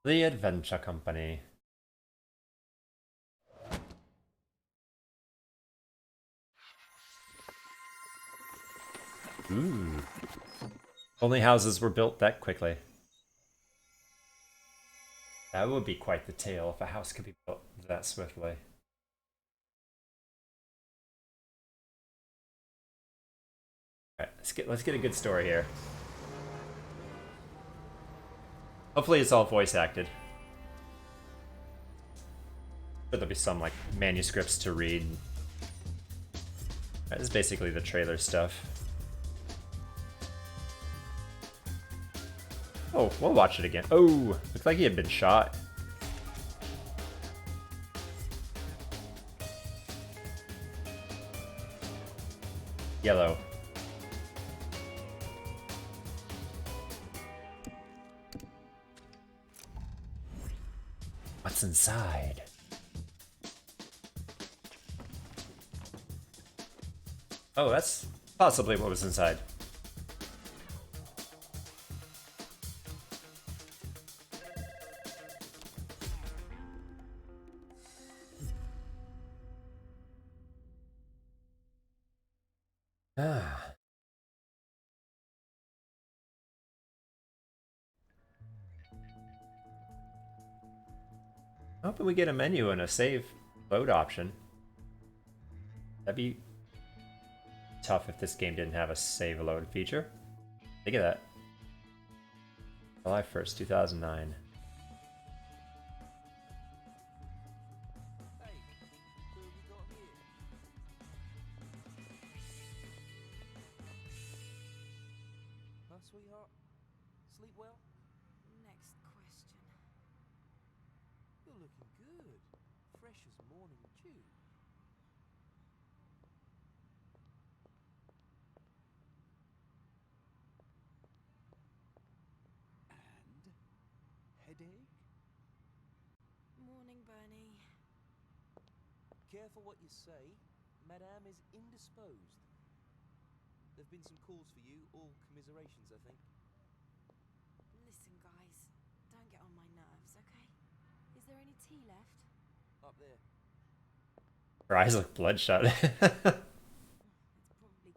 The Adventure Company. Ooh. Only houses were built that quickly. That would be quite the tale if a house could be built that swiftly. Alright, let's get a good story here. Hopefully it's all voice acted. But there'll be some like manuscripts to read. This is basically the trailer stuff. Oh, we'll watch it again. Oh, looks like he had been shot. Yellow. What's inside? Oh, that's possibly what was inside. Ah. Hoping we get a menu and a save load option. That'd be tough if this game didn't have a save load feature. Think of that. July 1st, 2009. Sweetheart, sleep well? Next question. You're looking good. Fresh as morning dew. And? Headache? Morning, Bernie. Careful what you say. Madame is indisposed. There've been some calls for you, all commiserations, I think. Listen, guys. Don't get on my nerves, okay? Is there any tea left? Up there. Her eyes look bloodshot. It's probably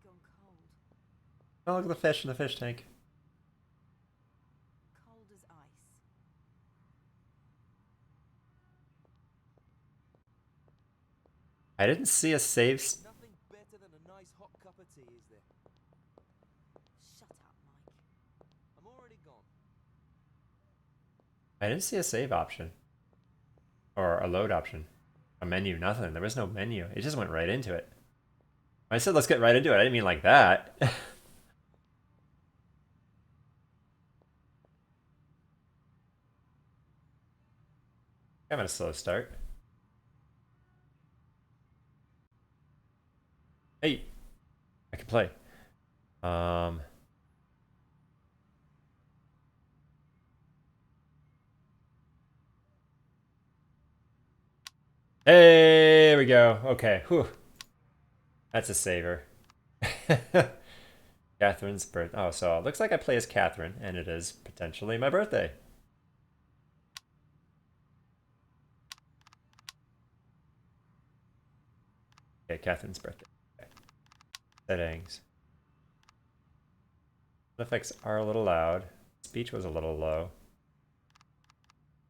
gone cold. Oh, look at the fish in the fish tank. Cold as ice. I didn't see a save. Nothing better than a nice hot cup of tea, is there? Shut up, Mike. I'm already gone. I didn't see a save option. Or a load option. A menu, nothing. There was no menu. It just went right into it. I said let's get right into it. I didn't mean like that. Having a slow start. Hey, I can play. Hey, there we go. Okay, whew. That's a saver. Catherine's birth. Oh, so it looks like I play as Catherine, and it is potentially my birthday. Okay, Catherine's birthday. Okay. Settings. Effects are a little loud. Speech was a little low.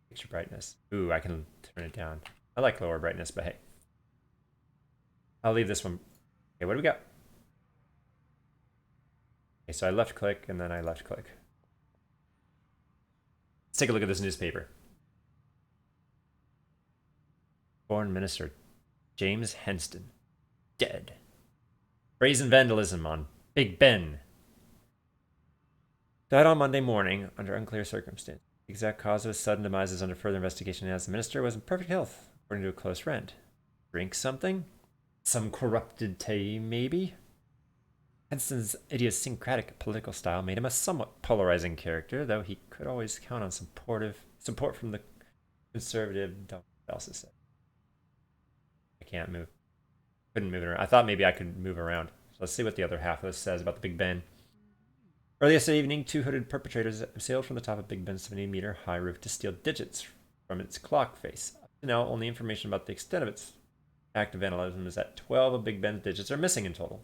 Picture brightness. Ooh, I can turn it down. I like lower brightness, but hey. I'll leave this one. Okay, what do we got? Okay, so I left click and then I left click. Let's take a look at this newspaper. Foreign Minister James Henston. Dead. Brazen vandalism on Big Ben. Died on Monday morning under unclear circumstances. The exact cause of his sudden demise is under further investigation as the minister was in perfect health, according to a close friend. Drink something? Some corrupted tea, maybe? Henson's idiosyncratic political style made him a somewhat polarizing character, though he could always count on support from the conservative. What else is said? I can't move. Couldn't move it around. I thought maybe I could move around. So let's see what the other half of this says about the Big Ben. Earlier this evening, two hooded perpetrators sailed from the top of Big Ben's 70-meter high roof to steal digits from its clock face. Up to now, only information about the extent of its act of vandalism is that 12 of Big Ben's digits are missing in total.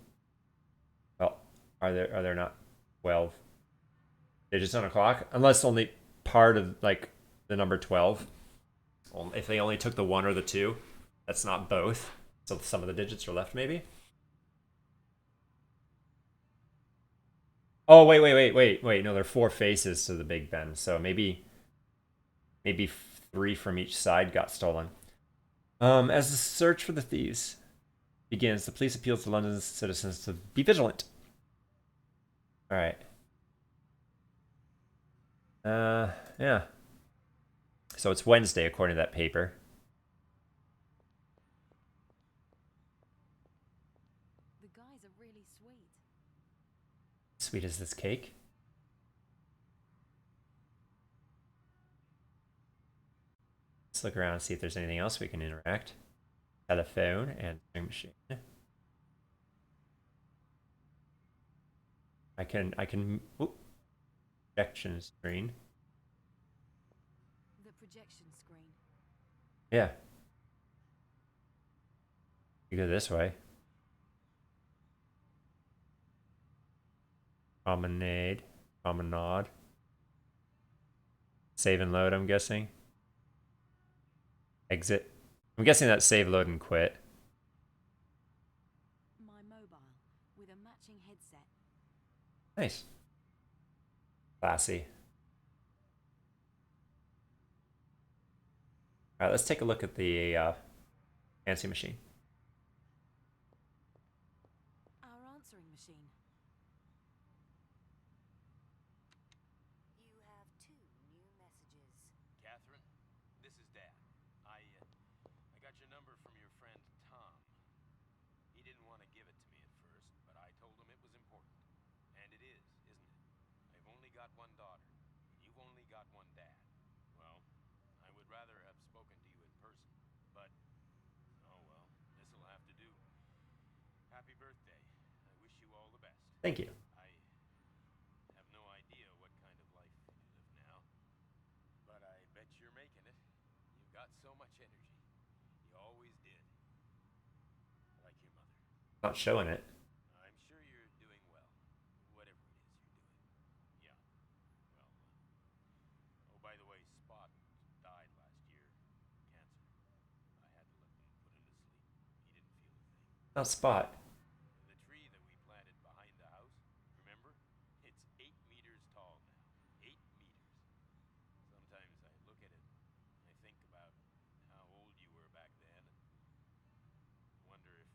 Well, are there not 12 digits on a clock? Unless only part of like the number 12. If they only took the 1 or the 2, that's not both. So some of the digits are left, maybe. Oh, wait. No, there are 4 faces to the Big Ben. So maybe 3 from each side got stolen. As the search for the thieves begins, the police appeals to London's citizens to be vigilant. All right. Yeah. So it's Wednesday, according to that paper. The guys are really sweet. Sweet as this cake. Let's look around and see if there's anything else we can interact. Telephone and machine. I can projection screen. The projection screen. Yeah. You go this way. Promenade. Save and load, I'm guessing. Exit. I'm guessing that's save, load, and quit. My mobile with a matching headset. Nice. Classy. Alright, let's take a look at the fancy machine. Our answering machine. You have 2 new messages. Catherine, this is Dad. I got your number from your friend Tom. He didn't want to give it to me at first, but I told him it was important. And it is, isn't it? I've only got one daughter. You've only got one dad. Well, I would rather have spoken to you in person, but oh well, this'll have to do. Happy birthday. I wish you all the best. Thank you. I have no idea what kind of life you live now, but I bet you're making it. You've got so much energy. You always did. Like your mother. Not showing it. I'm sure you're doing well, whatever it is you're doing. Yeah. Well, oh, by the way, Spot died last year. Cancer. I had to let them put him to sleep. He didn't feel a thing. Not Spot. The tree that we planted behind the house, remember? It's 8 meters tall now. 8 meters. Sometimes I look at it and I think about how old you were back then and wonder if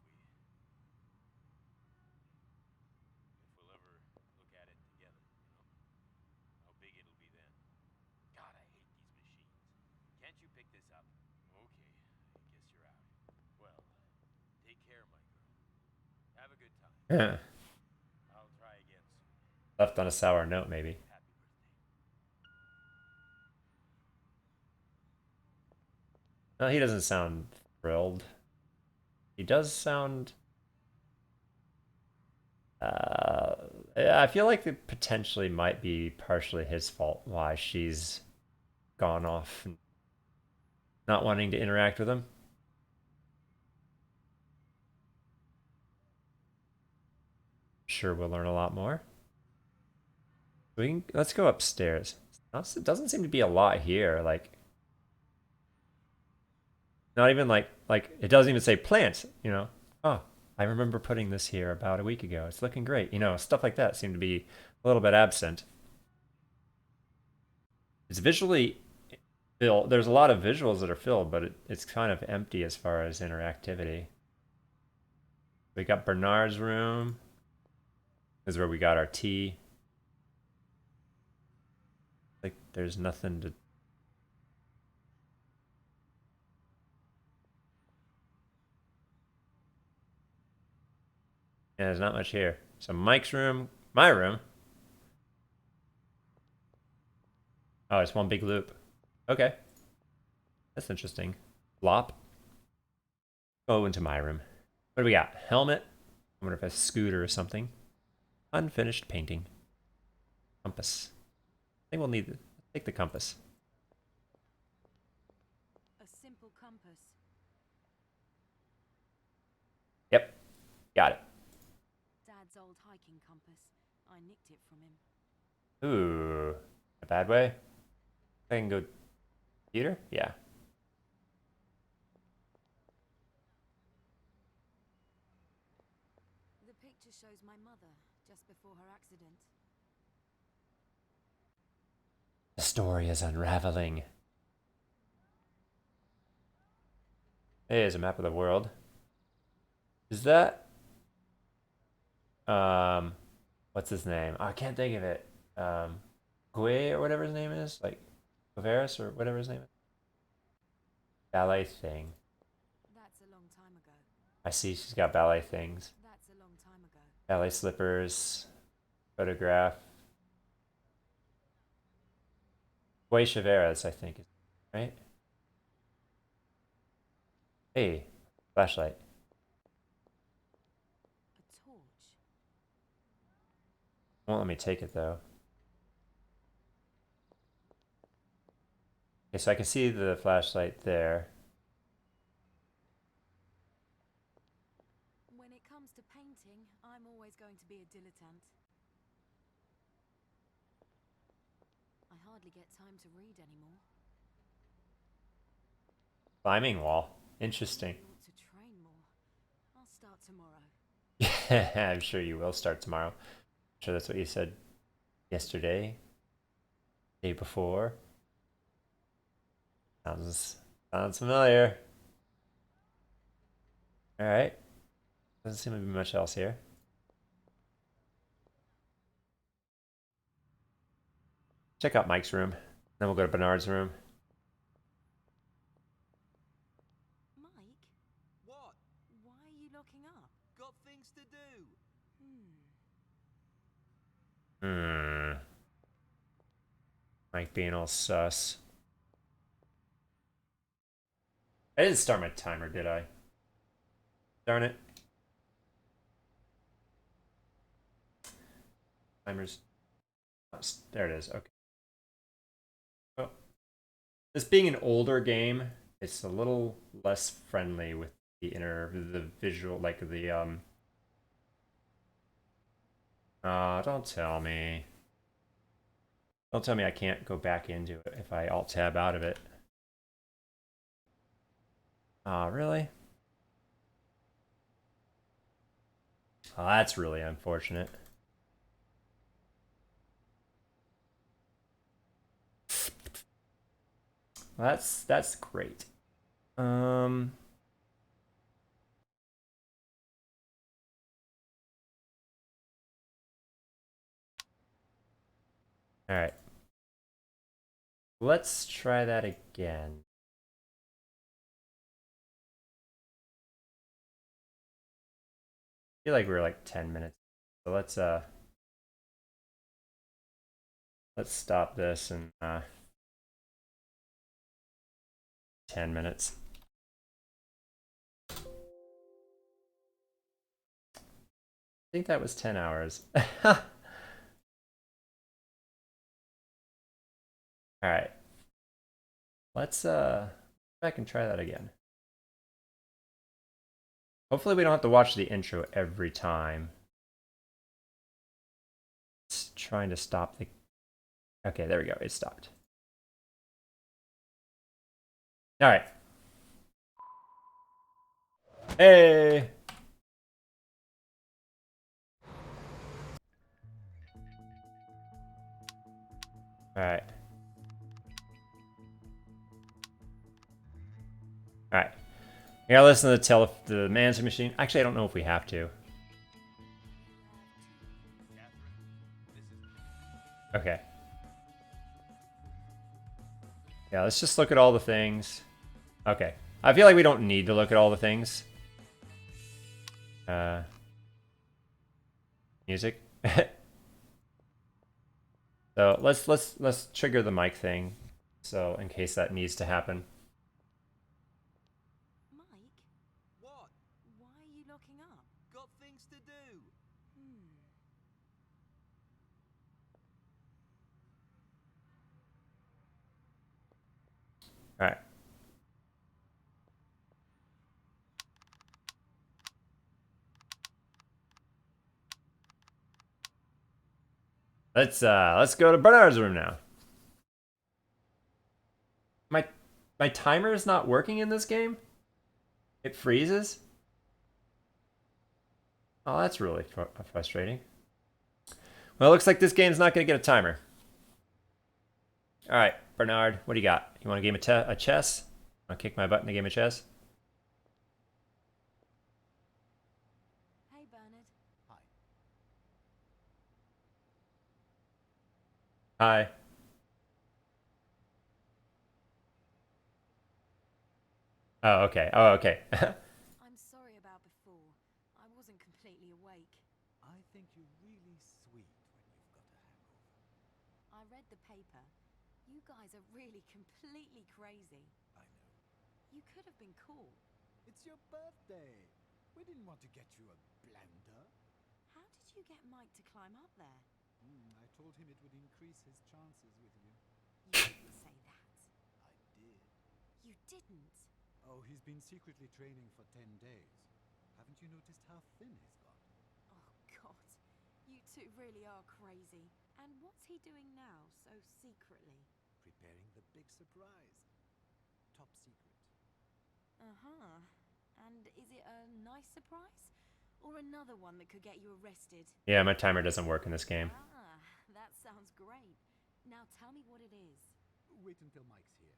we'll ever look at it together, you know? How big it'll be then. God, I hate these machines. Can't you pick this up? Okay, I guess you're out. Well, take care, my girl. Have a good time. Yeah. I'll try again soon. Left on a sour note, maybe. Happy birthday. No, he doesn't sound thrilled. He does sound. I feel like it potentially might be partially his fault why she's gone off and not wanting to interact with him. Sure, we'll learn a lot more. Let's go upstairs. It doesn't seem to be a lot here. Like, not even like it doesn't even say plants. You know, oh, I remember putting this here about a week ago. It's looking great. You know, stuff like that seem to be a little bit absent. It's visually filled. There's a lot of visuals that are filled, but it's kind of empty as far as interactivity. We got Bernard's room. This is where we got our tea. Like, there's nothing to. Yeah, there's not much here. So Mike's room, my room. Oh, it's one big loop. Okay. That's interesting. Flop. Go into my room. What do we got? Helmet. I wonder if it's a scooter or something. Unfinished painting. Compass. I think we'll need to take the compass. A simple compass. Yep. Got it. Dad's old hiking compass. I nicked it from him. Ooh. A bad way? I can go Peter? Yeah. The picture shows my mother just before her accident. The story is unraveling. Here's a map of the world. Is that what's his name? Oh, I can't think of it. Gue or whatever his name is, like Quaveris or whatever his name is. Ballet thing. That's a long time ago. I see she's got ballet things. That's a long time ago. Ballet slippers. Photograph. Gue Chaveras, I think, right? Hey, flashlight. A torch. Won't let me take it though. Okay, so I can see the flashlight there. When it comes to painting, I'm always going to be a dilettante. I hardly get time to read anymore. Climbing wall. Interesting. I ought to train more. I'll start tomorrow. I'm sure you will start tomorrow. I'm sure that's what you said yesterday. Day before. Sounds familiar. Alright. Doesn't seem to be much else here. Check out Mike's room. Then we'll go to Bernard's room. Mike, What? why are you locking up? Got things to do. Mike being all sus. I didn't start my timer, did I? Darn it. Timer's... There it is, okay. Oh. This being an older game, it's a little less friendly with the visual, like the, don't tell me. Don't tell me I can't go back into it if I Alt-Tab out of it. Really? Oh, that's really unfortunate. Well, that's great. All right. Let's try that again. I feel like we're like 10 minutes. So let's stop this and 10 minutes. I think that was 10 hours. All right. Let's I can try that again. Hopefully we don't have to watch the intro every time. It's trying to stop the... Okay, there we go. It stopped. All right. Hey! All right. All right. We gotta listen to the answering machine. Actually, I don't know if we have to. Okay. Yeah, let's just look at all the things. Okay. I feel like we don't need to look at all the things. Music. So let's trigger the mic thing. So in case that needs to happen. Mike, What? why are you locking up? Got things to do. Let's go to Bernard's room now. My timer is not working in this game. It freezes. Oh, that's really frustrating. Well, it looks like this game's not going to get a timer. All right, Bernard, what do you got? You want a game of chess? Want to kick my butt in a game of chess? Hey, Bernard. Hi. Oh, okay. Oh, okay. I'm sorry about before. I wasn't completely awake. I think you're really sweet when you've got a hangover. I read the paper. You guys are really completely crazy. I know. You could have been cool. It's your birthday. We didn't want to get you a blender. How did you get Mike to climb up there? I told him it would increase his chances with you. You didn't say that. I did. You didn't. Oh, he's been secretly training for 10 days. Haven't you noticed how thin he's got? Oh, God. You two really are crazy. And what's he doing now, so secretly? Preparing the big surprise. Top secret. Uh-huh. And is it a nice surprise? Or another one that could get you arrested? Yeah, my timer doesn't work in this game. Ah, that sounds great. Now tell me what it is. Wait until Mike's here.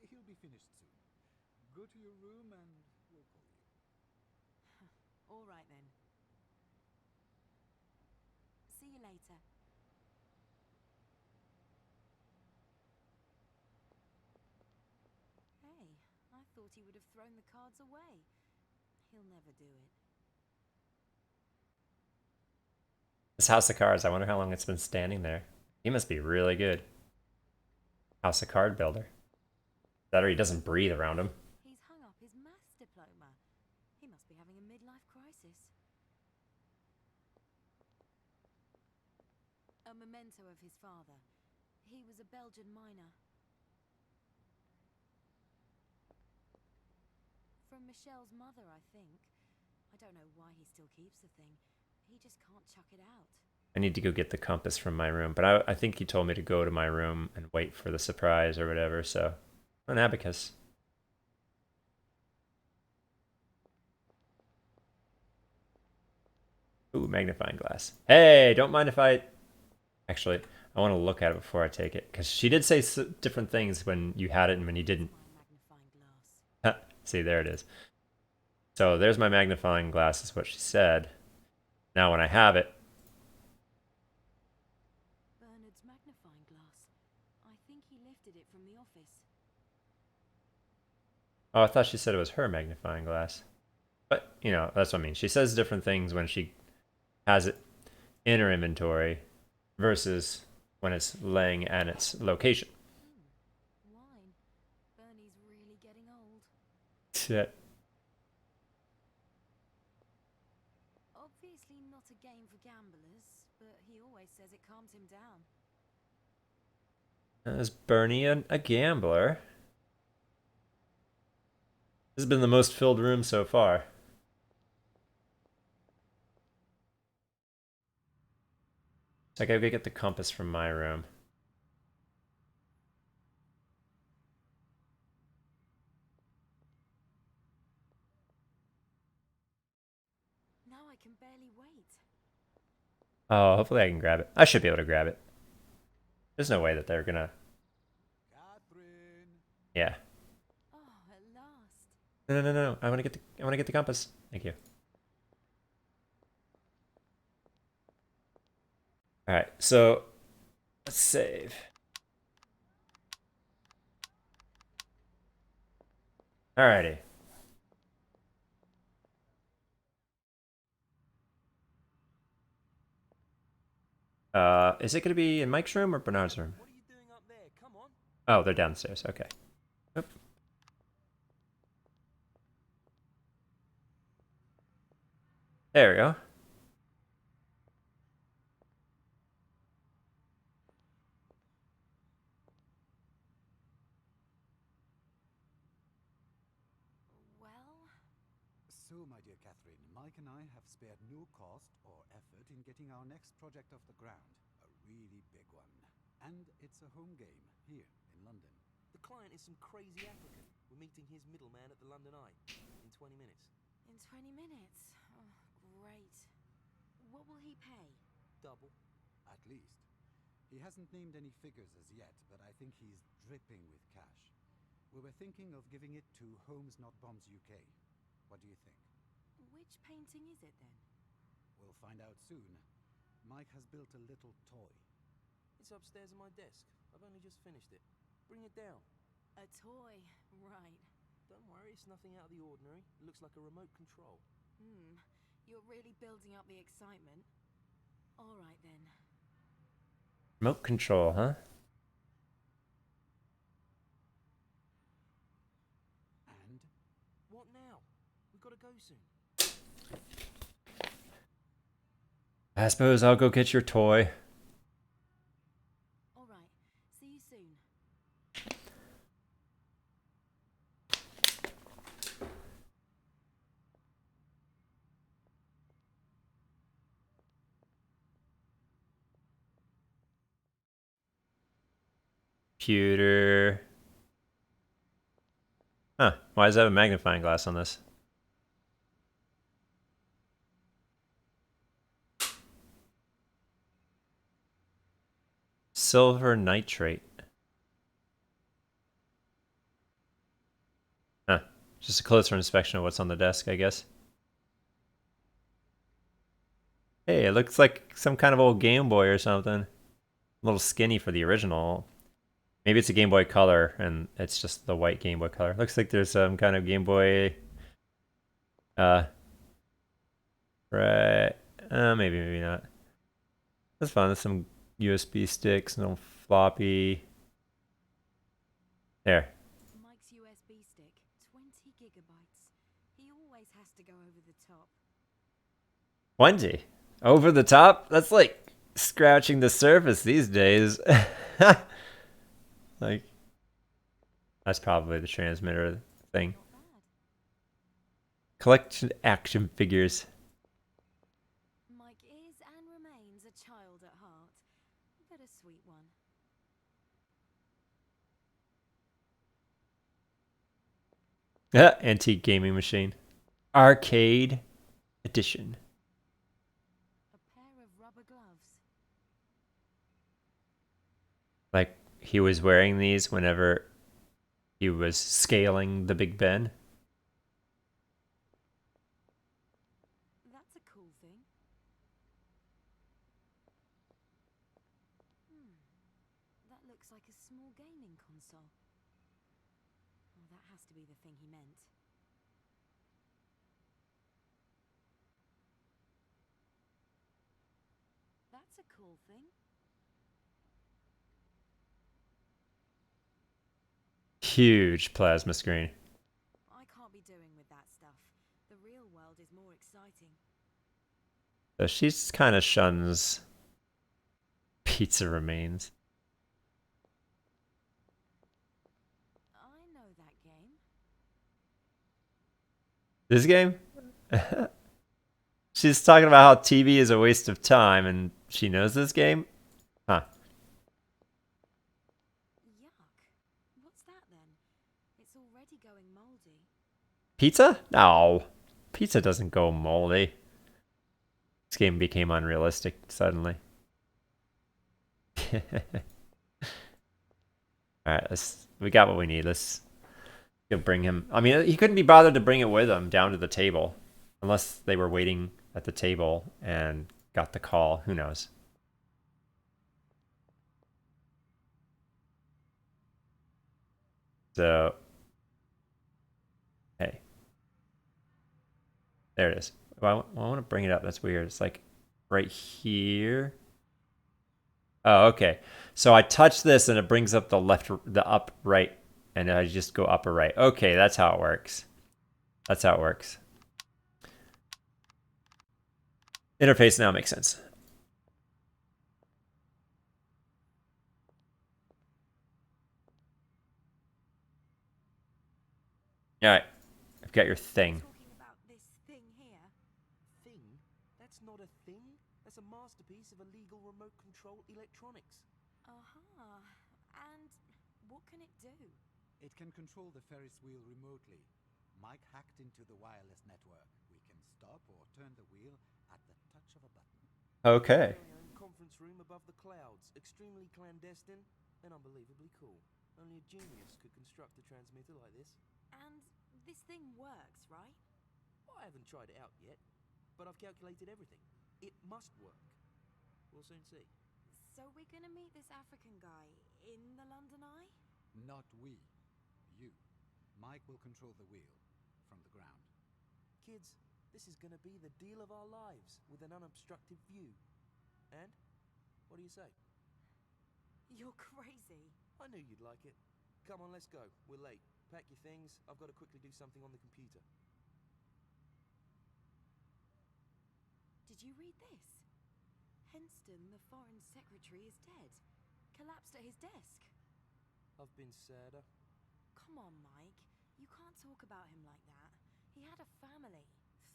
He'll be finished soon. Go to your room and we'll call you. All right then. See you later. Hey, I thought he would have thrown the cards away. He'll never do it. This House of Cards, I wonder how long it's been standing there. He must be really good. House of Card builder. That or he doesn't breathe around him. He's hung up his maths diploma. He must be having a midlife crisis. A memento of his father. He was a Belgian miner. From Michelle's mother, I think. I don't know why he still keeps the thing. He just can't chuck it out. I need to go get the compass from my room, but I think he told me to go to my room and wait for the surprise or whatever, so... An abacus. Ooh, magnifying glass. Hey, don't mind if I... Actually, I want to look at it before I take it, because she did say different things when you had it and when you didn't. My magnifying glass. See, there it is. So there's my magnifying glass, is what she said. Now when I have it... Bernard's magnifying glass. I think he lifted it from the office. Oh, I thought she said it was her magnifying glass. But, you know, that's what I mean. She says different things when she has it in her inventory versus when it's laying at its location. Wine. Bernie's really getting old. Obviously not a game for gamblers, but he always says it calms him down. Is Bernie a gambler? This has been the most filled room so far. So I gotta go get the compass from my room. Now I can barely wait. Oh, hopefully I can grab it. I should be able to grab it. There's no way that they're gonna... Catherine! Yeah. Oh, at last. No. I wanna get the compass. Thank you. Alright, so let's save. Alrighty. Is it gonna be in Mike's room or Bernard's room? What are you doing up there? Come on. Oh, they're downstairs. Okay. Oop. There we go. Well, So, my dear Catherine, Mike and I have spared no cost or effort in getting our next project off the ground. A And it's a home game here in London. The client is some crazy African. We're meeting his middleman at the London Eye in 20 minutes. In 20 minutes? Oh, great. What will he pay? Double. At least. He hasn't named any figures as yet, but I think he's dripping with cash. We were thinking of giving it to Homes Not Bombs UK. What do you think? Which painting is it then? We'll find out soon. Mike has built a little toy. It's upstairs on my desk. I've only just finished it. Bring it down. A toy, right. Don't worry, it's nothing out of the ordinary. It looks like a remote control. You're really building up the excitement. All right then. Remote control, huh? And What now? We've got to go soon. I suppose I'll go get your toy. All right. See you soon. Computer. Huh. Why does it have a magnifying glass on this? Silver nitrate. Huh. Just a closer inspection of what's on the desk, I guess. Hey, it looks like some kind of old Game Boy or something. A little skinny for the original. Maybe it's a Game Boy Color, and it's just the white Game Boy Color. Looks like there's some kind of Game Boy... Right. Maybe not. That's fun. There's some USB sticks, no floppy. There. Mike's USB stick, 20 gigabytes. He always has to go over the top. 20? Over the top? That's like scratching the surface these days. Like, that's probably the transmitter thing. Not bad. Collection action figures. Mike is and remains a child at heart, but a sweet one. Antique gaming machine. Arcade edition. A pair of rubber gloves. Like, he was wearing these whenever he was scaling the Big Ben. That's a cool thing. That looks like a small gaming console. Oh, that has to be the thing he meant. That's a cool thing. Huge plasma screen. I can't be doing with that stuff. The real world is more exciting. So she's kind of shuns pizza remains. I know that game. This game? She's talking about how TV is a waste of time, and she knows this game? Huh. Yuck. What's that then? It's already going moldy. Pizza? No. Pizza doesn't go moldy. This game became unrealistic suddenly. Alright, we got what we need. Let's go bring him. I mean, he couldn't be bothered to bring it with him down to the table. Unless they were waiting at the table and got the call. Who knows? So, hey. There it is. Well, I want to bring it up. That's weird. It's like right here. Oh, okay. So I touch this and it brings up the up right, and I just go up or right. Okay, that's how it works. That's how it works. Interface now makes sense. All right, I've got your thing. Talking about this thing here. Thing? That's not a thing. That's a masterpiece of illegal remote control electronics. Uh-huh. And what can it do? It can control the Ferris wheel remotely. Mike hacked into the wireless network. We can stop or turn the wheel at the touch of a button. Okay. Very own conference room above the clouds. Extremely clandestine and unbelievably cool. Only a genius could construct a transmitter like this. And this thing works, right? I haven't tried it out yet, but I've calculated everything. It must work. We'll soon see. So we're gonna meet this African guy in the London Eye? Not we. You. Mike will control the wheel from the ground. Kids, this is gonna be the deal of our lives with an unobstructed view. And? What do you say? You're crazy. I knew you'd like it. Come on, let's go. We're late. Pack your things. I've got to quickly do something on the computer. Did you read this? Henston, the foreign secretary, is dead. Collapsed at his desk. I've been sadder. Come on, Mike. You can't talk about him like that. He had a family.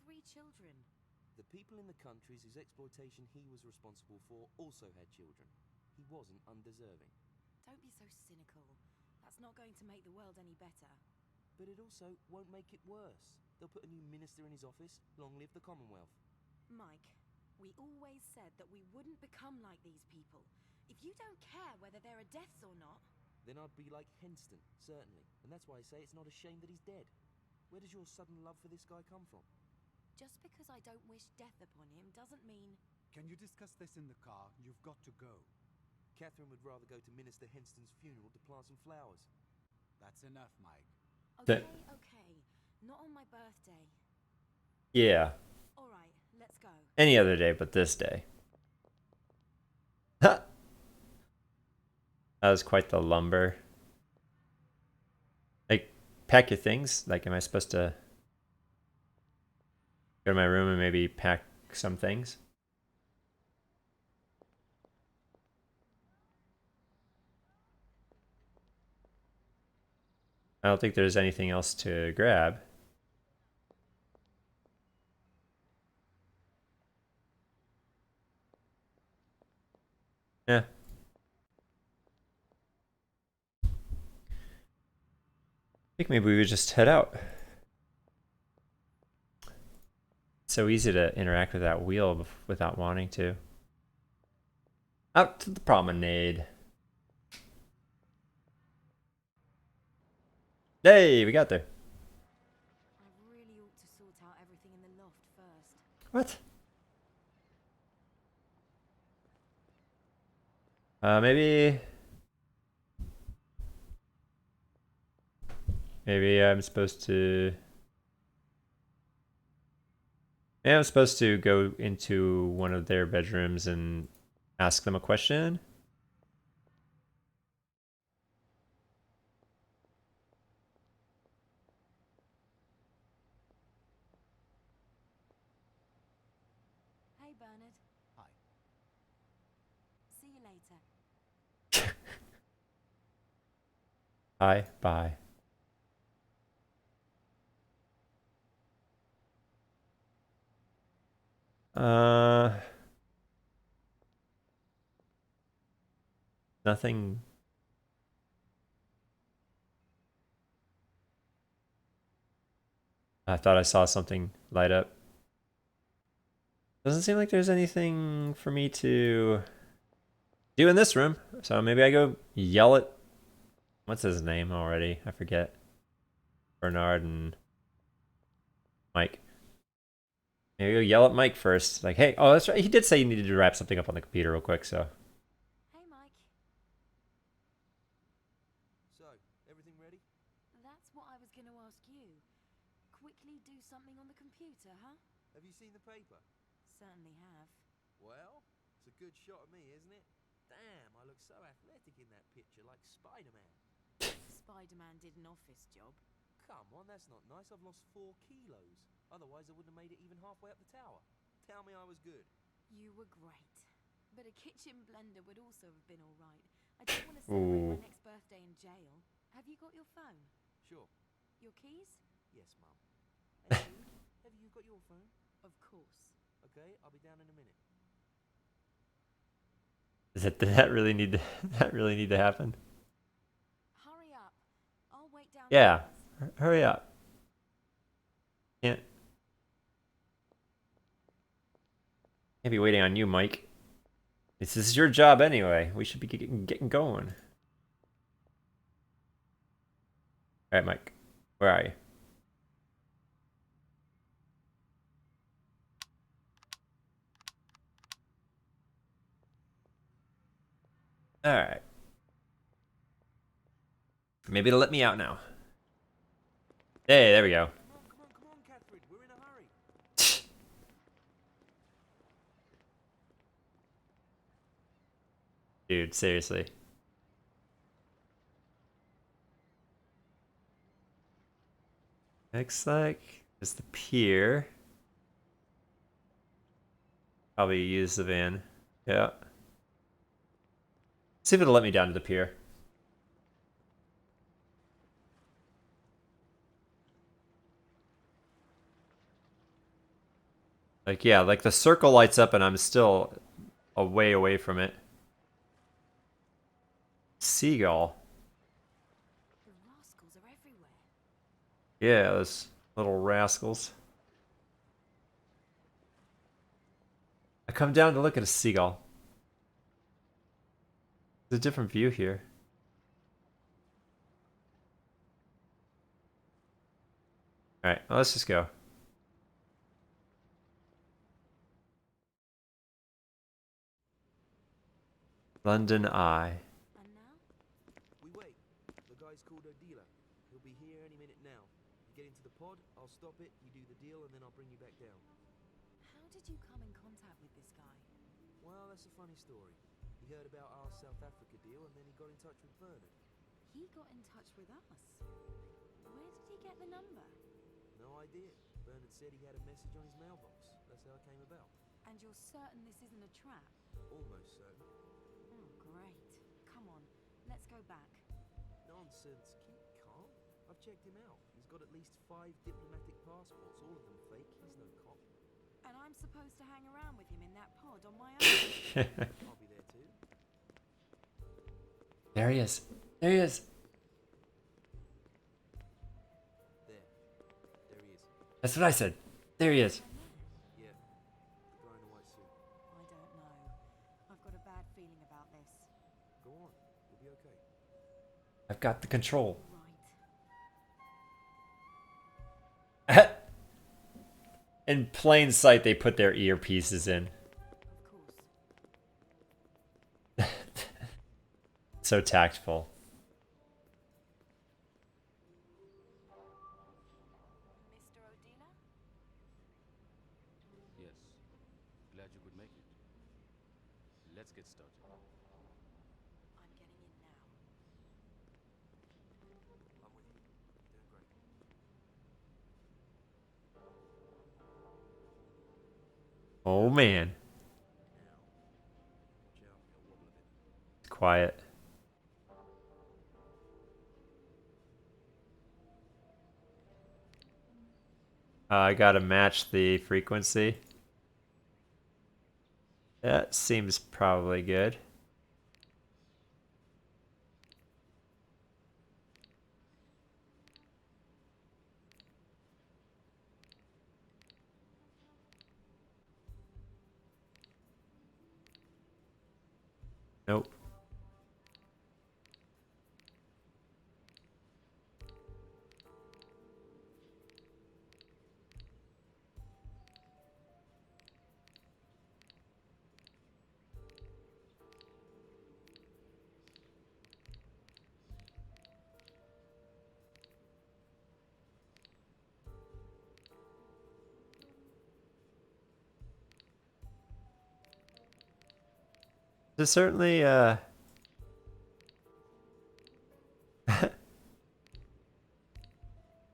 3 children. The people in the countries whose exploitation he was responsible for also had children. He wasn't undeserving. Don't be so cynical. That's not going to make the world any better. But it also won't make it worse. They'll put a new minister in his office. Long live the Commonwealth. Mike, we always said that we wouldn't become like these people. If you don't care whether there are deaths or not... Then I'd be like Henston, certainly. And that's why I say it's not a shame that he's dead. Where does your sudden love for this guy come from? Just because I don't wish death upon him doesn't mean... Can you discuss this in the car? You've got to go. Catherine would rather go to Minister Henston's funeral to plant some flowers. That's enough, Mike. Okay, okay. Not on my birthday. Yeah. Alright, let's go. Any other day but this day. Ha! That was quite the lumber. Like, pack your things? Like, am I supposed to go to my room and maybe pack some things? I don't think there's anything else to grab. Yeah. I think maybe we would just head out. It's so easy to interact with that wheel without wanting to. Out to the promenade. Hey, we got there. I really ought to sort out everything in the loft first. What? Maybe I'm supposed to... Maybe I'm supposed to go into one of their bedrooms and ask them a question? Hey, Bernard. Hi. See you later. Hi, bye. Nothing. I thought I saw something light up. Doesn't seem like there's anything for me to do in this room. So maybe I go yell at... What's his name already? I forget. Bernard and Mike. Maybe go yell at Mike first. Like, hey, oh, that's right. He did say you needed to wrap something up on the computer real quick, so... Hey, Mike. So, everything ready? That's what I was going to ask you. Quickly do something on the computer, huh? Have you seen the paper? Certainly have. Well, it's a good shot of me, isn't it? Damn, I look so athletic in that picture, like Spider-Man. Spider-Man did an office job. Come on, that's not nice. I've lost 4 kilos. Otherwise, I wouldn't have made it even halfway up the tower. Tell me I was good. You were great. But a kitchen blender would also have been all right. I don't want to celebrate my next birthday in jail. Have you got your phone? Sure. Your keys? Yes, Mum. And you? Have you got your phone? Of course. Okay, I'll be down in a minute. Did that really need to that really need to happen? Hurry up. I'll wait down. Yeah. Hurry up. Can't be waiting on you, Mike. This is your job anyway. We should be getting going. All right, Mike. Where are you? All right. Maybe it'll let me out now. Hey, there we go. Come on, Catherine. We're in a hurry. Dude, seriously. Looks like it's the pier. Probably use the van. Yeah. See if it'll let me down to the pier. Like, yeah, like the circle lights up and I'm still a way away from it. Seagull. The rascals are everywhere. Yeah, those little rascals. I come down to look at a seagull. There's a different view here. Alright, well, let's just go. London Eye. And now? We wait. The guy's called Odila. He'll be here any minute now. You get into the pod, I'll stop it, you do the deal, and then I'll bring you back down. How did you come in contact with this guy? Well, that's a funny story. He heard about our South Africa deal, and then he got in touch with Bernard. He got in touch with us. Where did he get the number? No idea. Bernard said he had a message on his mailbox. That's how it came about. And you're certain this isn't a trap? Almost certain. Oh, great. Come on, let's go back. Nonsense. Keep calm. I've checked him out. He's got at least 5 diplomatic passports, all of them fake. He's no cop. And I'm supposed to hang around with him in that pod on my own? I'll be there too. There he is. There he is. There. There he is. That's what I said. There he is. Yeah. The guy in the white suit. I don't know. I've got a bad feeling about this. Go on. You'll be okay. I've got the control. Right. In plain sight, they put their earpieces in. Of course. So tactful. Mr. Odila? Yes. Glad you could make it. Let's get started. I'm getting in now. I'm with you. Doing great. Oh man. Now. Watch out. You'll wobble a bit. It's quiet. I gotta match the frequency. That seems probably good. Nope. There's certainly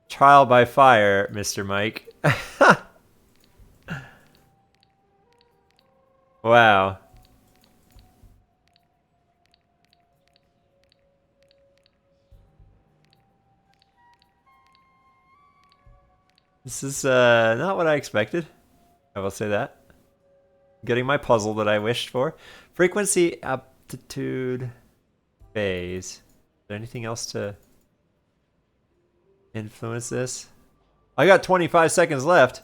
trial by fire, Mr. Mike. Wow. This is not what I expected. I will say that. Getting my puzzle that I wished for. Frequency altitude, phase. Is there anything else to influence this? I got 25 seconds left.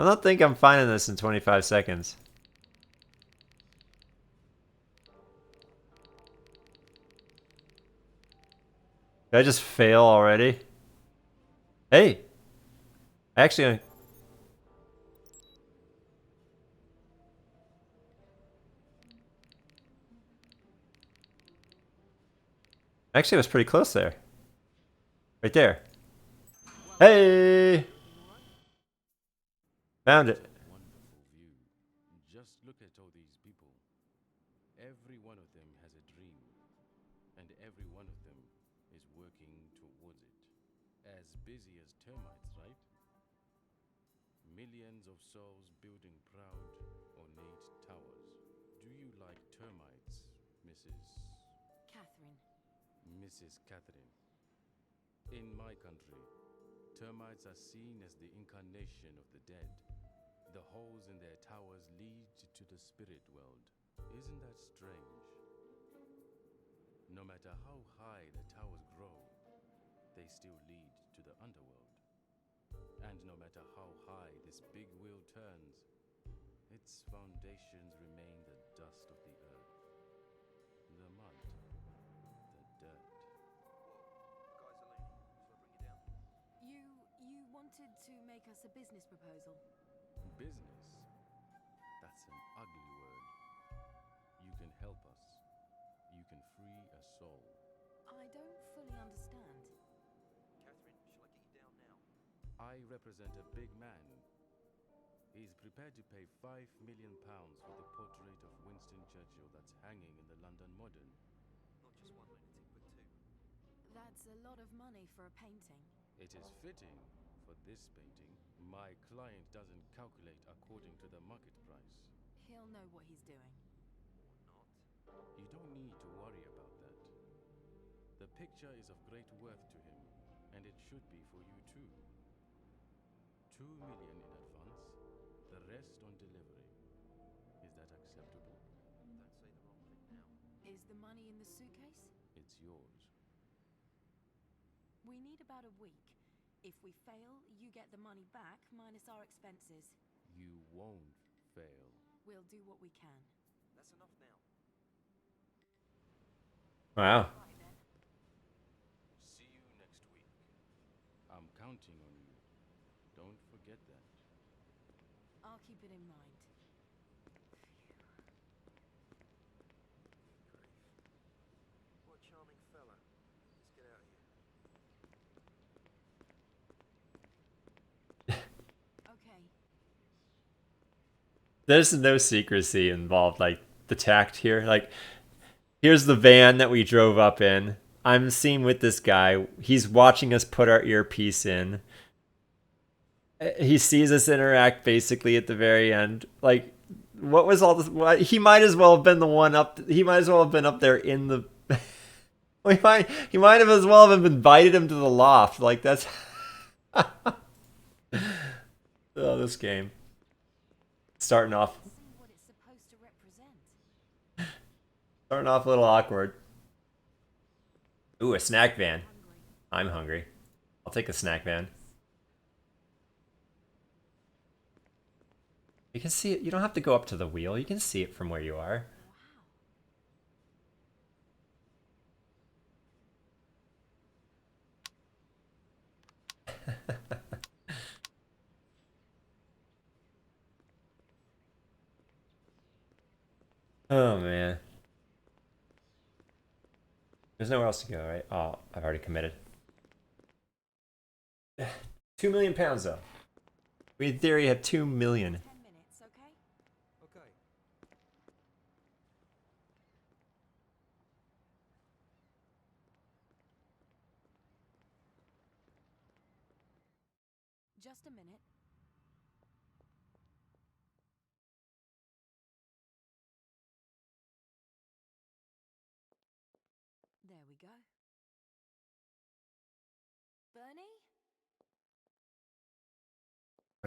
I don't think I'm finding this in 25 seconds. Did I just fail already? Hey! Actually, it was pretty close there. Right there. Hey! Found it. Wonderful view. Just look at all these people. Every one of them has a dream, and every one of them is working towards it. As busy as termites, right? Millions of souls building proud, ornate towers. Do you like termites, Catherine. Mrs. Catherine? In my country, termites are seen as the incarnation of the dead. The holes in their towers lead to the spirit world. Isn't that strange? No matter how high the towers grow, they still lead to the underworld. And no matter how high this big wheel turns, its foundations remain the dust of the earth. The mud. The dirt. You wanted to make us a business proposal. Business? That's an ugly word. You can help us. You can free a soul. I don't fully understand. Catherine, shall I get you down now? I represent a big man. He's prepared to pay £5 million for the portrait of Winston Churchill that's hanging in the London Modern. Not just one lunatic, but two. That's a lot of money for a painting. It is fitting for this painting. My client doesn't calculate according to the market price. He'll know what he's doing. Or not. You don't need to worry about that. The picture is of great worth to him, and it should be for you too. 2 million in advance, the rest on delivery. Is that acceptable? Don't say the wrong thing now. Is the money in the suitcase? It's yours. We need about a week. If we fail, you get the money back minus our expenses. You won't fail. We'll do what we can. That's enough now. Wow. Right then. See you next week. I'm counting on you. Don't forget that. I'll keep it in mind. What a charming fella. Let's get out of here. Okay. There's no secrecy involved, like the tact here. Like, here's the van that we drove up in. I'm seen with this guy. He's watching us put our earpiece in. He sees us interact basically at the very end. Like, what was all this? He might as well have been the one up. He might as well have been up there in the. He might have as well have invited him to the loft. Like, that's. Oh, this game. Starting off See what it's supposed to represent. Starting off a little awkward. Ooh, a snack van. Hungry. I'm hungry. I'll take a snack van. You can see it. You don't have to go up to the wheel. You can see it from where you are. Oh, man. There's nowhere else to go, right? Oh, I've already committed. 2 million pounds, though. We, in theory, have 2 million. 10 minutes, okay? Okay. Just a minute. There we go. Bernie?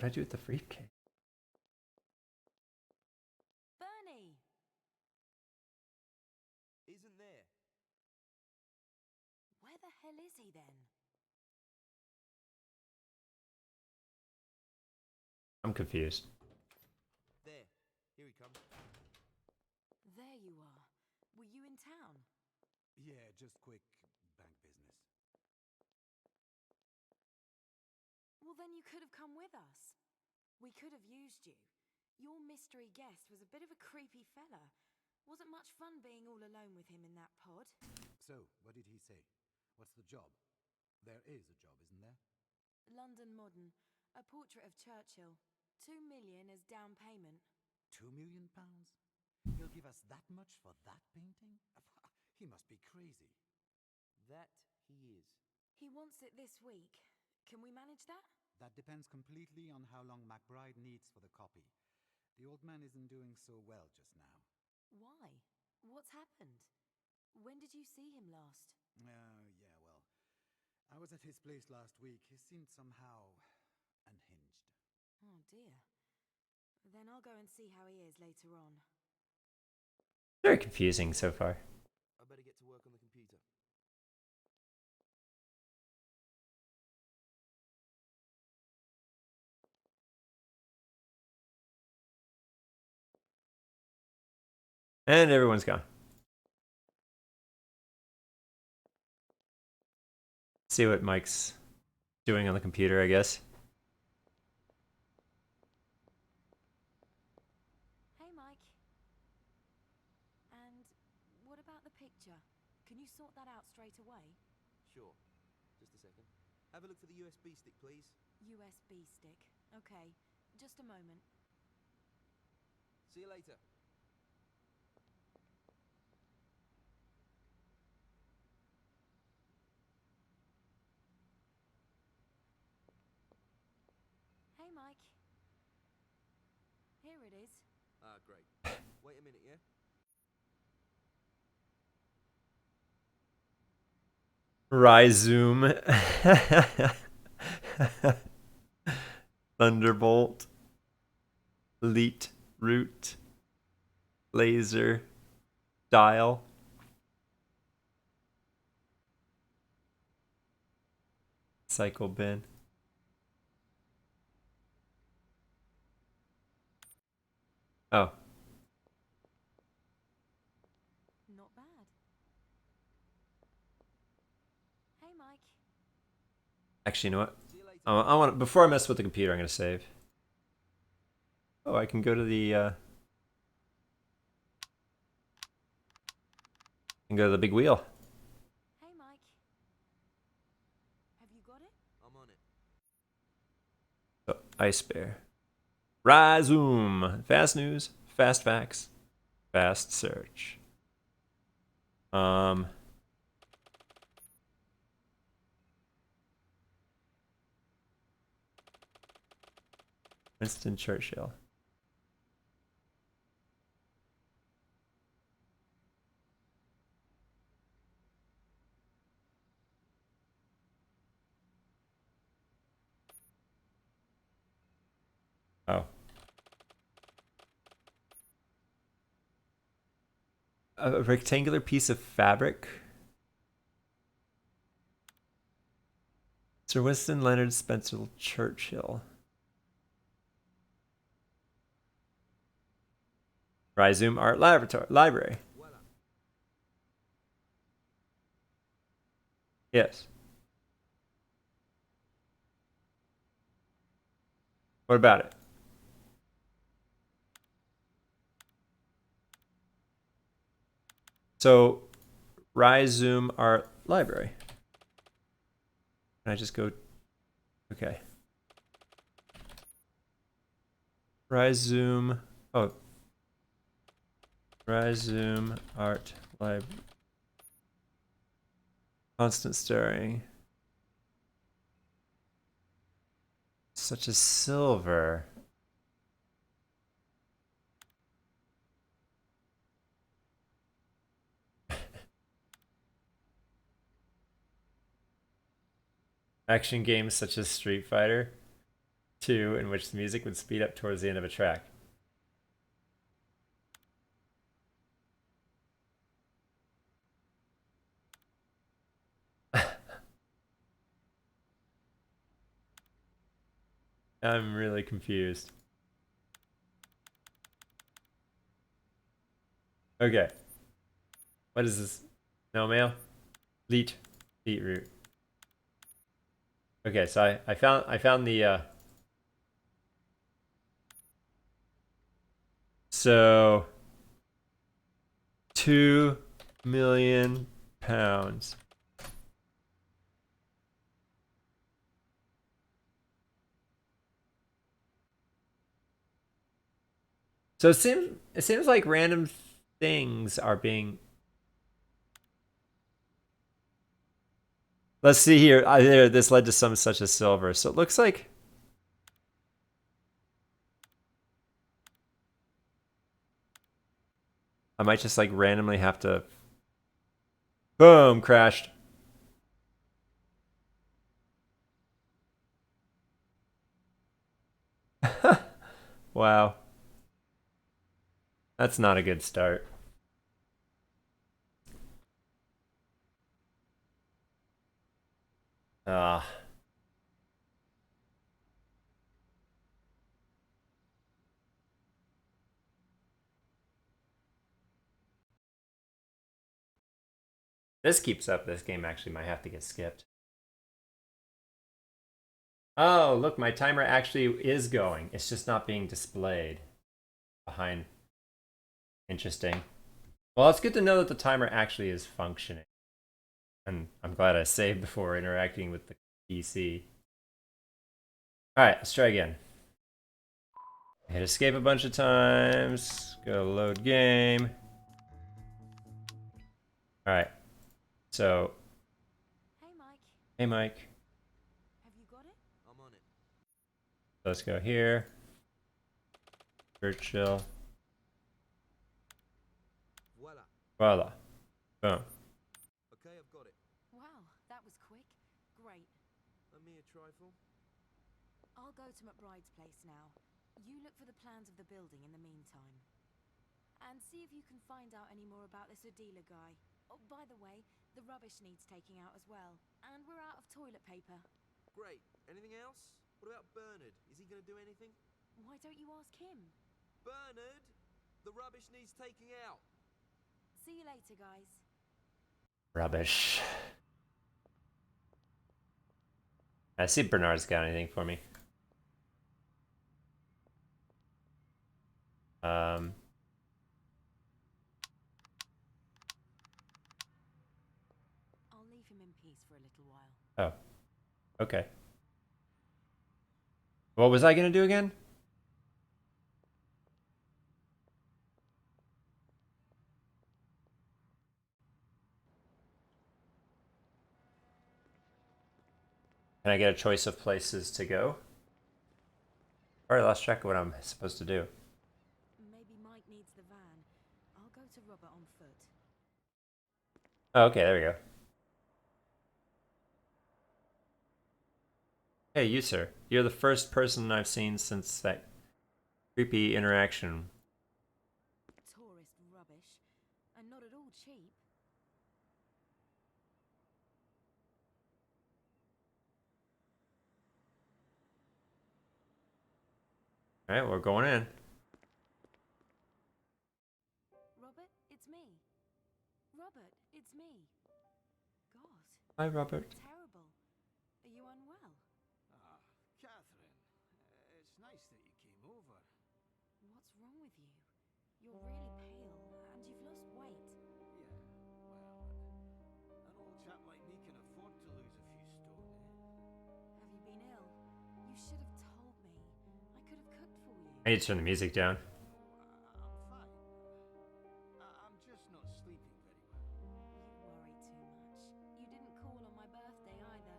What'd I do with the briefcase? Bernie! Isn't there? Where the hell is he then? I'm confused. There. Here he comes. There you are. Were you in town? Yeah, just quick bank business. Well, then you could have come with us. We could have used you. Your mystery guest was a bit of a creepy fella. Wasn't much fun being all alone with him in that pod. So, what did he say? What's the job? There is a job, isn't there? London Modern. A portrait of Churchill. 2 million as down payment. £2 million? He'll give us that much for that painting? He must be crazy. That he is. He wants it this week. Can we manage that? That depends completely on how long MacBride needs for the copy. The old man isn't doing so well just now. Why? What's happened? When did you see him last? Yeah, well, I was at his place last week. He seemed somehow unhinged. Oh dear. Then I'll go and see how he is later on. Very confusing so far. I better get to work on the computer. And everyone's gone. See what Mike's doing on the computer, I guess. Hey, Mike. And what about the picture? Can you sort that out straight away? Sure. Just a second. Have a look for the USB stick, please. USB stick. Okay. Just a moment. See you later. Hey, Mike. Here it is. Ah, great. Wait a minute, yeah? Rhizome. Thunderbolt. Leet. Root. Laser. Dial. Cycle bin. Oh. Not bad. Hey, Mike. Actually, you know what? See you later. I want before I mess with the computer, I'm gonna save. Oh, I can go to the big wheel. Hey, Mike. Have you got it? I'm on it. Oh, Ice Bear. Rhizome. Fast news, fast facts, fast search. Winston Churchill. Oh. A rectangular piece of fabric. Sir Winston Leonard Spencer Churchill. Rhizome Art Library. Voila. Yes. What about it? So, Rhizome Art Library. Can I just go? Okay. Rhizome. Oh. Rhizome Art Library. Constant stirring. Such a silver. Action games such as Street Fighter. 2 in which the music would speed up towards the end of a track. I'm really confused. Okay. What is this? No mail? Leet root. Okay, so I found the so £2 million. So it seems like random things are being. Let's see here. This led to some such as silver. So it looks like. I might just like randomly have to. Boom! Crashed. Wow. That's not a good start. Ah. This keeps up, this game actually might have to get skipped. Oh, look, my timer actually is going. It's just not being displayed behind. Interesting. Well, it's good to know that the timer actually is functioning. And I'm glad I saved before interacting with the PC. Alright, let's try again. Hit escape a bunch of times. Go load game. Alright. So. Hey, Mike. Hey, Mike. Have you got it? I'm on it. Let's go here. Churchill. Voila. Voila. Boom. Okay, I've got it. Wow, that was quick. Great. A mere trifle. I'll go to McBride's place now. You look for the plans of the building in the meantime. And see if you can find out any more about this Adela guy. Oh, by the way, the rubbish needs taking out as well. And we're out of toilet paper. Great. Anything else? What about Bernard? Is he gonna do anything? Why don't you ask him? Bernard! The rubbish needs taking out. See you later, guys. Rubbish. I see if Bernard's got anything for me. I'll leave him in peace for a little while. Oh. Okay. What was I gonna do again? Can I get a choice of places to go? Already lost track of what I'm supposed to do. Maybe Mike needs the van. I'll go to Robert on foot. Oh, okay, there we go. Hey, you sir. You're the first person I've seen since that creepy interaction. Tourist rubbish. And not at all cheap. Alright, we're going in. Robert, it's me. Robert, it's me. God, Hi, Robert. terrible. Are you unwell? Ah, Catherine. It's nice that you came over. What's wrong with you? You're really pale, and you've lost weight. Yeah, well, an old chap like me can afford to lose a few stone, eh? Have you been ill? You should have told me. I could have cooked for you. I need to turn the music down. I'm fine. I'm just not sleeping very well. You worry too much. You didn't call on my birthday either.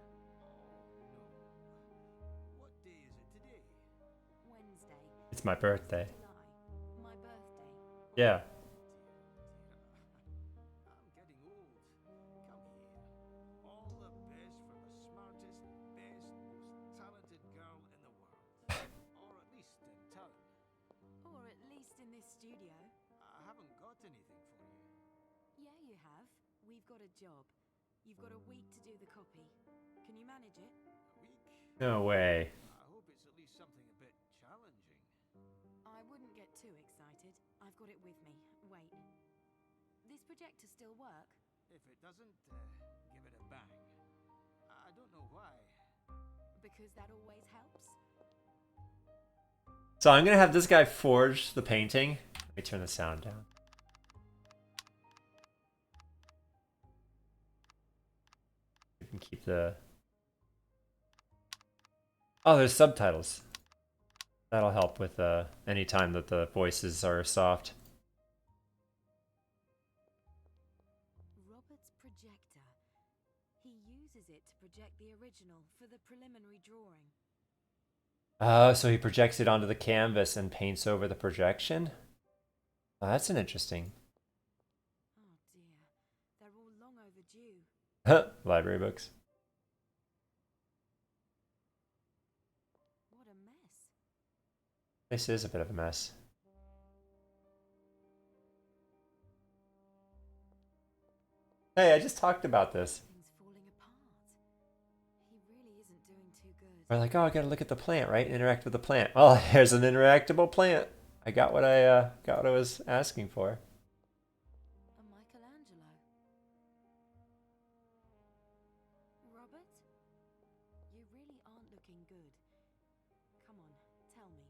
Oh, no. What day is it today? Wednesday. It's my birthday. July. My birthday. Yeah. I'm getting old. Come here. All the best for the smartest, best, most talented girl in the world. in this studio? I haven't got anything for you. Yeah, you have. We've got a job. You've got a week to do the copy. Can you manage it? A week? No way. I hope it's at least something a bit challenging. I wouldn't get too excited. I've got it with me. Wait. This projector still work? If it doesn't, give it a bang. I don't know why. Because that always helps. So I'm gonna have this guy forge the painting. Let me turn the sound down. You can keep the. Oh, there's subtitles. That'll help with any time that the voices are soft. Robert's projector. He uses it to project the original for the preliminary drawing. Oh, so he projects it onto the canvas and paints over the projection? Oh, that's an interesting. Oh dear. They're all long overdue. Library books. What a mess. This is a bit of a mess. Hey, I just talked about this. Things falling apart. He really isn't doing too good. We're like, oh, I gotta look at the plant, right? Interact with the plant. Well, here's an interactable plant. I got what I was asking for. A Michelangelo. Robert? You really aren't looking good. Come on, tell me.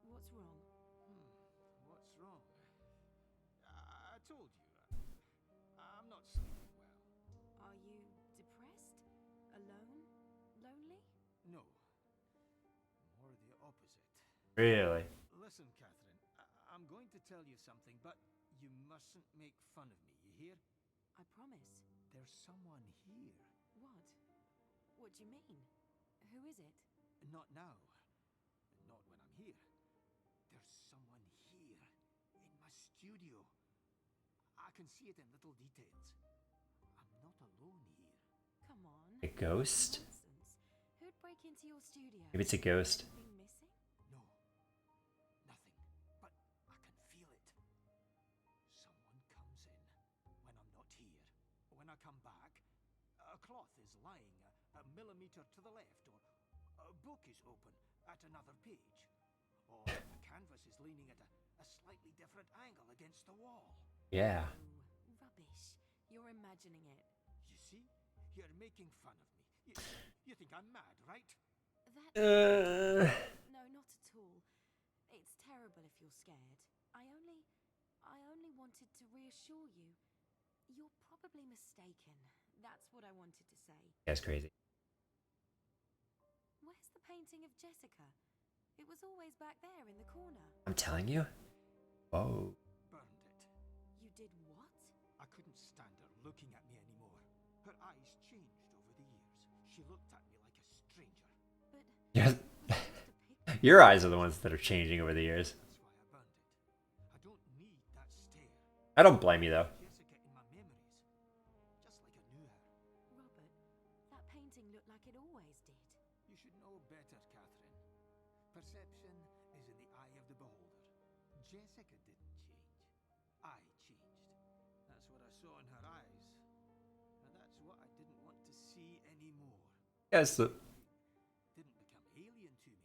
What's wrong? What's wrong? I told you. I'm not sleeping well. Are you depressed? Alone? Lonely? No. More the opposite. Really? Listen, Catherine, I'm going to tell you something, but you mustn't make fun of me, you hear? I promise. There's someone here. What? What do you mean? Who is it? Not now. Not when I'm here. There's someone here. In my studio. I can see it in little details. I'm not alone here. Come on. A ghost? Nonsense. Who'd break into your studio? Maybe it's a ghost. Something missing? No. Nothing. But I can feel it. Someone comes in when I'm not here. When I come back, a cloth is lying a millimeter to the left, or a book is open at another page, or a canvas is leaning at a slightly different angle against the wall. Yeah. Oh, rubbish. You're imagining it. You see? You're making fun of me. You think I'm mad, right? That... No, not at all. It's terrible if you're scared. I only wanted to reassure you. You're probably mistaken. That's what I wanted to say. That's crazy. Where's the painting of Jessica? It was always back there in the corner. I'm telling you. Whoa. Burned it. You did what? I couldn't stand her looking at me anymore. Her eyes changed over the years. She looked at me like a stranger. But Yeah. it was just a picture. Your eyes are the ones that are changing over the years. That's why I burned it. I don't need that stare. I don't blame you though. Jessica in my memories. Just like I knew her. Robert, that painting looked like it always did. You should know better, Catherine. Perception is in the eye of the beholder. Jessica didn't change. I changed. That's what I saw in her eyes. And that's what I didn't want to see anymore. Yes, Didn't become alien to me.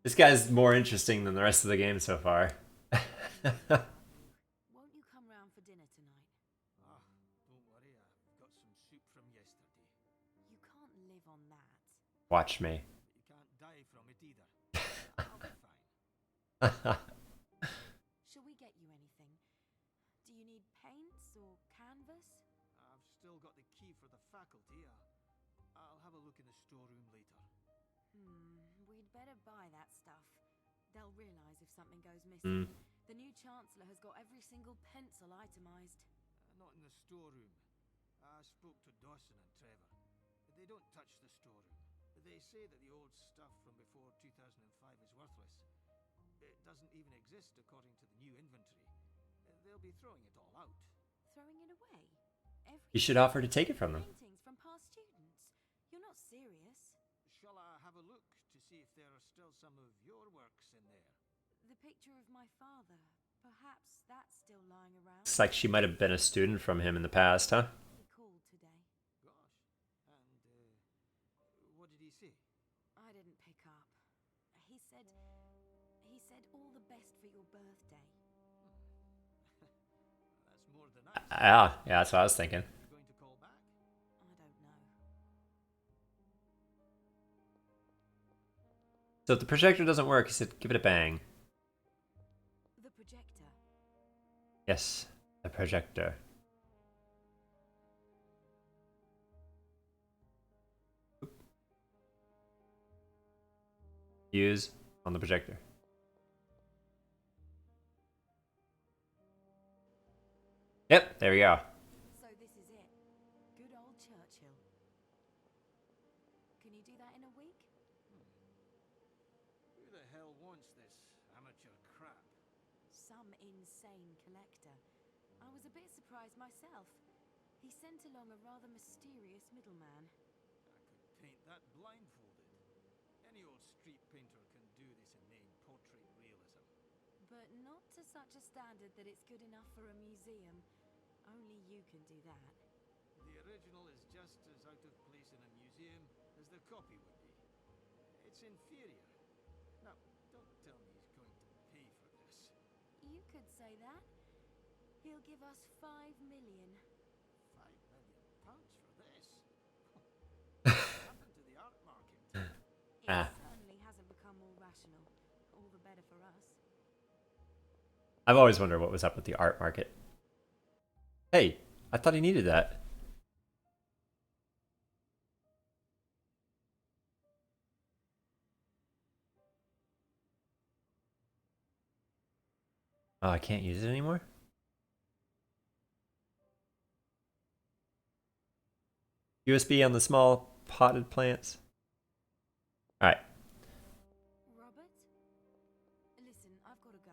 this guy's more interesting than the rest of the game so far. Won't you come round for dinner tonight? Ah, don't worry, I've got some soup from yesterday. You can't live on that. Watch me. But you can't die from it either. I'll be fine. Shall we get you anything? Do you need paints or canvas? I've still got the key for the faculty. I'll have a look in the storeroom later. We'd better buy that stuff. They'll realise if something goes missing. Mm. The new Chancellor has got every single pencil itemised. Not in the storeroom. I spoke to Dawson and Trevor. They don't touch the storeroom. They say that the old stuff from before 2005 is worthless. It doesn't even exist according to the new inventory. They'll be throwing it all out. Throwing it away? Every You should offer to take it from them. paintings from past students. You're not serious. Shall I have a look to see if there are still some of your works in there? The picture of my father. Perhaps that's still lying around. Looks like she might have been a student from him in the past, huh? He called today. Gosh. And, what did he say? I didn't pick up. He said all the best for your birthday. That's more than I Yeah, that's what I was thinking. You going to call back? I don't know. So if the projector doesn't work, he said, give it a bang. The projector. Yes, the projector. Use on the projector. Yep, there we go. So this is it. Good old Churchill. Can you do that in a week? Who the hell wants this amateur crap? Some insane collector. I was a bit surprised myself. He sent along a rather mysterious middleman. I could paint that blindfolded. Any old street painter can do this inane portrait realism. But not to such a standard that it's good enough for a museum. Only you can do that. The original is just as out of place in a museum as the copy would be. It's inferior. Now, don't tell me he's going to pay for this. You could say that. He'll give us 5 million. £5 million for this? What happened to the art market? It certainly hasn't become more rational. All the better for us. I've always wondered what was up with the art market. Hey, I thought he needed that. Oh, I can't use it anymore? USB on the small potted plants. Alright. Robert? Listen, I've got to go.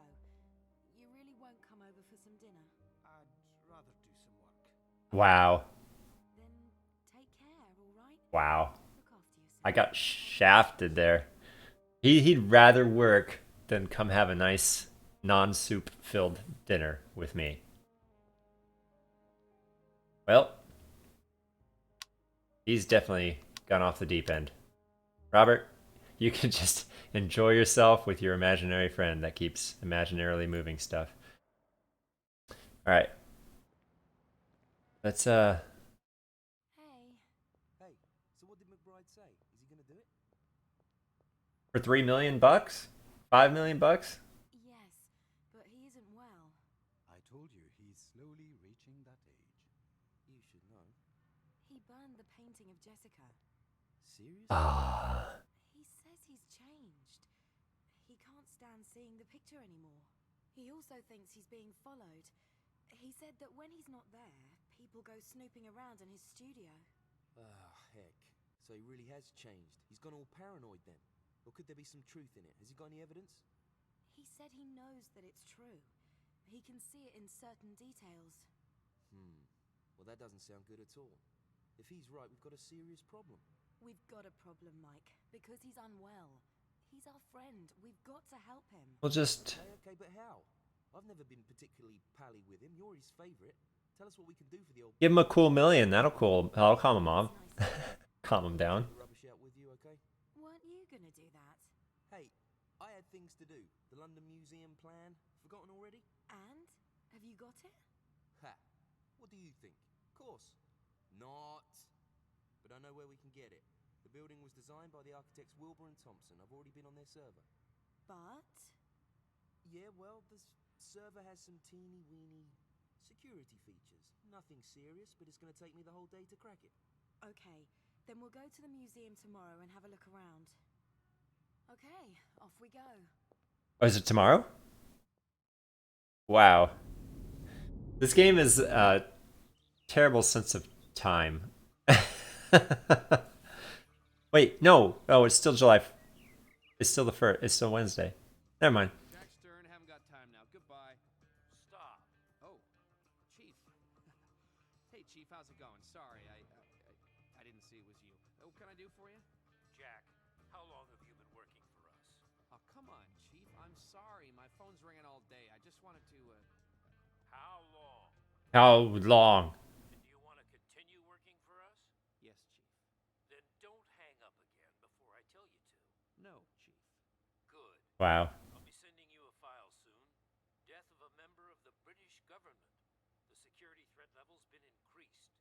You really won't come over for some dinner? I'd rather do some work. Wow. Then take care, alright? Wow. Look after yourself. I got shafted there. He'd rather work than come have a nice non-soup filled dinner with me. Well, he's definitely gone off the deep end. Robert, you can just enjoy yourself with your imaginary friend that keeps imaginarily moving stuff. All right. Let's Hey. Hey, so what did McBride say? Is he gonna do it? for $3 million bucks? $5 million bucks? Yes, but he isn't well. I told you he's slowly reaching that age. You should know. He burned the painting of Jessica. Seriously? Ah. He says he's changed. He can't stand seeing the picture anymore. He also thinks he's being followed. He said that when he's not there, people go snooping around in his studio. Ah, heck. So he really has changed. He's gone all paranoid then. Or could there be some truth in it? Has he got any evidence? He said he knows that it's true. He can see it in certain details. Well, that doesn't sound good at all. If he's right, we've got a serious problem. We've got a problem, Mike, because he's unwell. He's our friend. We've got to help him. We'll just Okay, but how? I've never been particularly pally with him. You're his favourite. Tell us what we can do for the old... give him a cool million. That'll calm him off. It's nice. Calm him down. The rubbish out with you, okay? Weren't you gonna do that? Hey, I had things to do. The London Museum plan. Forgotten already? And? Have you got it? Ha! What do you think? Of course. Not. But I know where we can get it. The building was designed by the architects Wilbur and Thompson. I've already been on their server. But... Yeah, well, the server has some teeny-weeny security features. Nothing serious, but it's going to take me the whole day to crack it. Okay, then we'll go to the museum tomorrow and have a look around. Okay, off we go. Oh, is it tomorrow? Wow. This game is a terrible sense of time. Wait, no. Oh, it's still July. It's still the first. It's still Wednesday. Never mind. Jack Stern, haven't got time now. Goodbye. Stop. Oh, Chief. Hey, Chief, how's it going? Sorry, I didn't see it was you. What can I do for you? Jack, how long have you been working for us? Oh, come on, Chief. I'm I'm sorry. My phone's ringing all day. I just wanted to, How long? How long? And do you want to continue working for us? Yes, Chief. Then don't hang up again before I tell you to. No, Chief. Good. Wow. I'll be sending you a file soon. Death of a member of the British government. The security threat level's been increased.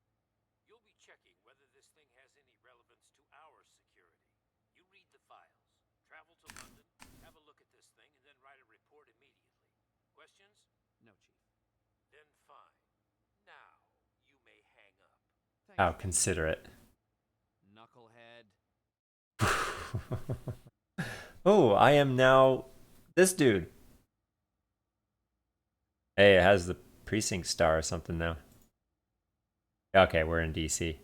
You'll be checking whether this thing has any relevance to our security. You read the files. Travel to London, have a look at this thing, and then write a report immediately. Questions? No, Chief. Then fine. Now, you may hang up. Thank How you, considerate. knucklehead. Oh, I am now this dude. Hey, it has the precinct star or something now. Okay, we're in DC.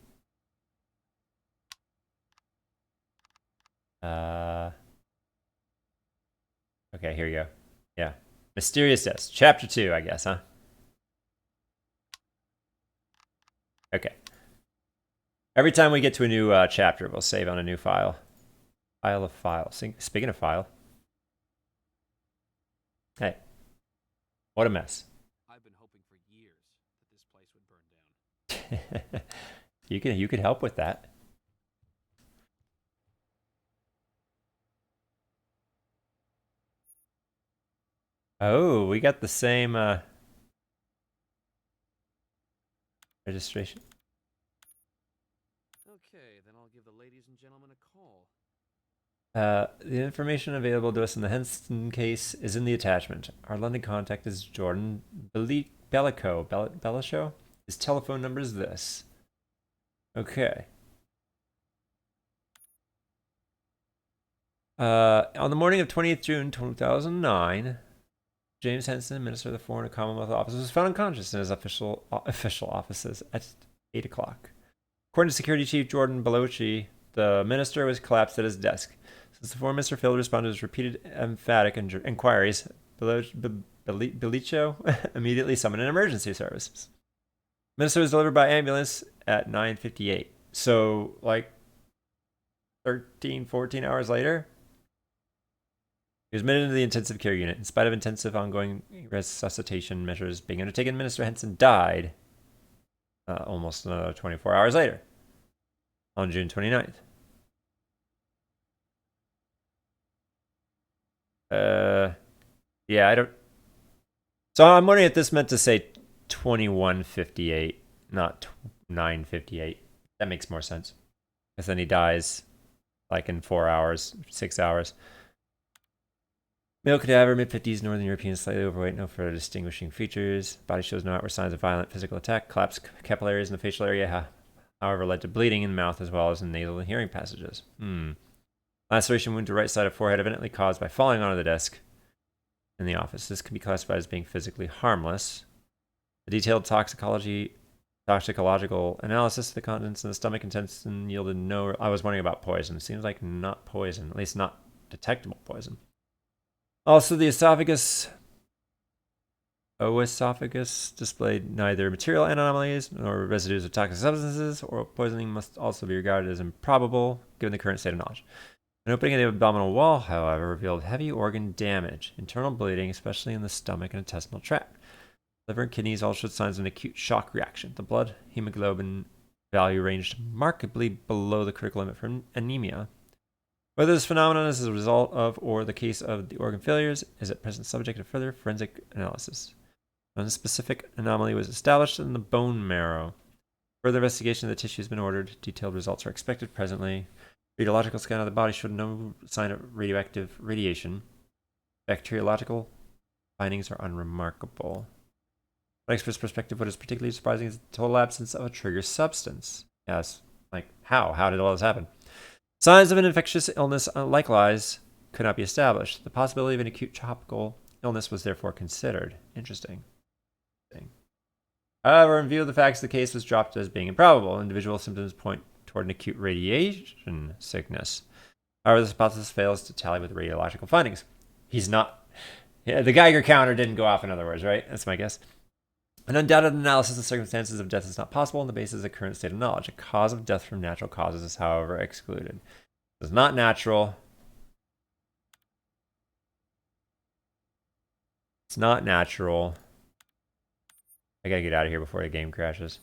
Okay, here you go. Yeah. Mysterious Deaths. Chapter 2, I guess, huh? Okay. Every time we get to a new chapter, we'll save on a new file. File of files. Speaking of file. Hey. What a mess. I've been hoping for years that this place would burn down. You could help with that. Oh, we got the same registration. Okay, then I'll give the ladies and gentlemen a call. The information available to us in the Henson case is in the attachment. Our London contact is Jordan Bellico. His telephone number is this. Okay. On the morning of 20th June 2009, James Henson, Minister of the Foreign and Commonwealth Office, was found unconscious in his official offices at 8 o'clock. According to Security Chief Jordan Belloci, the minister was collapsed at his desk. Since the foreign minister failed to respond to his repeated emphatic inquiries, Bellico immediately summoned an emergency service. The minister was delivered by ambulance at 9:58. So, like 13, 14 hours later, he was admitted into the intensive care unit. In spite of intensive ongoing resuscitation measures being undertaken, Minister Henson died almost another 24 hours later, on June 29th. Yeah, I don't... So I'm wondering if this meant to say 21:58, not 9:58. That makes more sense. Because then he dies like in 4 hours, 6 hours. Male cadaver, mid-50s, Northern European, slightly overweight, no further distinguishing features. Body shows no outward signs of violent physical attack. Collapsed capillaries in the facial area, however, led to bleeding in mouth as well as in nasal and hearing passages. Laceration wound to right side of forehead, evidently caused by falling onto the desk in the office. This can be classified as being physically harmless. A detailed toxicological analysis of the contents in the stomach intestine yielded no... I was wondering about poison. It seems like not poison, at least not detectable poison. Also, the oesophagus displayed neither material anomalies nor residues of toxic substances, or poisoning must also be regarded as improbable given the current state of knowledge. An opening of the abdominal wall, however, revealed heavy organ damage, internal bleeding, especially in the stomach and intestinal tract. Liver and kidneys all showed signs of an acute shock reaction. The blood hemoglobin value ranged markedly below the critical limit for anemia. Whether this phenomenon is a result of or the case of the organ failures is at present subject to further forensic analysis. A specific anomaly was established in the bone marrow. Further investigation of the tissue has been ordered. Detailed results are expected presently. Radiological scan of the body showed no sign of radioactive radiation. Bacteriological findings are unremarkable. From an expert's perspective, what is particularly surprising is the total absence of a trigger substance. Yes, like how? How did all this happen? Signs of an infectious illness likewise could not be established. The possibility of an acute tropical illness was therefore considered. Interesting. However, in view of the facts, the case was dropped as being improbable. Individual symptoms point toward an acute radiation sickness. However, this hypothesis fails to tally with radiological findings. He's not... Yeah, the Geiger counter didn't go off, in other words, right? That's my guess. An undoubted analysis of circumstances of death is not possible on the basis of the current state of knowledge. A cause of death from natural causes is, however, excluded. It's not natural. It's not natural. I gotta get out of here before the game crashes.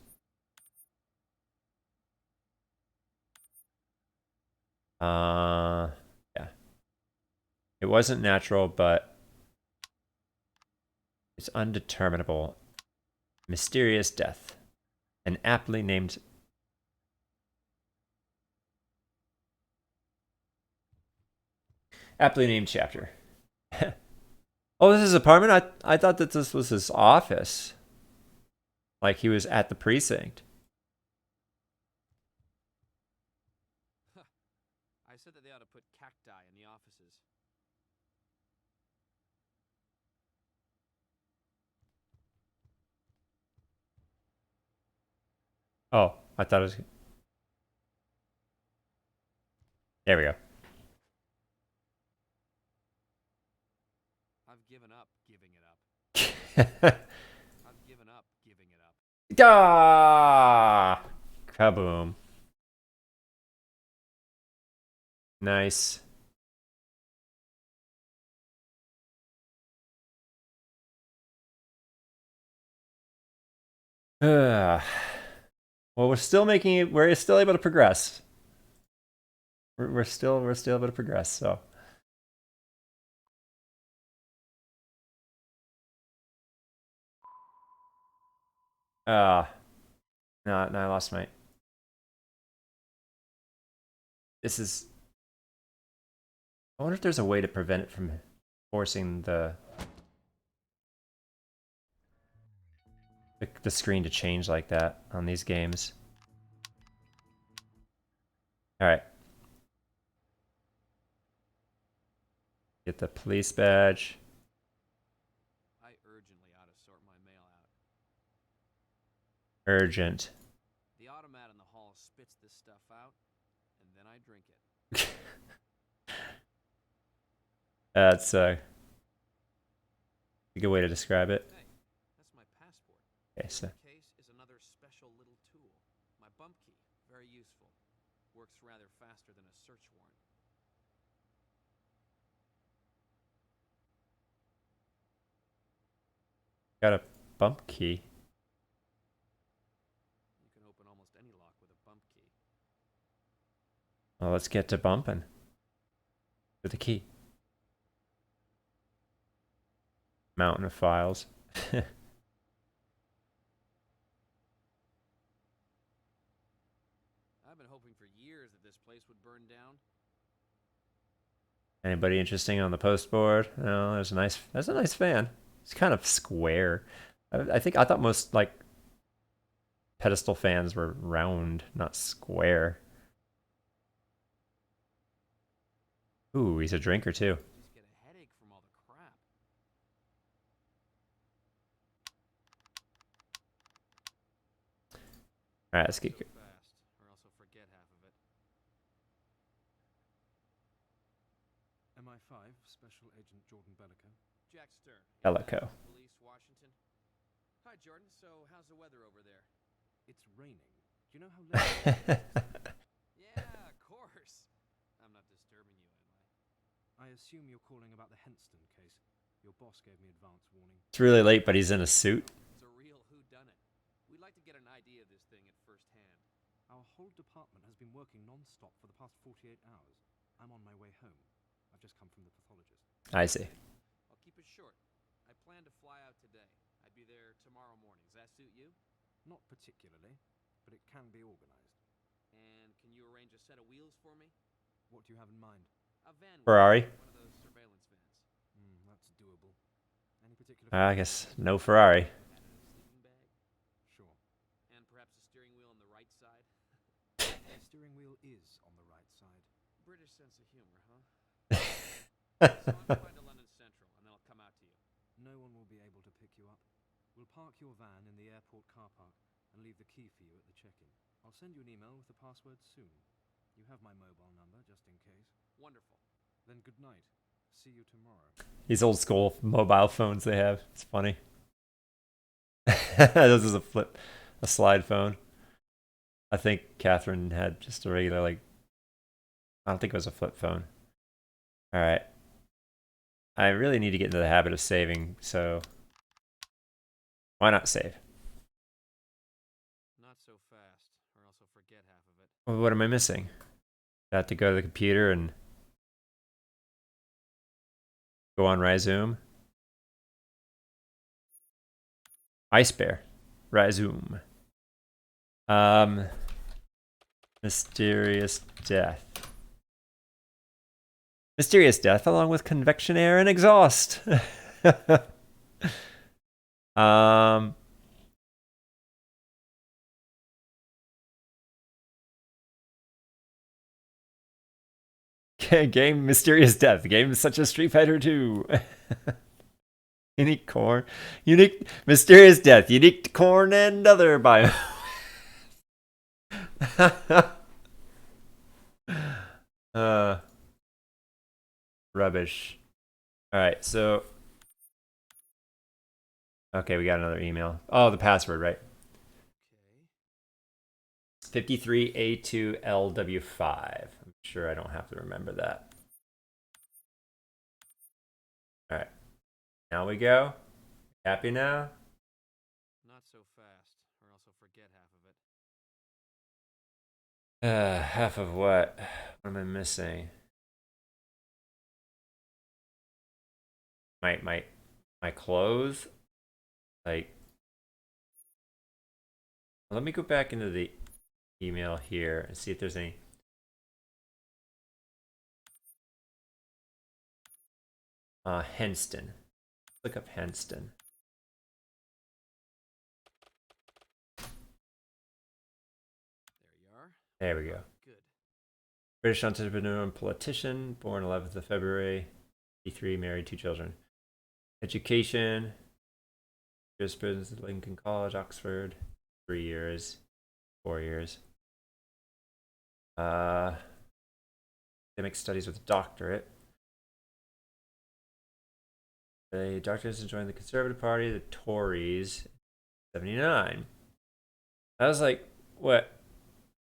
Yeah. It wasn't natural, but it's undeterminable. Mysterious death. An aptly named... Aptly named chapter. Oh, this is his apartment? I thought that this was his office. Like he was at the precinct. I said that they ought to put cacti in the offices. Oh, I thought it was... There we go. I've given up giving it up. I've given up giving it up. Ah! Kaboom. Nice. Well, we're still making it. We're still able to progress. We're still able to progress. So. No, I lost my. This is. I wonder if there's a way to prevent it from forcing the screen to change like that on these games. All right. Get the police badge. I urgently ought to sort my mail out. Urgent. The automat in the hall spits this stuff out, and then I drink it. That's a good way to describe it. Hey, that's my passport. Okay, so. This case is another special little tool. My bump key, very useful. Works rather faster than a search warrant. Got a bump key. You can open almost any lock with a bump key. Well, let's get to bumping with the key. Mountain of files. I've been hoping for years that this place would burn down. Anybody interesting on the post board? No, there's a nice. That's a nice fan. It's kind of square. I thought most like pedestal fans were round, not square. Ooh, he's a drinker too. Just get a headache from all the crap. All right, let's get. So fast, or else I'll forget half of it. MI5, Special Agent Jordan Bellico. Jack Stern. Bellico. Police, Washington. Hi, Jordan. So, how's the weather over there? It's raining. Do you know how late? Yeah, of course. I'm not disturbing you, am I? I assume you're calling about the Henston case. Your boss gave me advance warning. It's really late, but he's in a suit. It's a real whodunit. We'd like to get an idea of this thing at first hand. Our whole department has been working non-stop for the past 48 hours. I'm on my way home. I've just come from the pathologist. I see. I'll keep it short. I plan to fly out today. I'd be there tomorrow morning. Does that suit you? Not particularly, but it can be organized. And can you arrange a set of wheels for me? What do you have in mind? A van. Ferrari. One of those surveillance vans. That's doable. Any particular... I guess no Ferrari. Added a sleeping bag. Sure. And perhaps a steering wheel on the right side. The steering wheel is on the right side. British sense of humor, huh? So I'm flying to London Central, and then I'll come out to you. No one will be able to pick you up. We'll park your van in the airport car park and leave the key for you at the check-in. I'll send you an email with the password soon. You have my mobile number, just in case. Wonderful. Then good night. See you tomorrow. These old school mobile phones they have. It's funny. This is a slide phone. I think Catherine had just a regular, like, I don't think it was a flip phone. All right. I really need to get into the habit of saving, so why not save? Not so fast, or else I'll forget half of it. Well, what am I missing? I have to go to the computer and go on Rhizoom. Ice Bear. Rhizoom. Mysterious death. Mysterious death along with convection air and exhaust. Game Mysterious Death. Game such as Street Fighter 2. Unique corn. Unique Mysterious Death. Unique corn and other bio. Rubbish. Alright, so okay, we got another email. Oh, the password, right? Okay. 53A2LW5. I'm sure I don't have to remember that. Alright. Now we go. Happy now? Not so fast, or else I'll forget half of it. Half of what? What am I missing? My clothes? Like, let me go back into the email here and see if there's any. Henston. Look up Henston. There you are. There we go. Good. British entrepreneur and politician, born 11th of February, 53, married, 2 children. Education, jurisprudence at Lincoln College, Oxford, 3 years, 4 years. Academic studies with a doctorate. The doctorate joined the Conservative Party, the Tories, 79. That was like, what,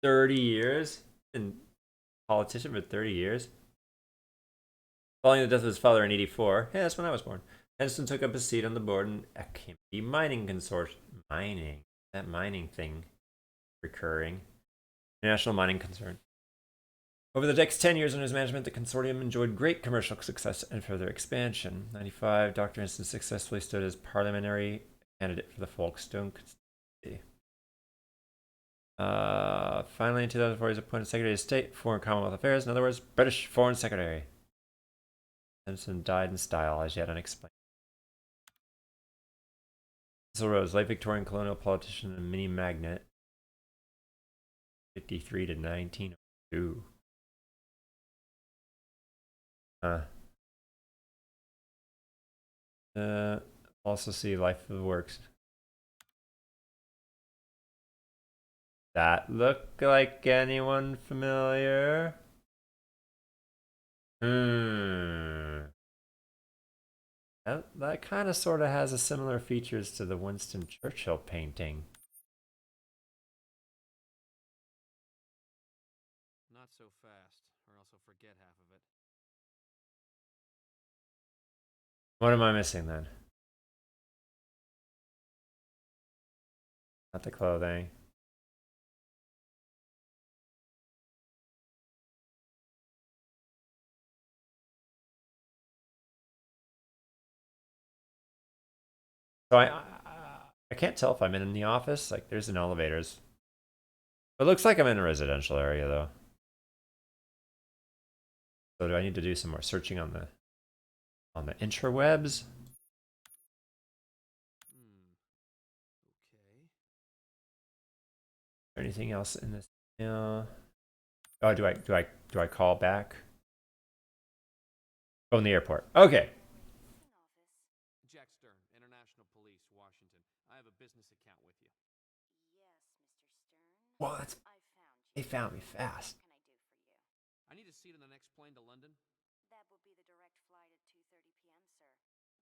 30 years? And politician for 30 years? Following the death of his father in 84. Yeah, that's when I was born. Henston took up a seat on the board in Akimby Mining Consortium. Mining. That mining thing. Recurring. National mining concern. Over the next 10 years under his management, the consortium enjoyed great commercial success and further expansion. 95, Dr. Henston successfully stood as parliamentary candidate for the Folkestone constituency. Finally, in 2004, he was appointed Secretary of State, Foreign Commonwealth Affairs, in other words, British Foreign Secretary. Henston died in style, as yet unexplained. Cecil Rhodes, late Victorian colonial politician and mini magnate, 53 to 1902. Also see Life of the Works. That look like anyone familiar? That kind of sort of has a similar features to the Winston Churchill painting. Not so fast, or else I'll forget half of it. What am I missing then? Not the clothing. So I can't tell if I'm in the office. Like, there's an elevators. It looks like I'm in a residential area, though. So do I need to do some more searching on the interwebs? Okay. Anything else in this email? Oh, do I call back? Oh, in the airport. Okay. Jack Stern, International Police, Washington. I have a business account with you. Yes, Mr. Stern. Well, that's, I found you. they found me fast. What can I do for you? I need a seat on the next plane to London. That will be the direct flight at 2:30 p.m., sir.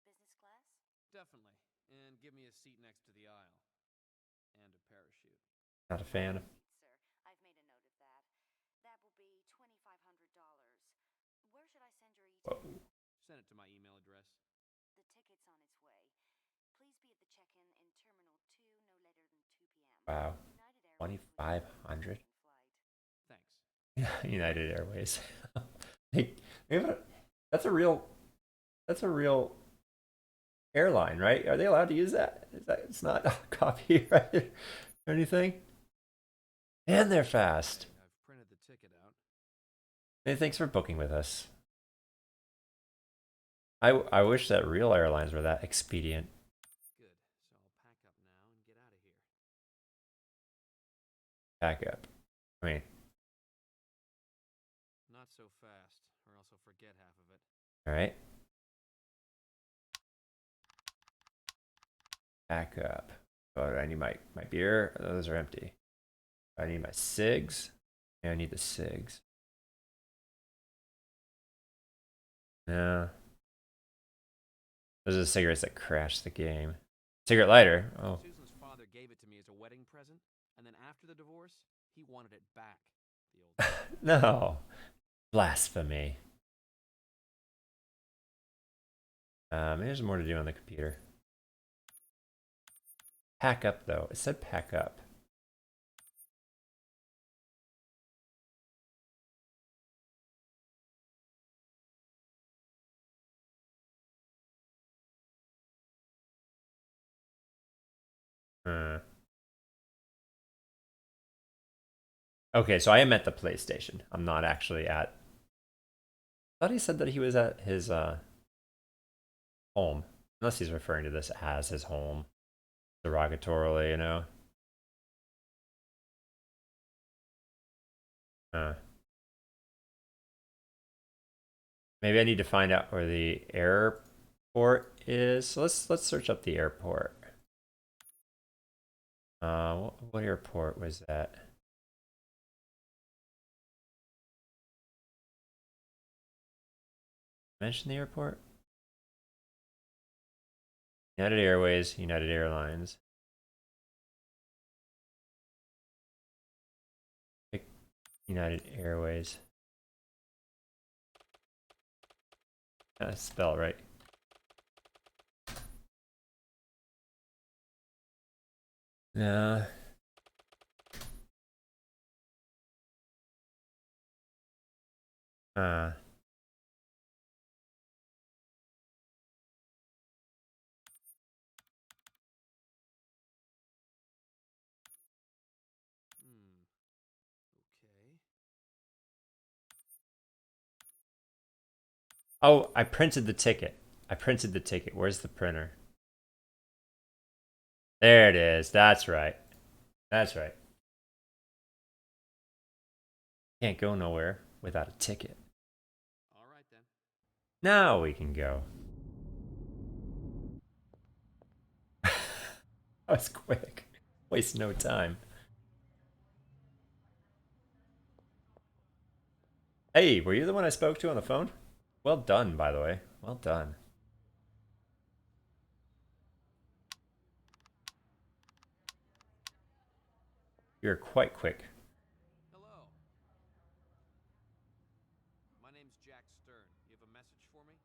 Business class? Definitely. And give me a seat next to the aisle. And a parachute. Not a fan. Sir, I've made a note of that. That will be $2,500. Where should I send your Whoa. Send it to my email address. It's on its way. Please be at the check-in in Terminal 2 no later than 2 p.m. Wow. United Airways will be 2,500. flight. Thanks. United Airways. They have that's a real airline, right? Are they allowed to use that? Is that it's not copyright or anything? And they're fast. I've printed the ticket out. Hey, thanks for booking with us. I wish that real airlines were that expedient. Good. So I'll pack up now and get out of here. Back up. I mean, Not so fast, or else I'll forget half of it. all right. Back up. Oh, I need my beer. Those are empty. I need my cigs. Yeah, I need the cigs. No. Those are the cigarettes that crashed the game. Cigarette lighter. Oh. Susan's father gave it to me as a wedding present, and then after the divorce, he wanted it back. The old No. Blasphemy. Maybe there's more to do on the computer. Pack up, though. It said pack up. Okay, so I am at the PlayStation. I'm not actually at... I thought he said that he was at his home. Unless he's referring to this as his home. Derogatorily, you know? Maybe I need to find out where the airport is. So let's search up the airport. What airport was that? Mention the airport? United Airways, United Airlines. Pick United Airways. Spell right. No. Okay. Oh, I printed the ticket. Where's the printer? There it is. That's right. Can't go nowhere without a ticket. All right then. Now we can go. That was quick. Waste no time. Hey, were you the one I spoke to on the phone? Well done, by the way. Well done. You're quite quick. Hello. My name's Jack Stern. You have a message for me?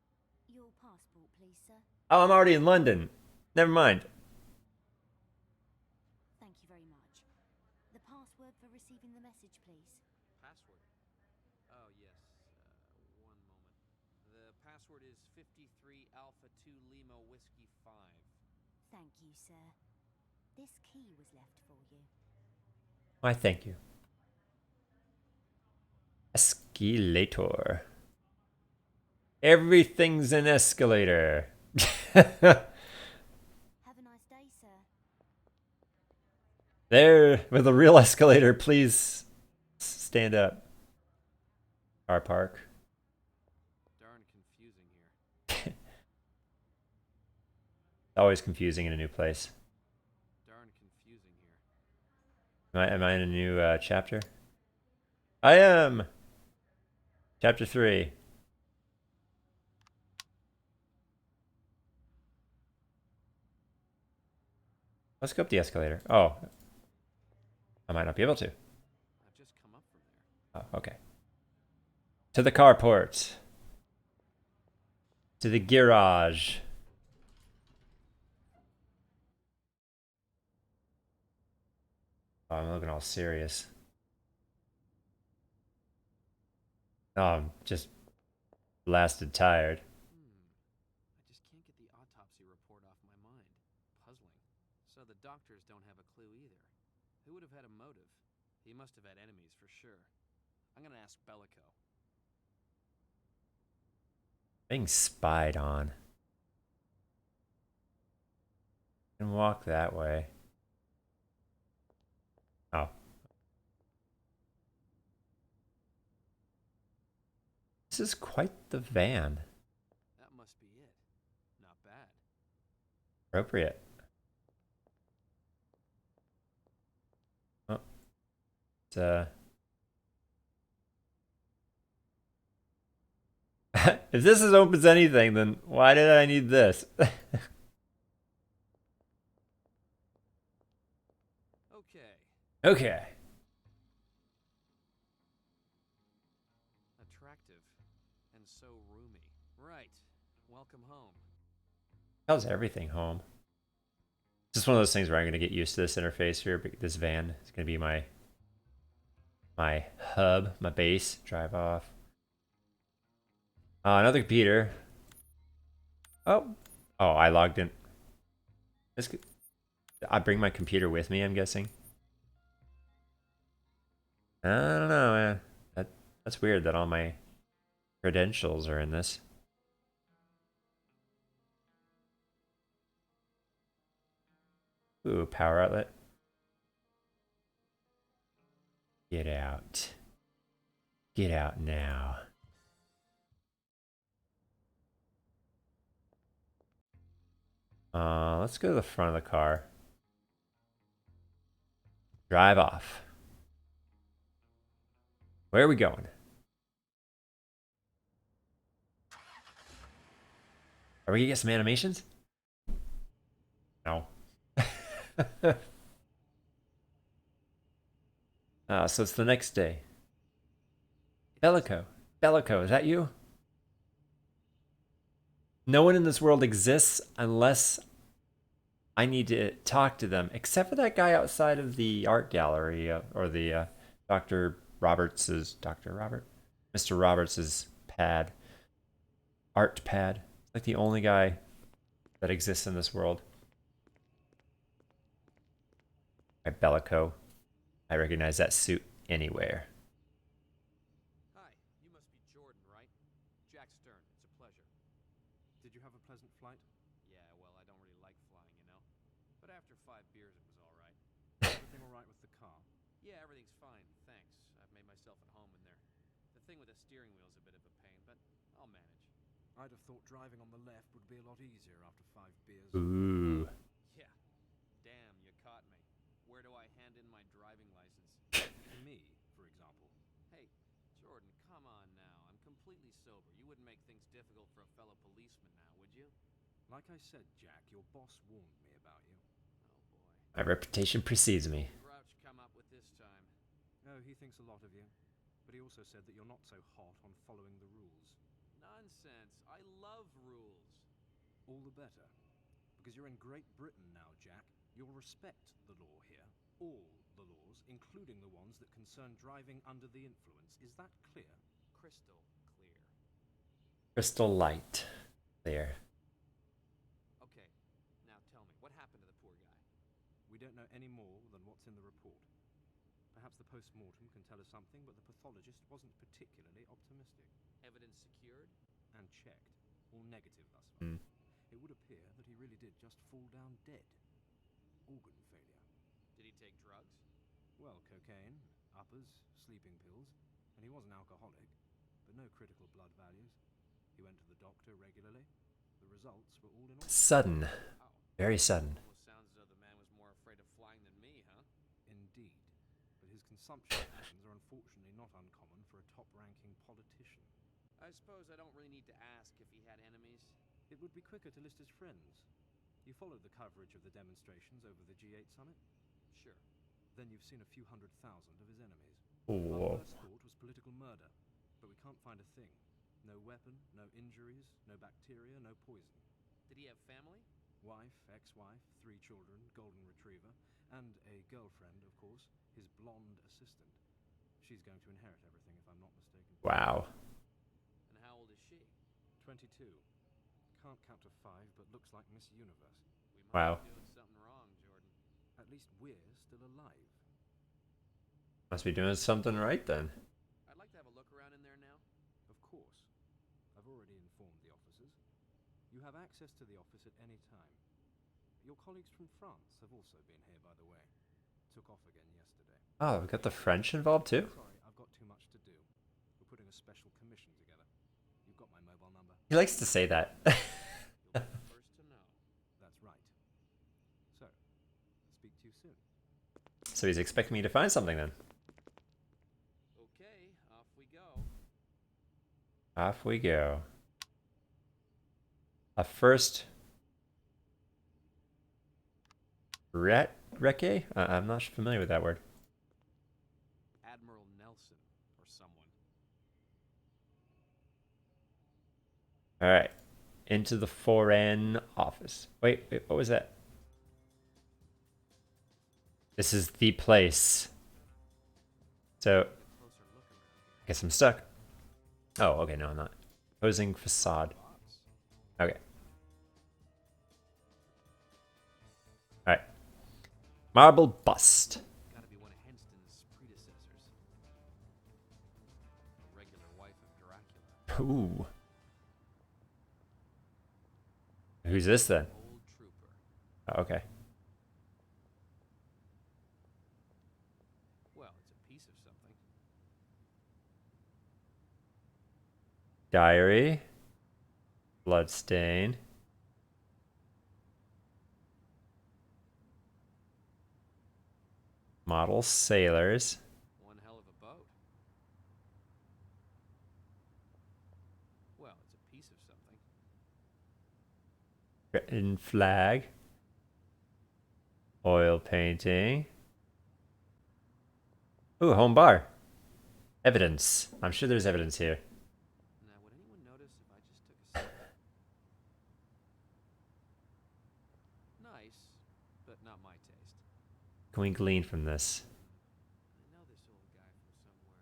Your passport, please, sir. Oh, I'm already in London. Never mind. Thank you very much. The password for receiving the message, please. Password? Oh, yes. One moment. The password is 53 Alpha 2 Lima Whiskey 5. Thank you, sir. This key was left for you. Why, thank you. Escalator. Everything's an escalator. Have a nice day, sir. There, with a real escalator, please stand up. Car park. Darn confusing here. Always confusing in a new place. Darn confusing here. Am I in a new chapter? I am! Chapter 3. Let's go up the escalator. Oh. I might not be able to. I've just come up from there. Oh, okay. To the carport. To the garage. Oh, I'm looking all serious. Oh, I'm just blasted tired. I just can't get the autopsy report off my mind. Puzzling. So the doctors don't have a clue either. Who would have had a motive? He must have had enemies for sure. I'm gonna ask Bellico. Being spied on. And walk that way. Oh. This is quite the van. That must be it. Not bad. Appropriate. Oh. It's if this opens anything, then why did I need this? Okay. Okay. Attractive. And so roomy. Right. Welcome home. How's everything home? It's just one of those things where I'm gonna get used to this interface here. But this van is gonna be my hub, my base. Drive off. Another computer. Oh, I logged in. I bring my computer with me, I'm guessing. I don't know, man. That's weird that all my credentials are in this. Ooh, power outlet. Get out. Get out now. Let's go to the front of the car. Drive off. Where are we going? Are we gonna get some animations? No. So it's the next day. Bellico. Bellico, is that you? No one in this world exists unless I need to talk to them, except for that guy outside of the art gallery, or the Mr. Roberts's pad, art pad. Like the only guy that exists in this world. Right, Bellico. I recognize that suit anywhere. Hi, you must be Jordan, right? Jack Stern, it's a pleasure. Did you have a pleasant flight? Yeah, well, I don't really like flying, you know? But after 5 beers, it was alright. Everything all right with the car? Yeah, everything's fine, thanks. I've made myself at home in there. The thing with the steering wheel's a bit of a pain, but I'll manage. I'd have thought driving on the left would be a lot easier after 5 beers. Ooh. Yeah. Damn, you caught me. Where do I hand in my driving license? To me, for example. Hey, Jordan, come on now. I'm completely sober. You wouldn't make things difficult for a fellow policeman now, would you? Like I said, Jack, your boss warned me about you. Oh boy. My reputation precedes me. Grouch come up with this time. Oh, he thinks a lot of you. But he also said that you're not so hot on following the rules. Nonsense. I love rules. All the better. Because you're in Great Britain now, Jack. You'll respect the law here. All the laws, including the ones that concern driving under the influence. Is that clear? Crystal clear. Crystal light. There. Okay, now tell me, what happened to the poor guy? We don't know any more than what's in the report. Perhaps the post-mortem can tell us something, but the pathologist wasn't particularly optimistic. Evidence secured? And checked. All negative thus far. Hmm. It would appear that he really did just fall down dead. Organ failure. Did he take drugs? Well, cocaine, uppers, sleeping pills, and he was an alcoholic, but no critical blood values. He went to the doctor regularly. The results were all in order. Sudden. Wow. Very sudden. Almost sounds as though the man was more afraid of flying than me, huh? Indeed. But his consumption patterns are unfortunately not uncommon for a top-ranking politician. I suppose I don't really need to ask if he had enemies. It would be quicker to list his friends. You followed the coverage of the demonstrations over the G8 summit? Sure. Then you've seen a few 100,000 of his enemies. Whoa. Our first thought was political murder, but we can't find a thing. No weapon, no injuries, no bacteria, no poison. Did he have family? Wife, ex-wife, 3 children, golden retriever, And a girlfriend, of course, his blonde assistant. She's going to inherit everything, if I'm not mistaken. Wow. And how old is she? 22. Can't count to 5, but looks like Miss Universe. We must Wow. be doing something wrong, Jordan. At least we're still alive. Must be doing something right then. I'd like to have a look around in there now. Of course. I've already informed the officers. You have access to the office at any time. Your colleagues from France have also been here, by the way. Took off again yesterday. Oh, we got the French involved too? Sorry, I've got too much to do. We're putting a special commission together. You've got my mobile number. He likes to say that. You'll be the first to know. That's right. So, speak to you soon. So he's expecting me to find something then. Okay, off we go. Off we go. A first recce? I'm not familiar with that word. Admiral Nelson or someone. All right. Into the Foreign Office. Wait, what was that? This is the place. So, Closer look around here. guess I'm stuck. Oh, okay, no, I'm not. Opposing facade. Box. Okay. Alright. Marble bust. Gotta be one of Henston's predecessors. A regular wife of Dracula. Ooh. Who's this then? Old trooper. Oh, okay. Well, it's a piece of something. Diary. Bloodstain. Model sailors. One hell of a boat. Well, it's a piece of something. Written flag. Oil painting. Ooh, home bar. Evidence. I'm sure there's evidence here. Now, would anyone notice if I just took a sip? Nice, but not my taste. Can we glean from this? I know this old guy from somewhere.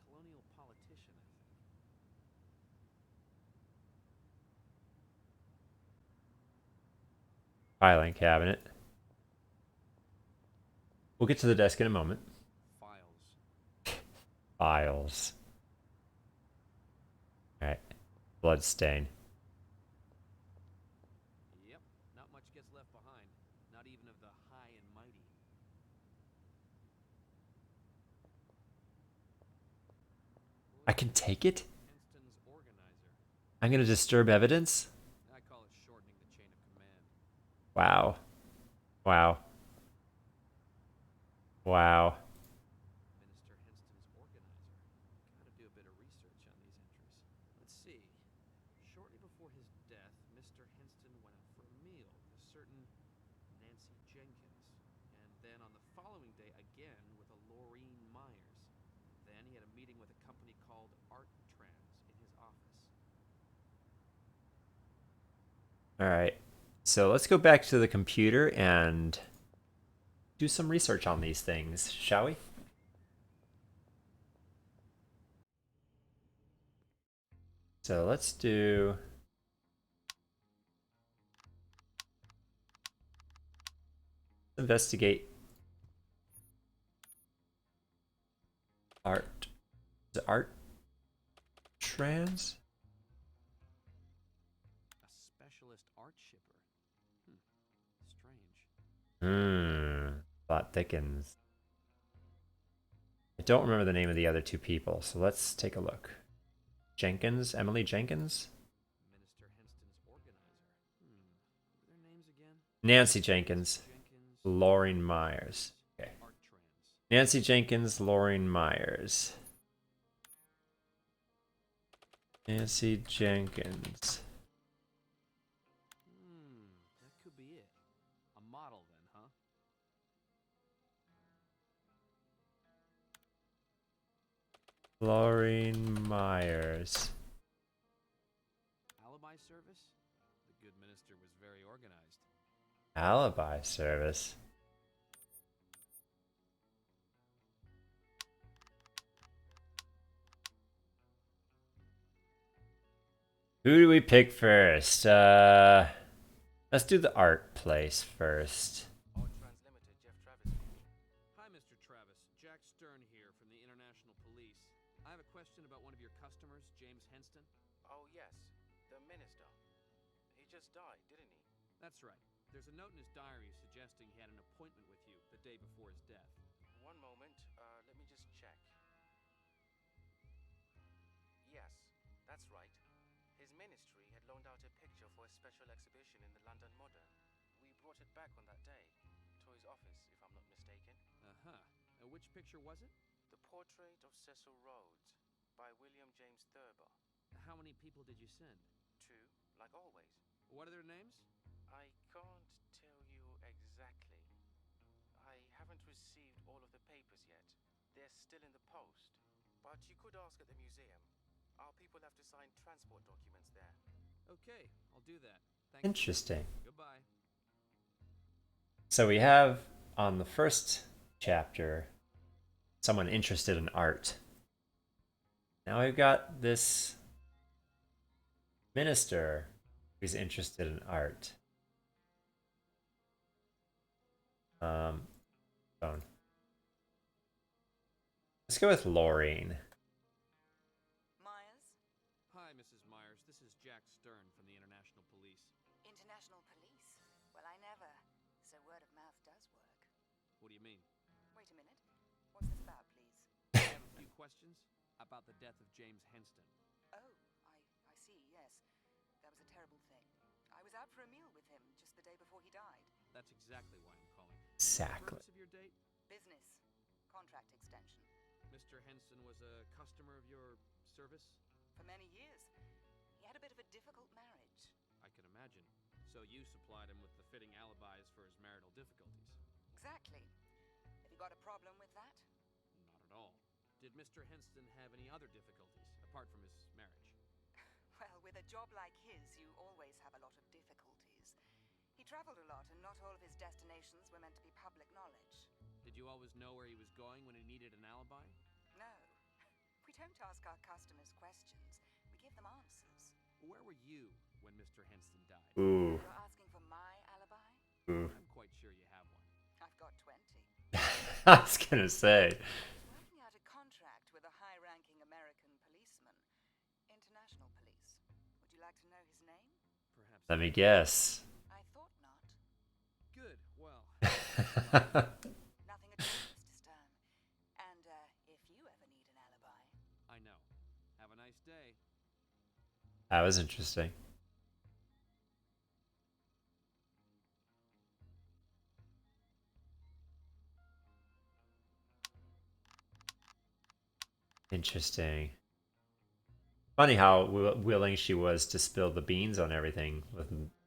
Colonial politician, I think. Filing cabinet. We'll get to the desk in a moment. Files. Files. Alright. Bloodstain. Yep, not much gets left behind. Not even of the high and mighty. I can take it? Henston's organizer. I'm gonna disturb evidence? I call it shortening the chain of command. Wow. Wow. Wow. Minister Henston's organizer. Gotta do a bit of research on these entries. Let's see. Shortly before his death, Mr. Henston went out for a meal with a certain Nancy Jenkins. And then on the following day, again with a Laureen Myers. Then he had a meeting with a company called Art Trans in his office. Alright. So let's go back to the computer and do some research on these things, shall we? So let's do investigate art. Is it art trans? A specialist art shipper. Strange. Plot thickens. I don't remember the name of the other two people, so let's take a look. Jenkins, Emily Jenkins? Minister Henston's organizer. What are their names again? Nancy Jenkins, Jenkins. Laureen Myers. Okay. Art Trans. Nancy Jenkins, Laureen Myers. Nancy Jenkins. That could be it. A model then, huh? Laureen Myers. Alibi service? The good minister was very organized. Alibi service. Who do we pick first? Let's do the art place first. Art Trans Limited, Jeff Travis speaking. Hi, Mr. Travis. Jack Stern here from the International Police. I have a question about one of your customers, James Henston. Oh, yes. The minister. He just died, didn't he? That's right. There's a note in his diary suggesting he had an appointment with you the day before his death. One moment. Let me just check. Yes, that's right. His ministry had loaned out a picture for a special exhibition in the London Modern. We brought it back on that day. To his office, if I'm not mistaken. Uh-huh. Which picture was it? The Portrait of Cecil Rhodes by William James Thurber. How many people did you send? 2, like always. What are their names? I can't tell you exactly. I haven't received all of the papers yet. They're still in the post. But you could ask at the museum. Our people have to sign transport documents there. Okay, I'll do that. Thank you. Interesting. Goodbye. So we have on the first chapter someone interested in art. Now we've got this minister who's interested in art. Phone. Let's go with Laureen. Myers? Hi, Mrs. Myers. This is Jack Stern from the International Police. International police? Well, I never. So word of mouth does work. What do you mean? Wait a minute. What's this about, please? I have a few questions about the death of James Henston. Oh, I see, yes. That was a terrible thing. I was out for a meal with him just the day before he died. That's exactly why I'm calling. Exactly. The purpose of your date? Business. Contract extension. Mr. Henston was a customer of your service? For many years. He had a bit of a difficult marriage. I can imagine. So you supplied him with the fitting alibis for his marital difficulties? Exactly. Have you got a problem with that? Not at all. Did Mr. Henston have any other difficulties, apart from his marriage? Well, with a job like his, you always have a lot of difficulties. He traveled a lot, and not all of his destinations were meant to be public knowledge. Did you always know where he was going when he needed an alibi? No. We don't ask our customers questions. We give them answers. Where were you when Mr. Henston died? Ooh. You're asking for my alibi? Ooh. I'm quite sure you have one. I've got 20. I was gonna say. Working out a contract with a high-ranking American policeman. International Police. Would you like to know his name? Perhaps. Let me guess. I thought not. Good. Well, Nothing at all, Mr. Stern. And, if you ever need an alibi... I know. Have a nice day. That was interesting. Interesting. Funny how willing she was to spill the beans on everything.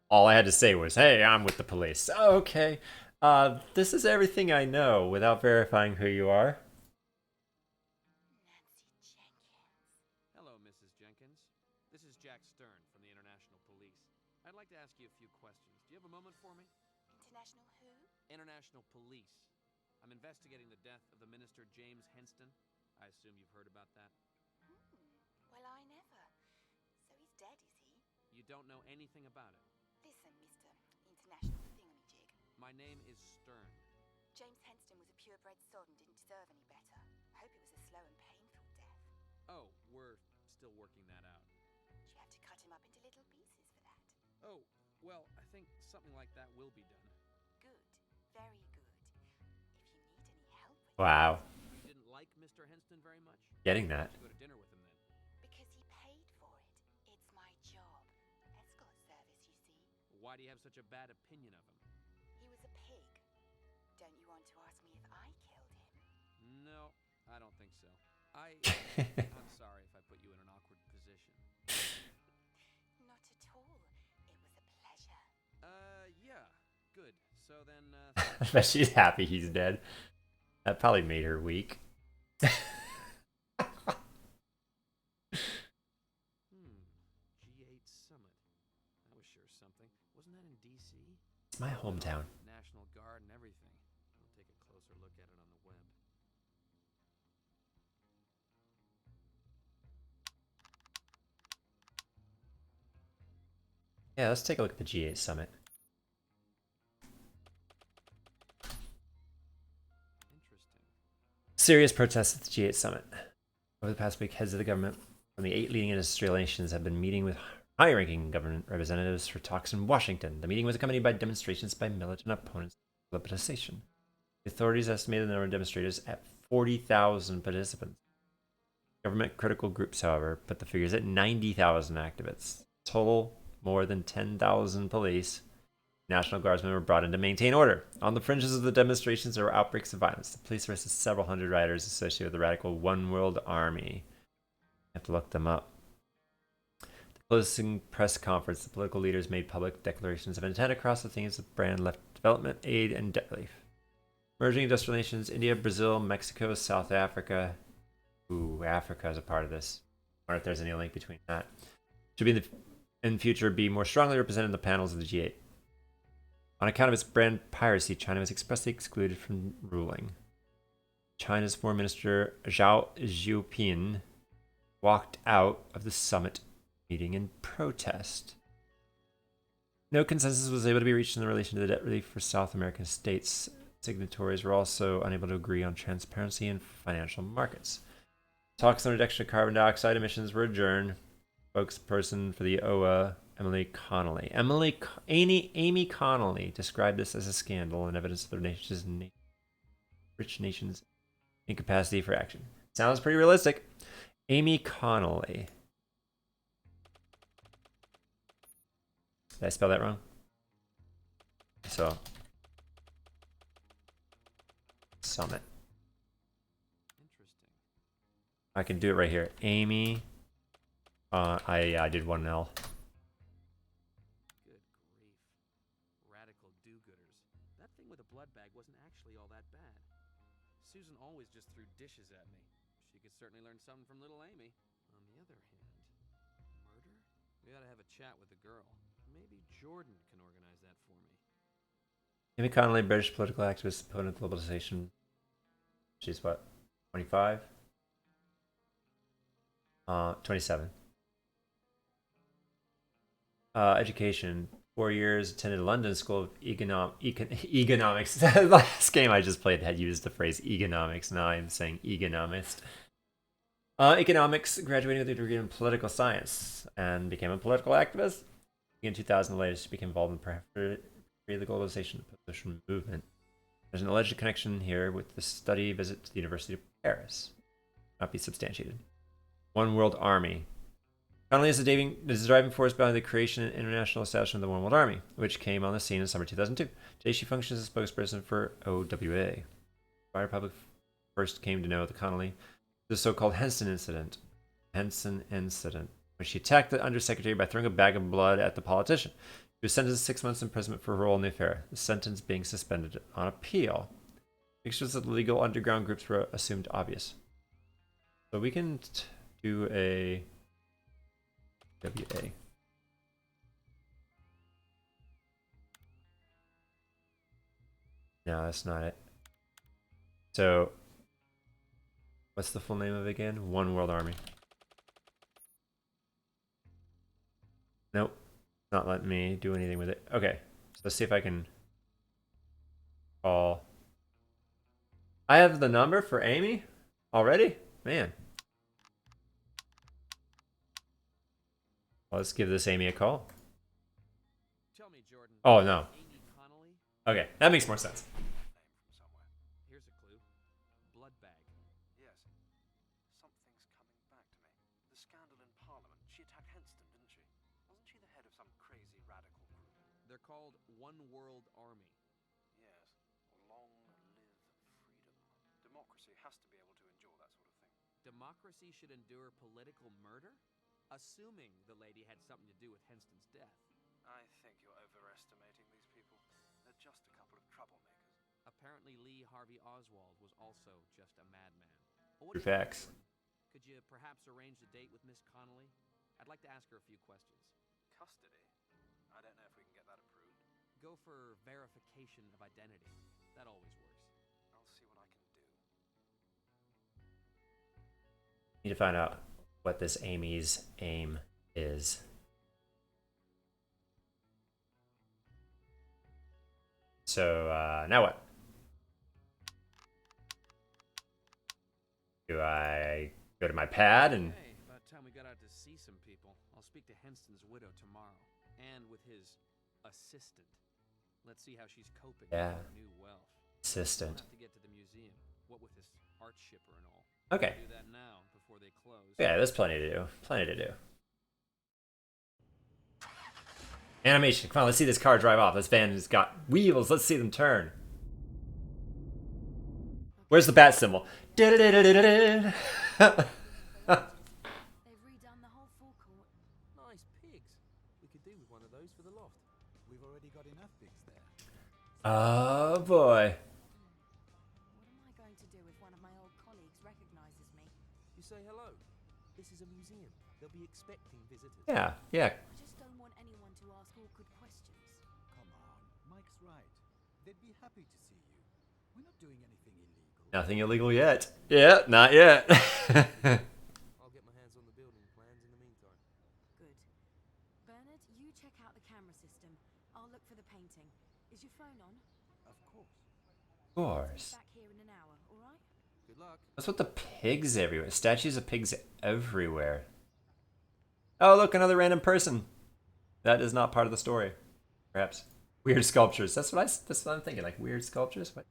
All I had to say was, "Hey, I'm with the police." Oh, okay. This is everything I know without verifying who you are. Nancy Jenkins. Hello, Mrs. Jenkins. This is Jack Stern from the International Police. I'd like to ask you a few questions. Do you have a moment for me? International who? International Police. I'm investigating the death of the minister James Henston. I assume you've heard about that. Well, I never. So he's dead, is he? You don't know anything about it. Listen, Mr. International Thingamajig. My name is Stern. James Henston was a purebred sod and didn't deserve any better. I hope it was a slow and painful death. Oh, we're still working that out. Did you have to cut him up into little pieces for that? Oh, well, I think something like that will be done. Good. Very good. If you need any help with Wow. You didn't like Mr. Henston very much? Getting that. Go to dinner with him then. because he paid for it. It's my job. Escort service, you see. Why do you have such a bad opinion of him? He was a pig. Don't you want to ask me if I killed him? No, I don't think so. I'm sorry if I put you in an awkward position. Not at all. It was a pleasure. Yeah, good. So then, I bet she's happy he's dead. That probably made her weak. G8 Summit. That was sure something. Wasn't that in D.C.? It's my hometown. National Guard and everything. We'll take a closer look at it on the web. Yeah, let's take a look at the G8 summit. Interesting. Serious protests at the G8 summit. Over the past week, heads of the government from the 8 leading industrial nations have been meeting with high-ranking government representatives for talks in Washington. The meeting was accompanied by demonstrations by militant opponents of globalization. The authorities estimated the number of demonstrators at 40,000 participants. Government critical groups, however, put the figures at 90,000 activists. Total, more than 10,000 police. National Guardsmen were brought in to maintain order. On the fringes of the demonstrations, there were outbreaks of violence. The police arrested several hundred rioters associated with the radical One World Army. I have to look them up. At the closing press conference, the political leaders made public declarations of intent across the themes of brand left development, aid, and debt relief. Emerging industrial nations, India, Brazil, Mexico, South Africa. Ooh, Africa is a part of this. I wonder if there's any link between that. Should be in future be more strongly represented in the panels of the G8. On account of its brand piracy, China was expressly excluded from ruling. China's Foreign Minister Zhao Zhupin walked out of the summit meeting in protest. No consensus was able to be reached in relation to the debt relief for South American states. Signatories were also unable to agree on transparency in financial markets. Talks on reduction of carbon dioxide emissions were adjourned. Spokesperson for the OA, Amy Connolly described this as a scandal and evidence of the rich nation's incapacity for action. Sounds pretty realistic. Amy Connolly. Did I spell that wrong? So, summit. Interesting. I can do it right here. Amy. I did one L. Good grief. Radical do-gooders. That thing with the blood bag wasn't actually all that bad. Susan always just threw dishes at me. She could certainly learn something from little Amy. On the other hand, murder? We ought to have a chat with the girl. Maybe Jordan can organize that for me. Amy Connolly, British political activist, opponent of globalization. She's what? 25? 27. Education. 4 years, attended London School of Economics. The last game I just played had used the phrase economics. Now I'm saying economist. Economics, graduating with a degree in political science, and became a political activist. In 2000, later, she became involved in the globalization opposition movement. There's an alleged connection here with the study visit to the University of Paris. Not be substantiated. One World Army. Connolly is the driving force behind the creation and international establishment of the One World Army, which came on the scene in summer 2002. Today she functions as a spokesperson for OWA. The Republic first came to know the Connolly, the so-called Henson incident, when she attacked the undersecretary by throwing a bag of blood at the politician. She was sentenced to 6 months imprisonment for her role in the affair, the sentence being suspended on appeal. Pictures of the legal underground groups were assumed obvious. So we can do a WA. No, that's not it. So, what's the full name of it again? One World Army. Nope. Not letting me do anything with it. Okay. So let's see if I can call. I have the number for Amy already? Man. Well, let's give this Amy a call. Tell me, Jordan. Oh, no. Amy Connolly? Okay, that makes more sense. Name from somewhere. Here's a clue. Blood bag. Yes. Something's coming back to me. The scandal in Parliament. She attacked Henston, didn't she? Wasn't she the head of some crazy radical group? They're called One World Army. Yes. Long live freedom. Democracy has to be able to endure that sort of thing. Democracy should endure political murder? Assuming the lady had something to do with Henston's death. I think you're overestimating these people. They're just a couple of troublemakers. Apparently Lee Harvey Oswald was also just a madman. True facts. Could you perhaps arrange a date with Miss Connolly? I'd like to ask her a few questions. Custody? I don't know if we can get that approved. Go for verification of identity. That always works. I'll see what I can do. Need to find out what this Amy's aim is. So now what? Do I go to my pad and Hey, about time we got out to see some people. I'll speak to Henston's widow tomorrow, and with his assistant. Let's see how she's coping with Yeah. her new wealth. We'll assistant? have to get to the museum. What with this art shipper and all. Okay. Do that now before they close. Yeah, there's plenty to do. Plenty to do. Animation. Come on, let's see this car drive off. This van has got wheels. Let's see them turn. Where's the bat symbol? They've redone the whole forecourt. Nice pigs. We could do with one of those for the loft. We've already got enough pigs there. Oh boy. What am I going to do if one of my old colleagues recognizes me? You say hello. This is a museum. They'll be expecting visitors. Yeah, yeah. I just don't want anyone to ask awkward questions. Come on, Mike's right. They'd be happy to see you. We're not doing anything illegal. Nothing illegal yet. Yeah, not yet. I'll get my hands on the building plans in the meantime. Good. Bernard, you check out the camera system. I'll look for the painting. Is your phone on? Of course. Of course. Back here in an hour, alright? Good luck. What's with the pigs everywhere? Statues of pigs everywhere. Oh, look, another random person. That is not part of the story. Perhaps. Weird sculptures. That's what I'm thinking. Like weird sculptures. What?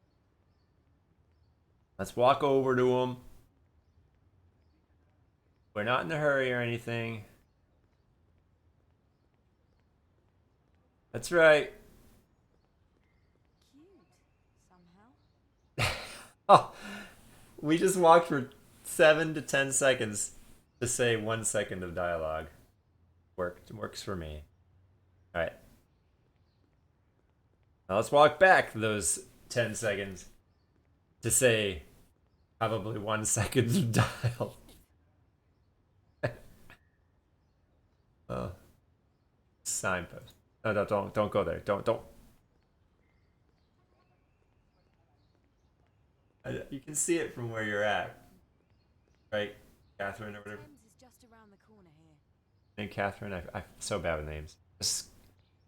Let's walk over to them. We're not in a hurry or anything. That's right. Cute. Somehow. Oh, we just walked for 7 to 10 seconds to say 1 second of dialogue. Works for me. All right. Now let's walk back those 10 seconds to say probably 1 second of dialogue. Oh, signpost. No, don't go there. Don't. You can see it from where you're at, right, Catherine or whatever. Thames is just around the corner here. Name Catherine. I'm so bad with names. Let's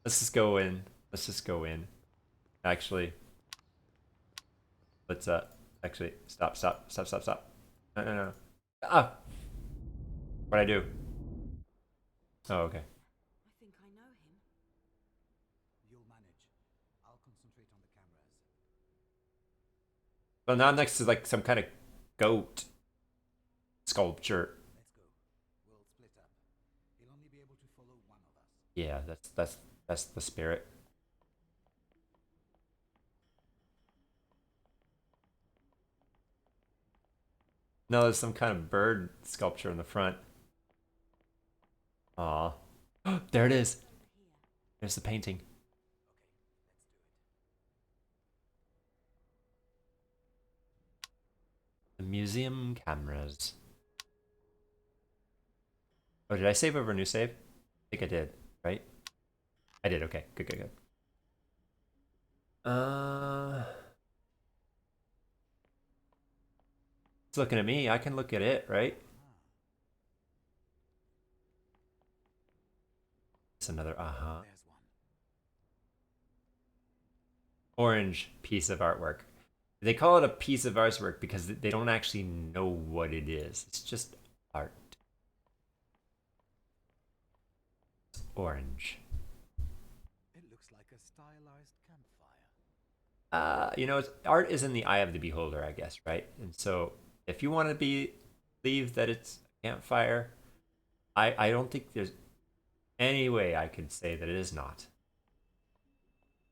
just go in. Let's just go in. Actually, let's actually stop. No. Ah. What'd I do? Oh, okay. I think I know him. You'll manage. I'll concentrate on the cameras. Well, now next to like some kind of goat sculpture. Let's go. We'll split up. He'll only be able to follow one of us. Yeah, that's the spirit. No, there's some kind of bird sculpture in the front. Aw. There it is. There's the painting. The museum cameras. Oh, did I save over a new save? I think I did, right? I did, okay. Good. It's looking at me. I can look at it, right? It's another There's one. orange piece of artwork. They call it a piece of artwork because they don't actually know what it is. It's just art. It's orange. It looks like a stylized campfire. You know, art is in the eye of the beholder, I guess, right? And so if you want to believe that it's a campfire, I don't think there's any way I could say that it is not.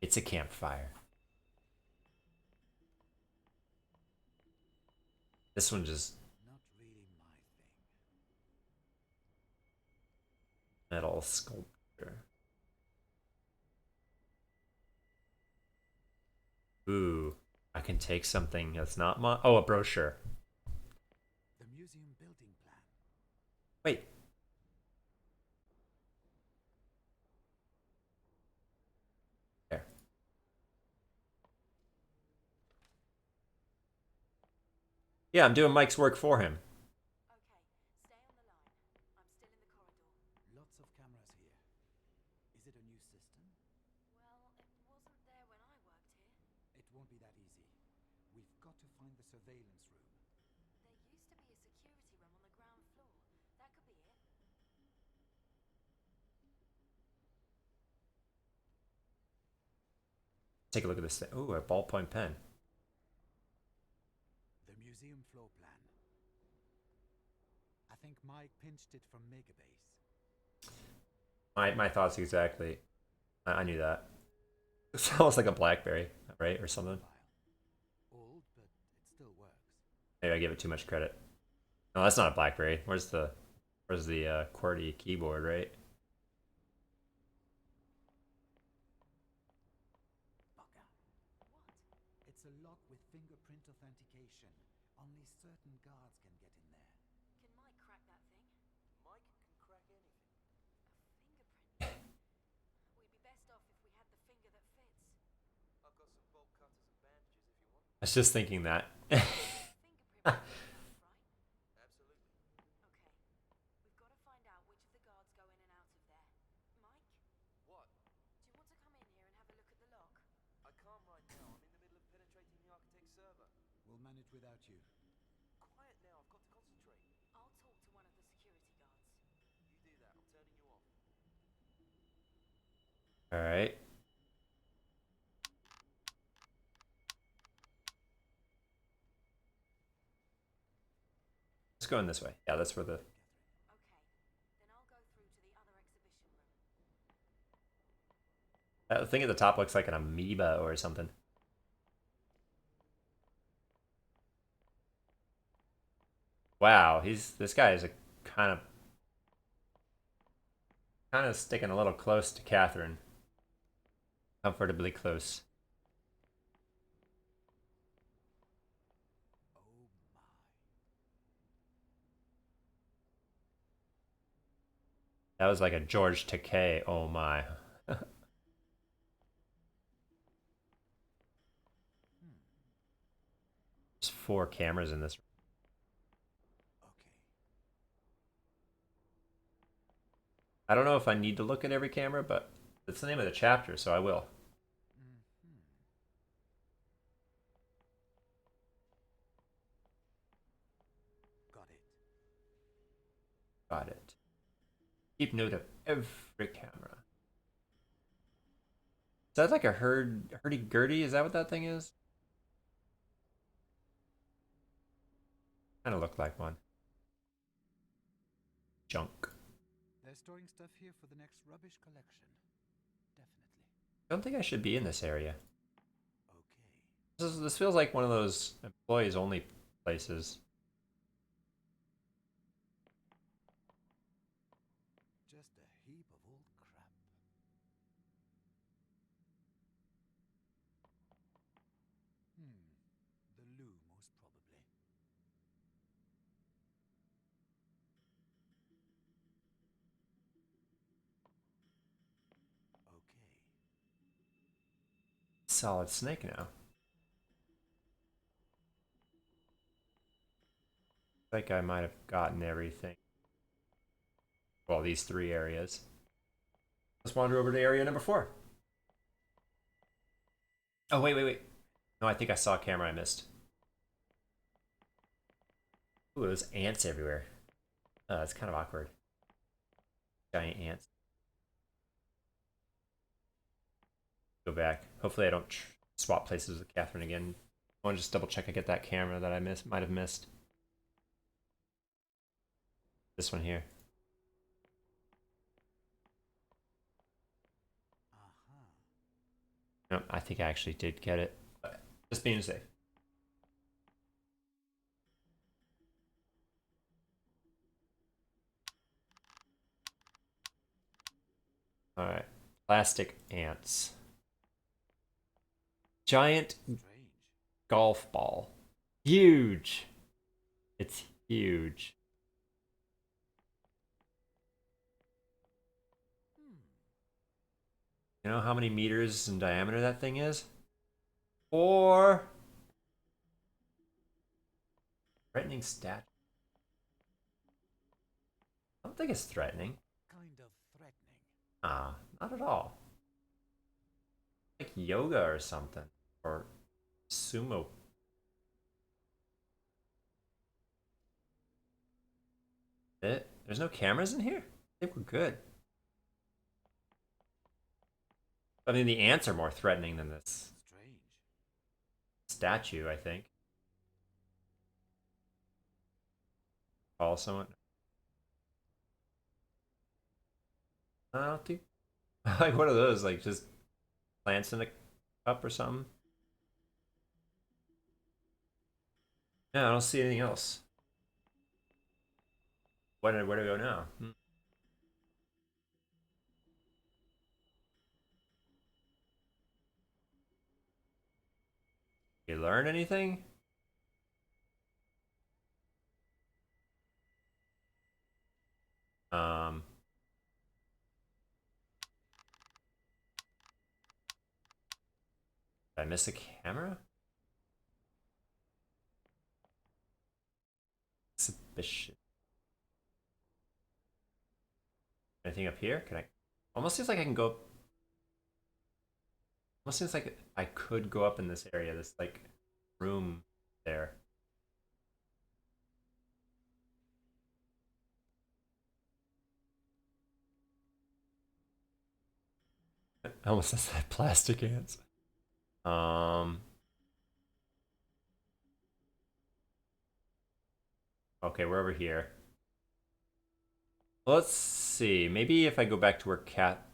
It's a campfire. This one just Not really my thing. metal sculpture. Ooh, I can take something that's not my. Oh, a brochure. The museum building plan. Wait. There. Yeah, I'm doing Mike's work for him. Okay, stay on the line. I'm still in the corridor. Lots of cameras here. Is it a new system? Well, it wasn't there when I worked here. be that easy. We've got to find the surveillance room. There used to be a security room on the ground floor. That could be it. Take a look at this thing. Ooh, a ballpoint pen. The museum floor plan. I think Mike pinched it from Megabase. My thoughts exactly. I knew that. It's almost like a BlackBerry, right, or something. Old, but it still works. Maybe I give it too much credit. No, that's not a BlackBerry. Where's the QWERTY keyboard, right? Bugger. It's a lock with fingerprint authentication. Only certain guards can get in there. Can Mike crack that thing? Mike can crack anything. A fingerprint. We'd be best off if we had the finger that fits. I've got some bolt cutters and bandages if you want. I was just thinking that. Fingerprint would be enough, right? Absolutely. Okay. We've got to find out which of the guards go in and out of there. Mike, What? do you want to come in here and have a look at the lock? I can't right now. I'm in the middle of penetrating the architect's server. We'll manage without you. Quiet now. I've got to concentrate. I'll talk to one of the security guards. You do that. I'm turning you off. All right. Let's go in this way. Yeah, that's where the. Okay. Then I'll go through to the other exhibition room. That thing at the top looks like an amoeba or something. Wow, this guy is a kind of sticking a little close to Catherine. Comfortably close. Oh my. That was like a George Takei. Oh my. There's 4 cameras in this room. Okay. I don't know if I need to look at every camera, but it's the name of the chapter, so I will. Mm-hmm. Got it. Got it. Keep note of every camera. Is that like a hurdy-gurdy? Is that what that thing is? Kind of looked like one. Junk. They're storing stuff here for the next rubbish collection. Definitely. I don't think I should be in this area. Okay. This feels like one of those employees-only places. Just a heap of old crap. The loo, most probably. Okay. Solid Snake now. Like I might have gotten everything. Well, these 3 areas. Let's wander over to area number 4. Oh, wait. No, I think I saw a camera I missed. Ooh, there's ants everywhere. It's kind of awkward. Giant ants. Go back. Hopefully I don't swap places with Catherine again. I want to just double check I get that camera that I might have missed. This one here. No, I think I actually did get it. But just being safe. Alright. Plastic ants. Giant Strange. golf ball. Huge. It's huge. You know how many meters in diameter that thing is? 4. Threatening statue. I don't think it's threatening. Kind of threatening. Not at all. Like yoga or something. Or Sumo. There's no cameras in here? I think we're good. I mean, the ants are more threatening than this Strange. statue, I think. Call someone. I don't think. Like, what are those? Like, just plants in a cup or something? Yeah, I don't see anything else. Where do we go now? You learn anything? Um. Did I miss a camera? Suspicious. Anything up here? Can I? Almost seems like I can go. Almost seems like I could go up in this area. This like room there. I almost said that plastic ants. Okay, we're over here. Let's see. Maybe if I go back to where Cat.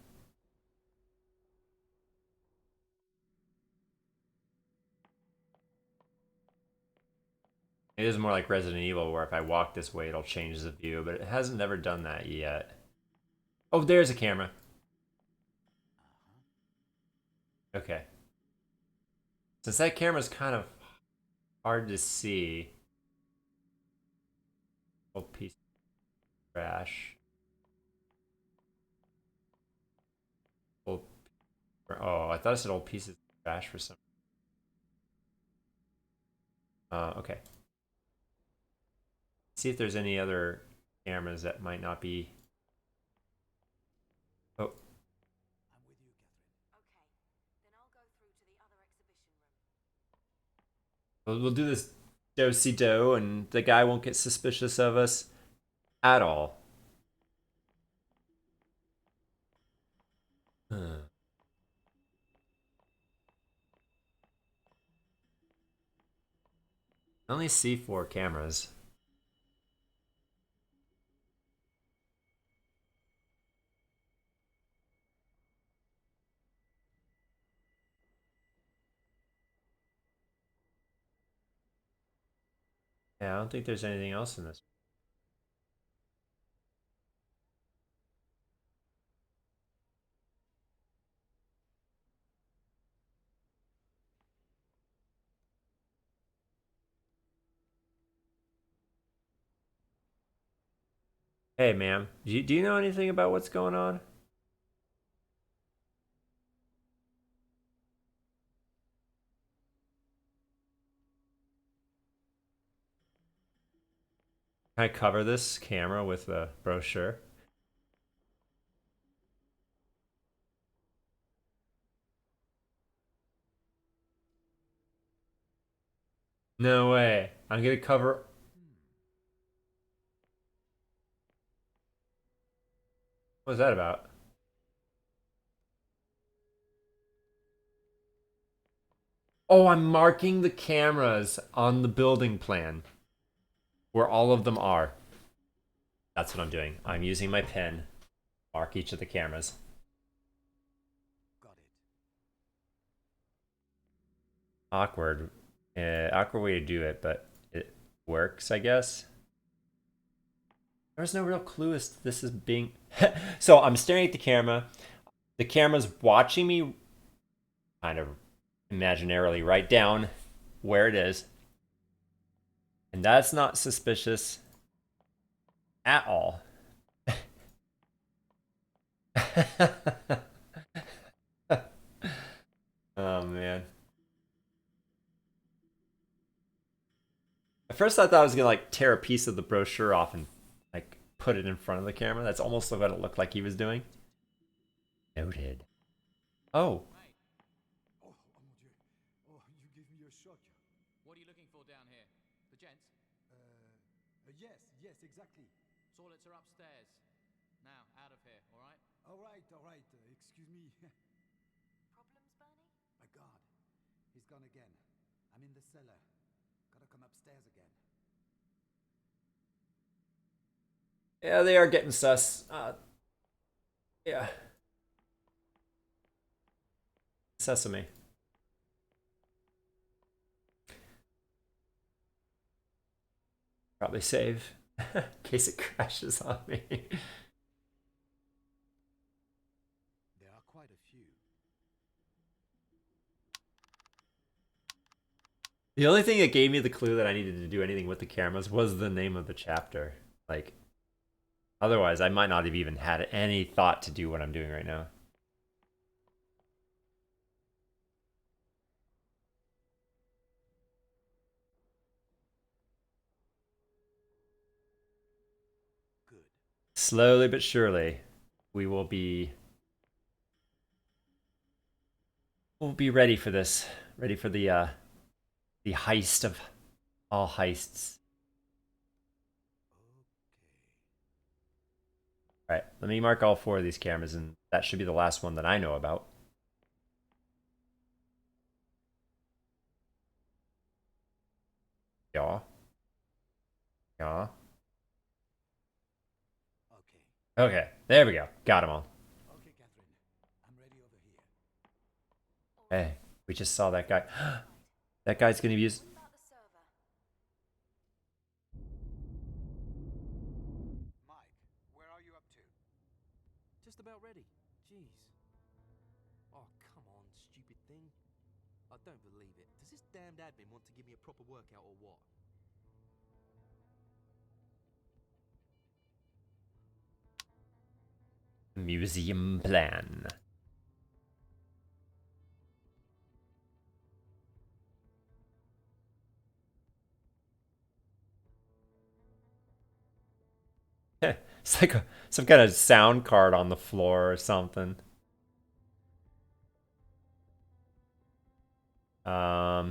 It is more like Resident Evil, where if I walk this way, it'll change the view, but it hasn't never done that yet. Oh, there's a camera. Okay. Since that camera's kind of hard to see. Old piece of trash. Old. Oh, I thought it said old pieces of trash for some. Okay. See if there's any other cameras that might not be. Oh. I'm with you, Catherine. Okay, then I'll go through to the other exhibition room. We'll do this do-si-do, and the guy won't get suspicious of us at all. Huh. I only see 4 cameras. Yeah, I don't think there's anything else in this. Hey, ma'am, do you know anything about what's going on? Can I cover this camera with a brochure? No way. I'm gonna cover. What was that about? Oh, I'm marking the cameras on the building plan where all of them are. That's what I'm doing. I'm using my pen. Mark each of the cameras. Got it. Awkward. Awkward way to do it, but it works, I guess. There's no real clue as to this is being. So I'm staring at the camera. The camera's watching me kind of imaginarily write down where it is. And that's not suspicious at all. Oh man. At first I thought I was gonna like tear a piece of the brochure off and like put it in front of the camera. That's almost what it looked like he was doing. Noted. Oh. Oh, mon Dieu. Oh, you give me a shock. What are you looking for down here? The gents? Yes, exactly. Toilets are upstairs. Now, out of here, alright? All right. Excuse me. Problems, Bernie? My God, he's gone again. I'm in the cellar. Gotta come upstairs again. Yeah, they are getting sus. Yeah. Sesame. Probably save in case it crashes on me. There are quite a few. The only thing that gave me the clue that I needed to do anything with the cameras was the name of the chapter. Like, otherwise, I might not have even had any thought to do what I'm doing right now. Good. Slowly but surely, we'll be ready for this. Ready for the heist of all heists. All right, let me mark all 4 of these cameras, and that should be the last one that I know about. Yeah. Okay. Okay, there we go. Got them all. Okay, Catherine. I'm ready over here. Hey, we just saw that guy. That guy's gonna use. What about the server? Mike, where are you up to? Just about ready. Jeez. Oh, come on, stupid thing. I don't believe it. Does this damned admin want to give me a proper workout or what? Museum plan. It's like some kind of sound card on the floor or something. Why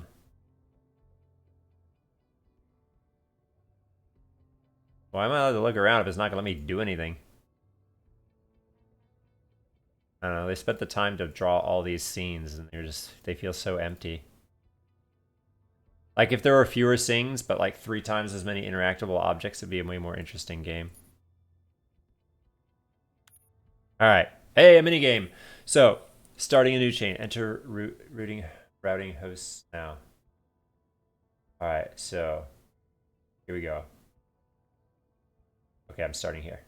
am I allowed to look around if it's not gonna let me do anything? I don't know, they spent the time to draw all these scenes and they feel so empty. Like if there were fewer scenes, but like 3 times as many interactable objects, it'd be a way more interesting game. Alright. Hey, a mini game. So, starting a new chain. Enter routing hosts now. Alright, so here we go. Okay, I'm starting here.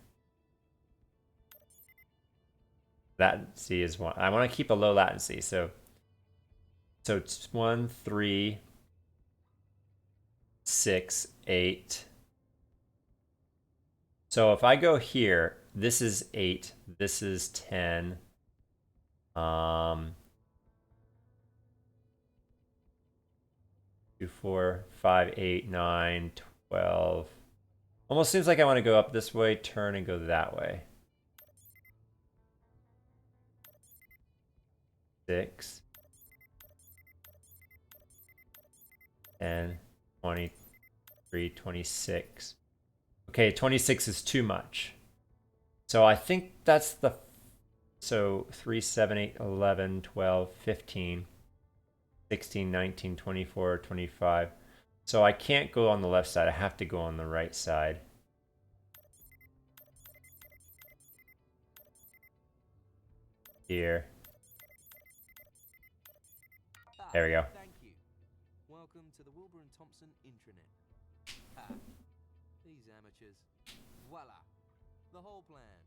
Latency is 1. I want to keep a low latency, so it's 1, 3, 6, 8. So if I go here, this is 8, this is 10. 2, 4, 5, 8, 9, 12. Almost seems like I want to go up this way, turn, and go that way. 6, 10, 23, 26. Okay, 26 is too much. So I think that's the... So 3, 7, 8, 11, 12, 15, 16, 19, 24, 25. So I can't go on the left side. I have to go on the right side. Here. There we go. Thank you. Welcome to the Wilbur and Thompson intranet. These amateurs. Voila. The whole plan.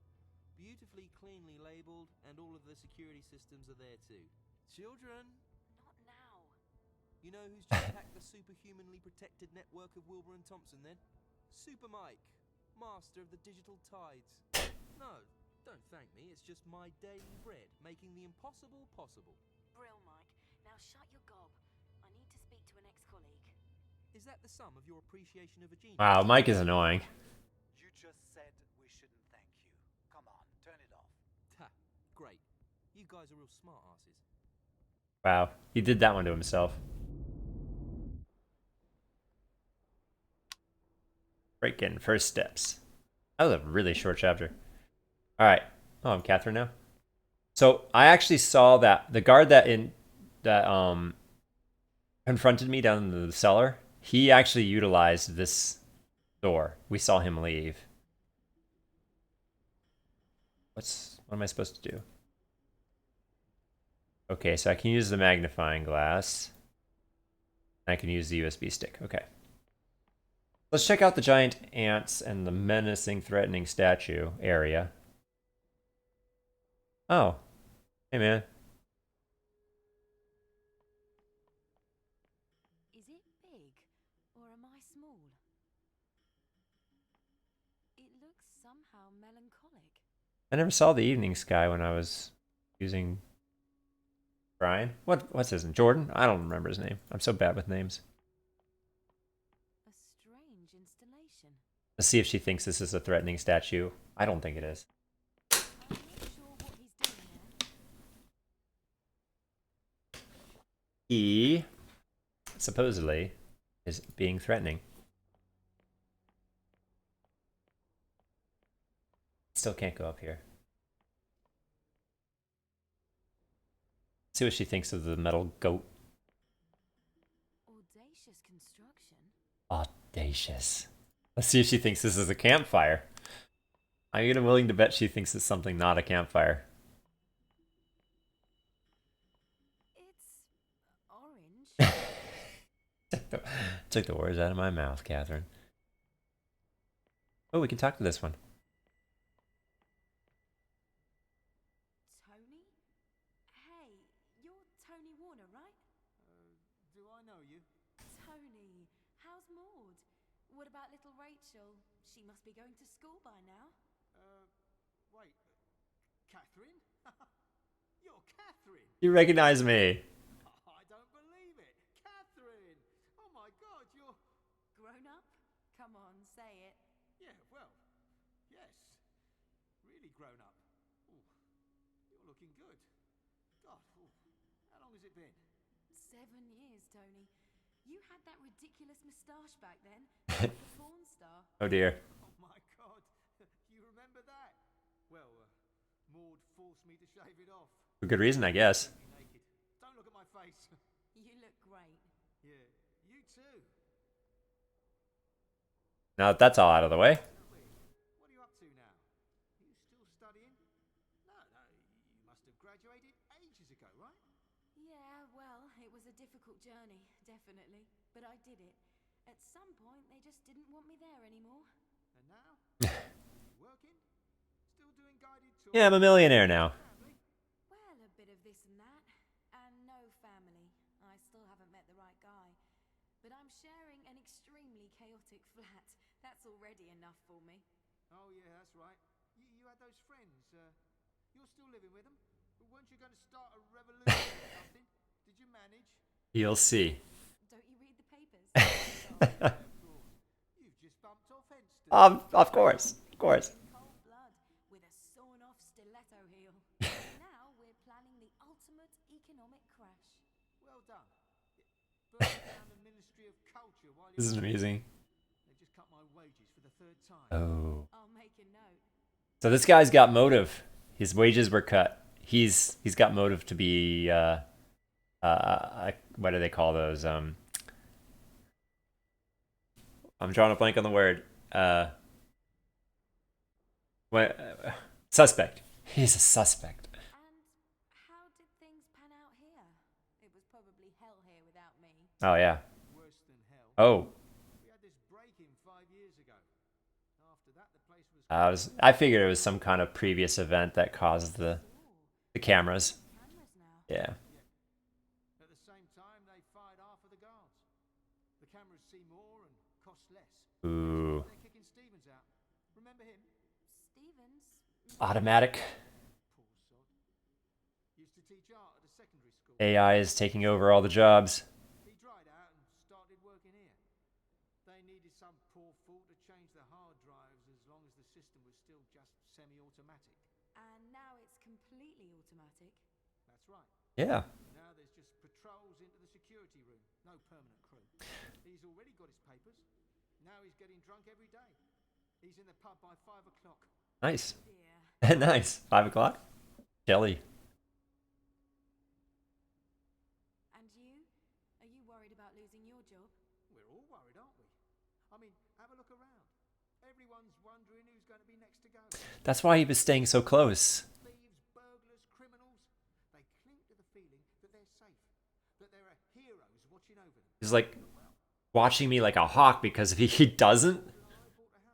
Beautifully cleanly labeled, and all of the security systems are there too. Children! Not now. You know who's just hacked the superhumanly protected network of Wilbur and Thompson then? Super Mike, master of the digital tides. No, don't thank me, it's just my daily bread, making the impossible possible. Brill, Mike. Now shut your gob. I need to speak to an ex-colleague. Is that the sum of your appreciation of a genius? Wow, Mike is annoying. You just said we shouldn't thank you. Come on, turn it off. Ha, great. You guys are real smart asses. Wow, he did that one to himself. Break-in, first steps. That was a really short chapter. All right. Oh, I'm Catherine now. So I actually saw that the guard that confronted me down in the cellar. He actually utilized this door. We saw him leave. What am I supposed to do? Okay, so I can use the magnifying glass. I can use the USB stick. Okay. Let's check out the giant ants and the menacing, threatening statue area. Oh. Hey, man. Is it big, or am I small? It looks somehow melancholic. I never saw the evening sky when I was using Brian. What's his name? Jordan? I don't remember his name. I'm so bad with names. A strange installation. Let's see if she thinks this is a threatening statue. I don't think it is. I'm not sure what he's doing there. He supposedly is being threatening. Still can't go up here. See what she thinks of the metal goat. Audacious construction. Audacious. Let's see if she thinks this is a campfire. I'm even willing to bet she thinks it's something not a campfire. It's orange. Took the words out of my mouth, Catherine. Oh, we can talk to this one. Tony? Hey, you're Tony Warner, right? Do I know you? Tony, how's Maud? What about little Rachel? She must be going to school by now. Wait. Catherine? You're Catherine! You recognize me. I don't believe it! Catherine! Oh my god, you're... Grown up? Come on, say it. Yeah, well, yes. Really grown up. Ooh, you're looking good. God, ooh, how long has it been? 7 years, Tony. You had that ridiculous moustache back then. Like the porn star. Oh dear. Oh my god, you remember that? Well, Maud forced me to shave it off. For good reason, I guess. Naked. Don't look at my face. You look great. Yeah, you too. Now that that's all out of the way. What are you up to now? Are you still studying? No, you must have graduated ages ago, right? Yeah, well, it was a difficult journey, definitely. But I did it. At some point, they just didn't want me there anymore. And now? Working? Still doing guided tours? Yeah, I'm a millionaire now. Family? Well, a bit of this and that. And no family. I still haven't met the right guy. But I'm sharing an extremely chaotic flat. That's already enough for me. Oh yeah, that's right. You had those friends. You're still living with them? But weren't you going to start a revolution or something? Did you manage? You'll see. Don't you read the papers? Of course. You've just bumped off Henston. Of course. Of course. In cold blood, with a sawn-off stiletto heel. Now we're planning the ultimate economic crash. Well done. Burning down the Ministry of Culture while This is you're... amazing. They just cut my wages for the 3rd time. Oh. I'll make a note. So this guy's got motive. His wages were cut. He's got motive to be what do they call those? I'm drawing a blank on the word. Suspect. He's a suspect. And how did things pan out here? It was probably hell here without me. Oh yeah. Worse than hell. Oh. We had this break-in 5 years ago. After that, the place was... I figured it was some kind of previous event that caused the cameras. Cameras now. Yeah. At the same time, they fired half of the guards. The cameras see more and cost less. Ooh. They're kicking Stevens out. Remember him? Stevens? Automatic. Poor sod. Used to teach art at a secondary school. AI is taking over all the jobs. He dried out and started working here. They needed some poor fool to change the hard drives as long as the system was still just semi-automatic. And now it's completely automatic. That's right. Yeah. Now there's just patrols into the security room. No permanent crew. He's already got his papers. Now he's getting drunk every day. He's in the pub by 5 o'clock. Nice. Dear. Nice. 5 o'clock? Jelly. And you? Are you worried about losing your job? We're all worried, aren't we? I mean, have a look around. Everyone's wondering who's going to be next to go. That's why he was staying so close. Thieves, burglars, criminals. They cling to the feeling that they're safe, that there are heroes watching over them. He's like watching me like a hawk because if he doesn't,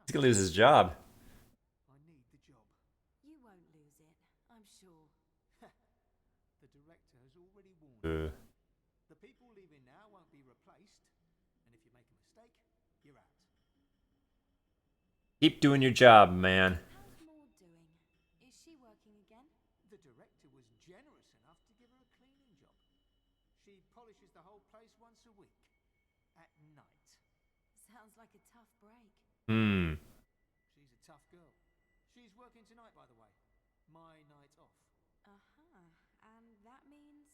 he's gonna lose his job. I need the job. You won't lose it, I'm sure. The director has already warned you. Uh, The people leaving now won't be replaced, and if you make a mistake, you're out. keep doing your job, man. How's Maud doing? Is she working again? The director was generous enough to give her a cleaning job. She polishes the whole place once a week, at night. Sounds like a tough break. Hmm. She's a tough girl. She's working tonight, by the way. My night off. Uh-huh. And that means...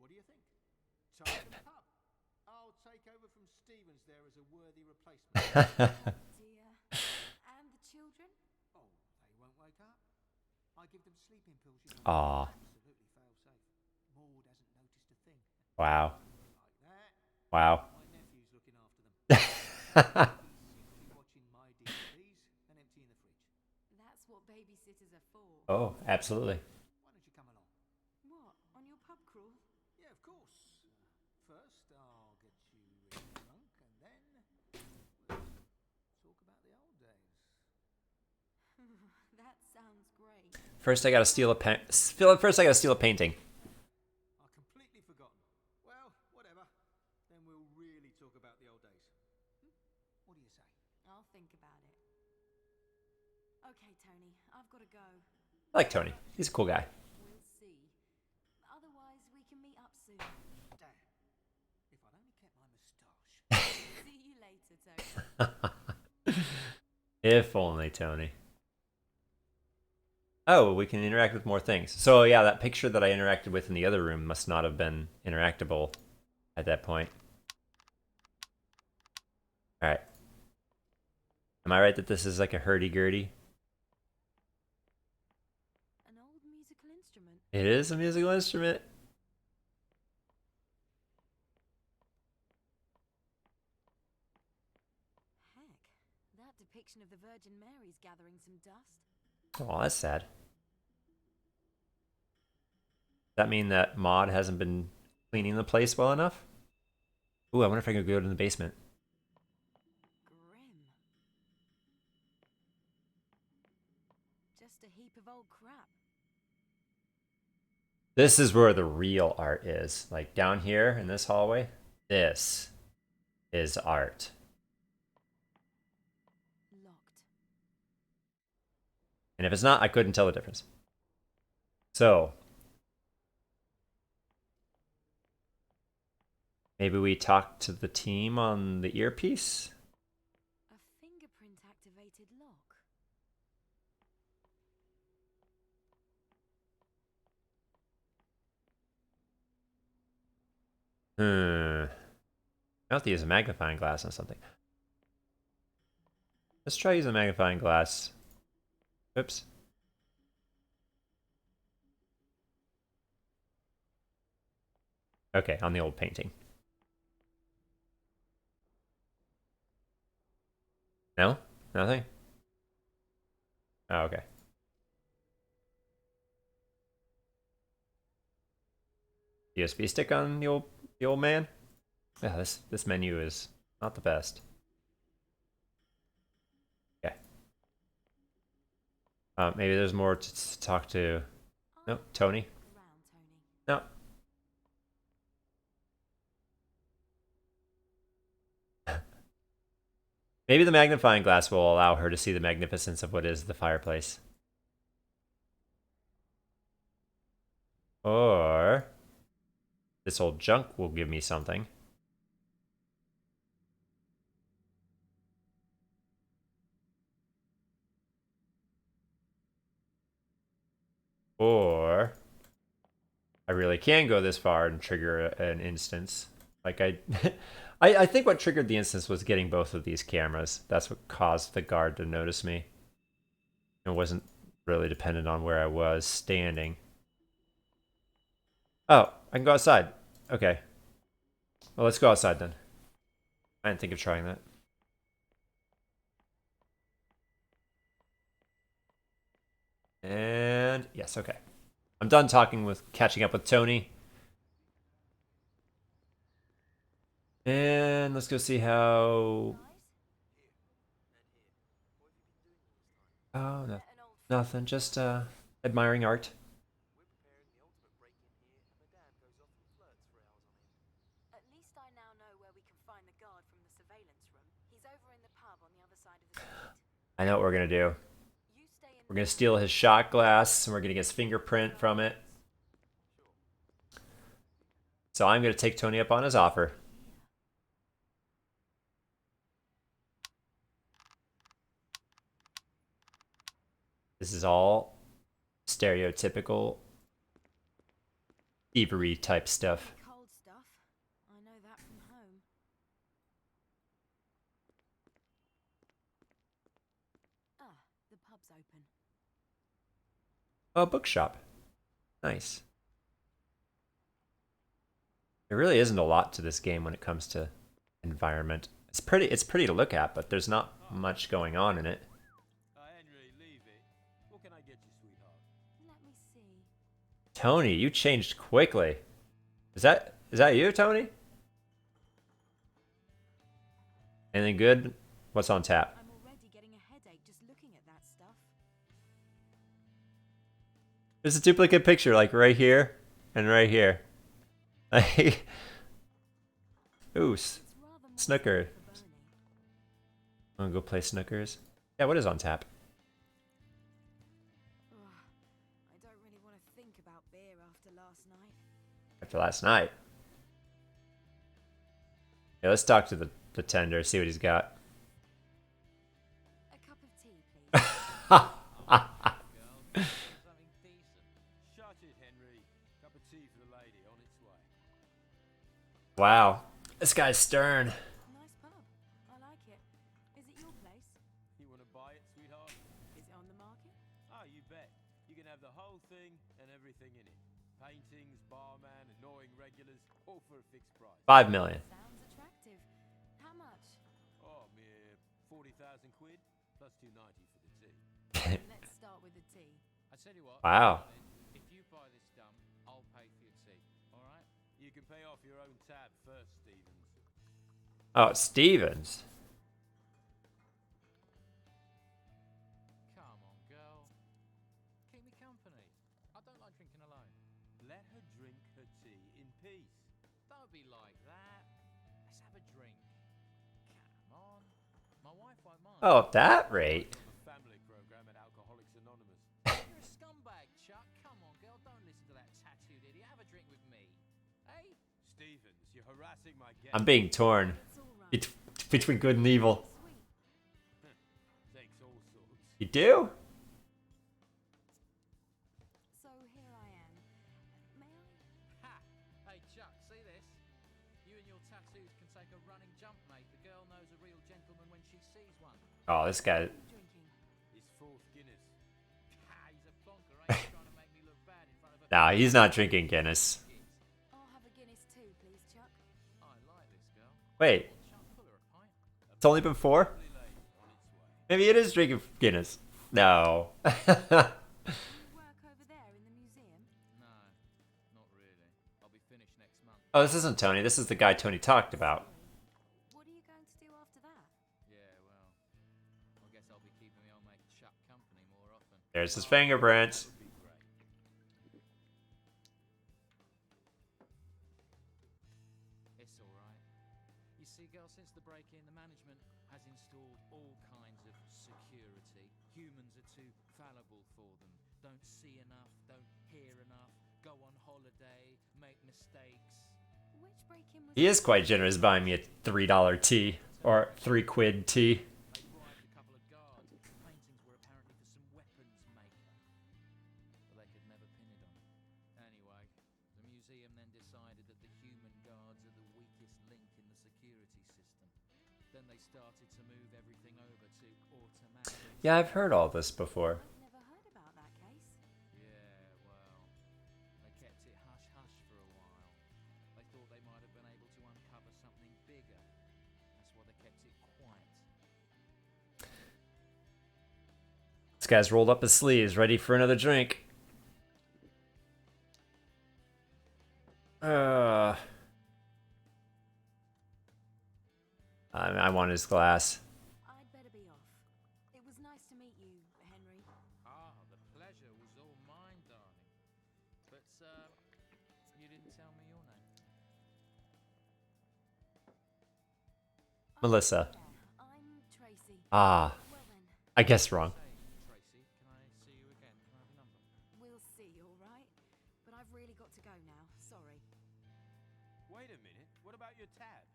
What do you think? Time for the pub. I'll take over from Stevens there as a worthy replacement. Dear. And the children? Oh, they won't wake up. I give them sleeping pills. You know. Aw. Absolutely fail-safe. Maud hasn't noticed a thing. Wow. Like that. Wow. My nephew's looking after them. Simply watching my DVDs and emptying the fridge. That's what babysitters are for. Oh, absolutely. Why don't you come along? What? On your pub crawl? Yeah, of course. First, I'll get you really drunk, and then we'll talk about the old days. That sounds great. First, I gotta steal a pen. First, I gotta steal a painting. I've completely forgotten. Well, whatever. Then we'll really talk about the old days. What do you say? I'll think about it. Okay, Tony, I've got to go. I like Tony. He's a cool guy. We'll see. Otherwise, we can meet up soon. Damn. If I'd only kept my moustache. See you later, Tony. If only, Tony. Oh, we can interact with more things. So yeah, that picture that I interacted with in the other room must not have been interactable at that point. Alright. Am I right that this is like a hurdy-gurdy? An old musical instrument. It is a musical instrument. Heck, that depiction of the Virgin Mary's gathering some dust. Oh, that's sad. Does that mean that Maud hasn't been cleaning the place well enough? Ooh, I wonder if I could go to the basement. Grim. Just a heap of old crap. This is where the real art is. Like down here in this hallway. This is art. Locked. And if it's not, I couldn't tell the difference. So, maybe we talk to the team on the earpiece? A fingerprint activated lock. I have to use a magnifying glass on something. Let's try using a magnifying glass. Oops. Okay, on the old painting. No? Nothing? Oh, okay. USB stick on the old man? Yeah, this menu is not the best. Okay. Maybe there's more to talk to. No, Tony. Around, Tony. No. Maybe the magnifying glass will allow her to see the magnificence of what is the fireplace. Or this old junk will give me something. Or I really can go this far and trigger an instance Like I think what triggered the instance was getting both of these cameras. That's what caused the guard to notice me. It wasn't really dependent on where I was standing. Oh, I can go outside. Okay. Well, let's go outside then. I didn't think of trying that. And yes, okay. I'm done catching up with Tony. And let's go see how... Oh, no, nothing. Just admiring art. At least I now know where we can find the guard from the surveillance room. He's over in the pub on the other side of the street. I know what we're gonna do. We're gonna steal his shot glass, and we're gonna get his fingerprint from it. So I'm gonna take Tony up on his offer. This is all stereotypical thievery type stuff. Cold stuff. I know that from home. Ah, the pub's open. Oh, bookshop. Nice. There really isn't a lot to this game when it comes to environment. It's pretty to look at, but there's not much going on in it. Henry, leave it. What can I get you, sweetheart? Let me see. Tony, you changed quickly. Is that you, Tony? Anything good? What's on tap? I'm already getting a headache just looking at that stuff. There's a duplicate picture, like right here and right here. Ooh, snooker. I'm gonna go play snookers. Yeah, what is on tap? Ugh, I don't really want to think about beer after last night. After last night. Yeah, let's talk to the tender, see what he's got. A cup of tea, please. Something decent. Shut it, Henry. Cup of tea for the lady, on its way. Wow, this guy's stern. Nice pub. I like it. Is it your place? You want to buy it, sweetheart? Is it on the market? Ah, you bet. You can have the whole thing and everything in it. Paintings, barman, annoying regulars, all for a fixed price. 5 million. Sounds attractive. How much? Oh, mere 40,000 quid, plus 290 for the tea. Let's start with the tea. I tell you what. Wow. darling, if you buy this dump, I'll pay for your tea. All right? You can pay off your own tab first, Stevens. Oh, Stevens. Come on, girl. Keep me company. I don't like drinking alone. Let her drink her tea in peace. Don't be like that. Let's have a drink. Come on. My wife won't mind. Oh, at that rate. A family program at Alcoholics Anonymous. You're a scumbag, Chuck. Come on, girl. Don't listen to that tattooed idiot. Have a drink with me. Hey? Stevens, you're harassing my guest. I'm being torn It's all right. between good and evil. Sweet. Thanks all sorts. You do? So here I am. May I? Ha! Hey, Chuck, see this? You and your tattoos can take a running jump, mate. The girl knows a real gentleman when she sees one. Oh, this guy. Drinking. His fourth Guinness. Ha! He's a plonker, ain't he? Trying to make me look bad in front of a... Nah, he's not drinking Guinness. I'll have a Guinness too, please, Chuck. I like this girl. Wait, Chuck, pull her a pint. it's only been 4? Maybe it is drinking Guinness. No. You work over there in the museum? No, not really. I'll be finished next month. Oh, this isn't Tony. This is the guy Tony talked about. What are you going to do after that? Yeah, well, I guess I'll be keeping my old mate Chuck company more often. There's his fingerprints. It's alright. You see, girl, since the break-in, the management has installed all kinds of security. Humans are too fallible for them. Don't see enough, don't hear enough, go on holiday, make mistakes. Which break-in was He is quite generous buying me a $3 tea. Or 3 quid tea. They bribed a couple of guards. Paintings were apparently for some weapons maker. But they could never pin it on him. Anyway, the museum then decided that the human guards are the weakest Then they started to move everything over to automatic. Yeah, I've heard all this before. I've never heard about that case. Yeah, well, they kept it hush-hush for a while. They thought they might have been able to uncover something bigger. That's why they kept it quiet. This guy's rolled up his sleeves, ready for another drink. I want his glass. I'd better be off. It was nice to meet you, Henry. Ah, the pleasure was all mine, darling. But, you didn't tell me your name. Melissa. Yeah, I'm Tracy. Ah, Well then, I guess wrong. Say, Tracy, can I see you again? Can I have a number? we'll see, all right? But I've really got to go now. Sorry. Wait a minute. What about your tab?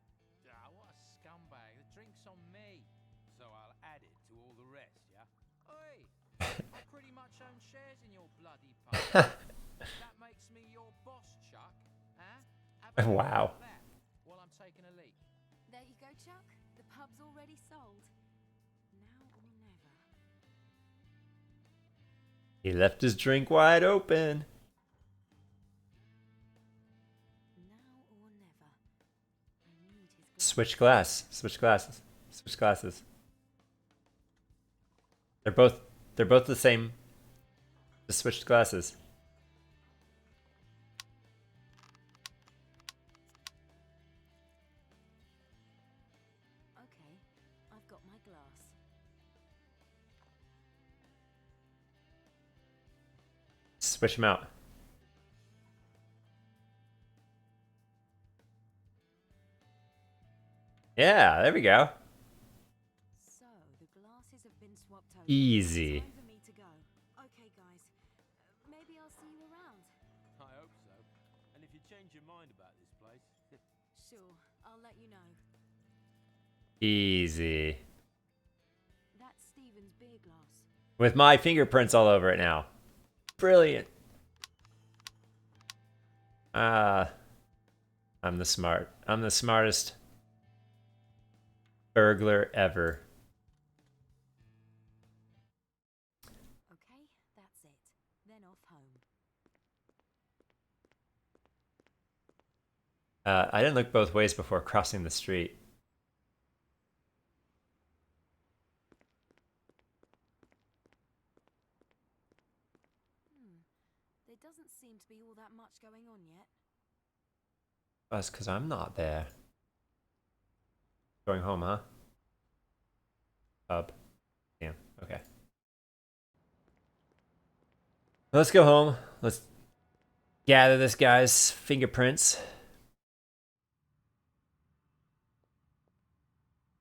Ah, what a scumbag. The drink's on me. So I'll add it to all the rest, yeah? Oi! I pretty much own shares in your bloody pub. That makes me your boss, Chuck. Huh? Have a Wow. look at that while I'm taking a leak. There you go, Chuck. The pub's already sold. Now or never. He left his drink wide open. Now or never. I need his Switch glass. Switch glasses. Switch glasses. They're both the same. Just switched glasses. Okay, I've got my glass. Switch them out. Yeah, there we go. So, the glasses have been swapped over. Easy. Time for me to go. Okay, guys. Maybe I'll see you around. I hope so. And if you change your mind about this place, Sure, I'll let you know. Easy. That's Stephen's beer glass. With my fingerprints all over it now. Brilliant. I'm the smartest burglar ever. Okay, that's it. Then off home. I didn't look both ways before crossing the street. There doesn't seem to be all that much going on yet. That's because I'm not there. Going home, huh? Pub. Damn. Okay. Let's go home. Let's gather this guy's fingerprints.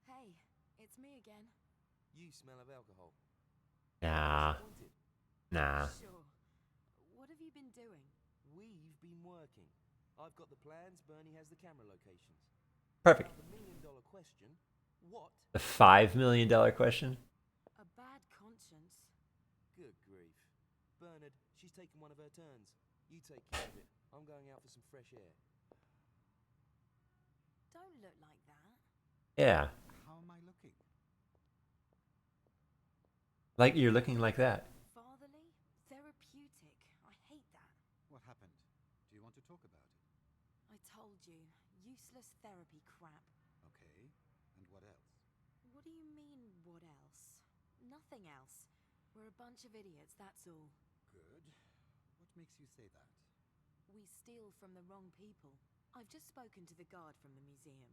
Hey, it's me again. You smell of alcohol. Nah. Wanted. Nah. Sure. What have you been doing? We've been working. I've got the plans, Bernie has the camera locations. Perfect. Now the million-dollar question, what? The $5 million question? A bad conscience. Good grief. Bernard, she's taken one of her turns. You take care of it. I'm going out for some fresh air. Don't look like that. Yeah. How am I looking? Like you're looking like that. Fatherly? Therapeutic. I hate that. What happened? Do you want to talk about it? I told you. Useless therapy crap. Okay. And what else? What do you mean, what else? Nothing else. We're a bunch of idiots, that's all. Good. What makes you say that? We steal from the wrong people. I've just spoken to the guard from the museum.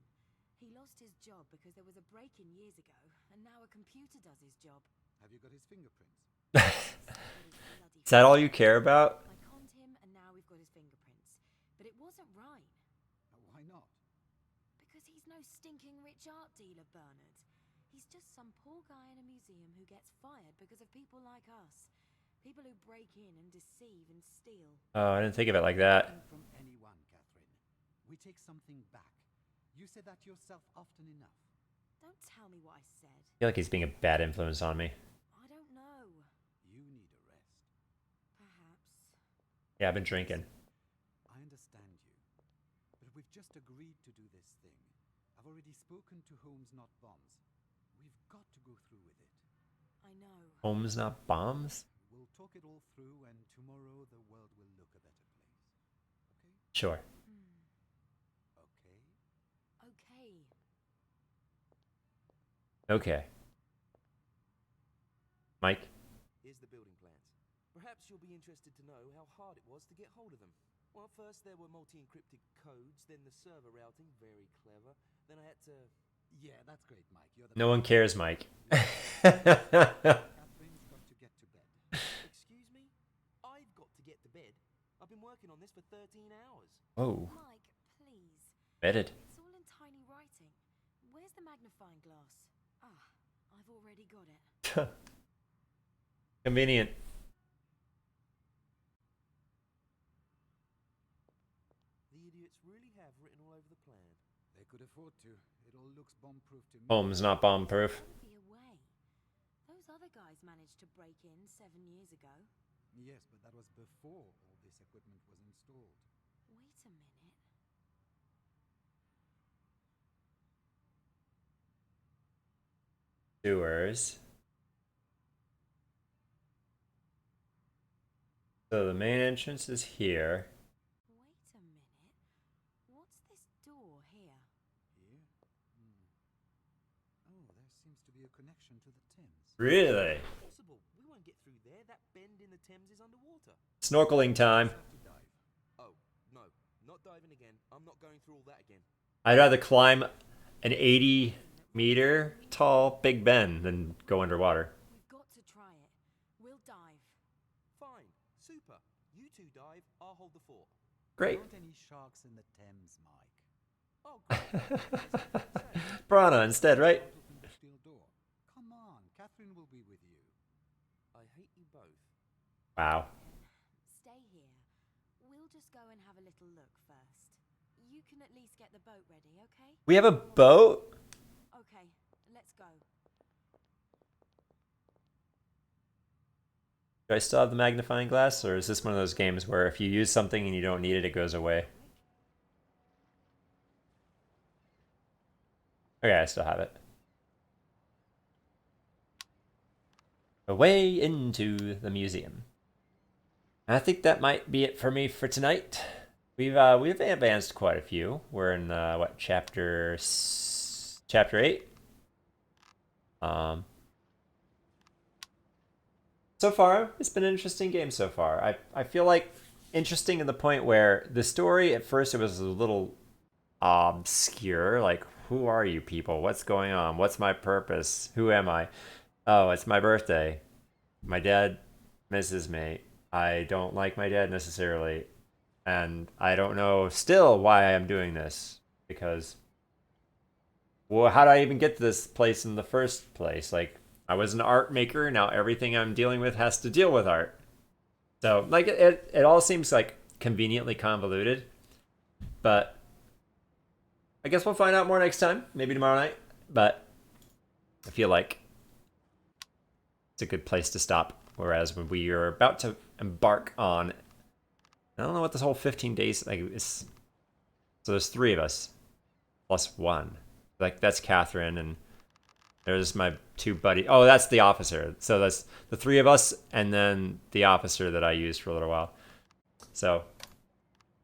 He lost his job because there was a break-in years ago, and now a computer does his job. Have you got his fingerprints? Is that all you care about? I conned him, and now we've got his fingerprints. But it wasn't right. Why not? Because he's no stinking rich art dealer, Bernard. He's just some poor guy in a museum who gets fired because of people like us. People who break in and deceive and steal. Oh, I didn't think of it like that. From anyone, Catherine. We take something back. You said that yourself often enough. Don't tell me what I said. I feel like he's being a bad influence on me. I don't know. You need a rest. Perhaps. Yeah, I've been drinking. I understand you. But we've just agreed to do this thing. I've I've already spoken to Holmes Not Bombs. We've got to go through with it. I know. Homes, not bombs? We'll talk it all through, and tomorrow the world will look a better place. Okay? Sure. Okay? Okay. Okay. Mike? Here's the building plans. Perhaps you'll be interested to know how hard it was to get hold of them. Well, first there were multi-encrypted codes, then the server routing, very clever. Then I had to... Yeah, that's great, Mike. You're the No one cares, Mike. Catherine's got to get to bed. Excuse me? I've got to get to bed. I've been working on this for 13 hours. Whoa. Mike, please. Vetted. It's all in tiny writing. Where's the magnifying glass? Ah, I've already got it. Convenient. The idiots really have written all over the plan. They could afford to. It all looks bomb-proof to me. Homes, not bomb-proof. Be away. Those other guys managed to break in 7 years ago. Yes, but that was before all this equipment was installed. Wait a minute. Sewers. So the main entrance is here. Wait a minute. What's this door here? Here? Oh, there seems to be a connection to the Thames. Really? Impossible. We won't get through there. That bend in the Thames is underwater. Snorkeling time. Have to dive. Oh, no. Not diving again. I'm not going through all that again. I'd rather climb an 80-meter tall Big Ben than go underwater. We've got to try it. We'll dive. Fine. Super. You two dive. I'll hold the fort. Great. There aren't any sharks in the Thames, Mike. Oh, great. Piranha instead, right? Can't open the steel door. Come on, Catherine will be with you. I hate you both. Wow. Stay here. We'll just go and have a little look first. You can at least get the boat ready, okay? We have a boat? Okay, let's go. Do I still have the magnifying glass, or is this one of those games where if you use something and you don't need it, it goes away? Okay, I still have it. Away into the museum. I think that might be it for me for tonight. We've advanced quite a few. We're in what, chapter 8. So far, it's been an interesting game so far. I feel like interesting in the point where the story at first it was a little obscure, like who are you people? What's going on? What's my purpose? Who am I? Oh, it's my birthday. My dad misses me. I don't like my dad necessarily. And I don't know still why I'm doing this. Because, well, how did I even get to this place in the first place? Like, I was an art maker. Now everything I'm dealing with has to deal with art. So, like, it all seems like conveniently convoluted. But I guess we'll find out more next time. Maybe tomorrow night. But I feel like it's a good place to stop. Whereas when we are about to embark on, I don't know what this whole 15 days like is. So there's 3 of us plus 1. Like that's Catherine and there's my 2 buddies. Oh, that's the officer. So that's the 3 of us and then the officer that I used for a little while. So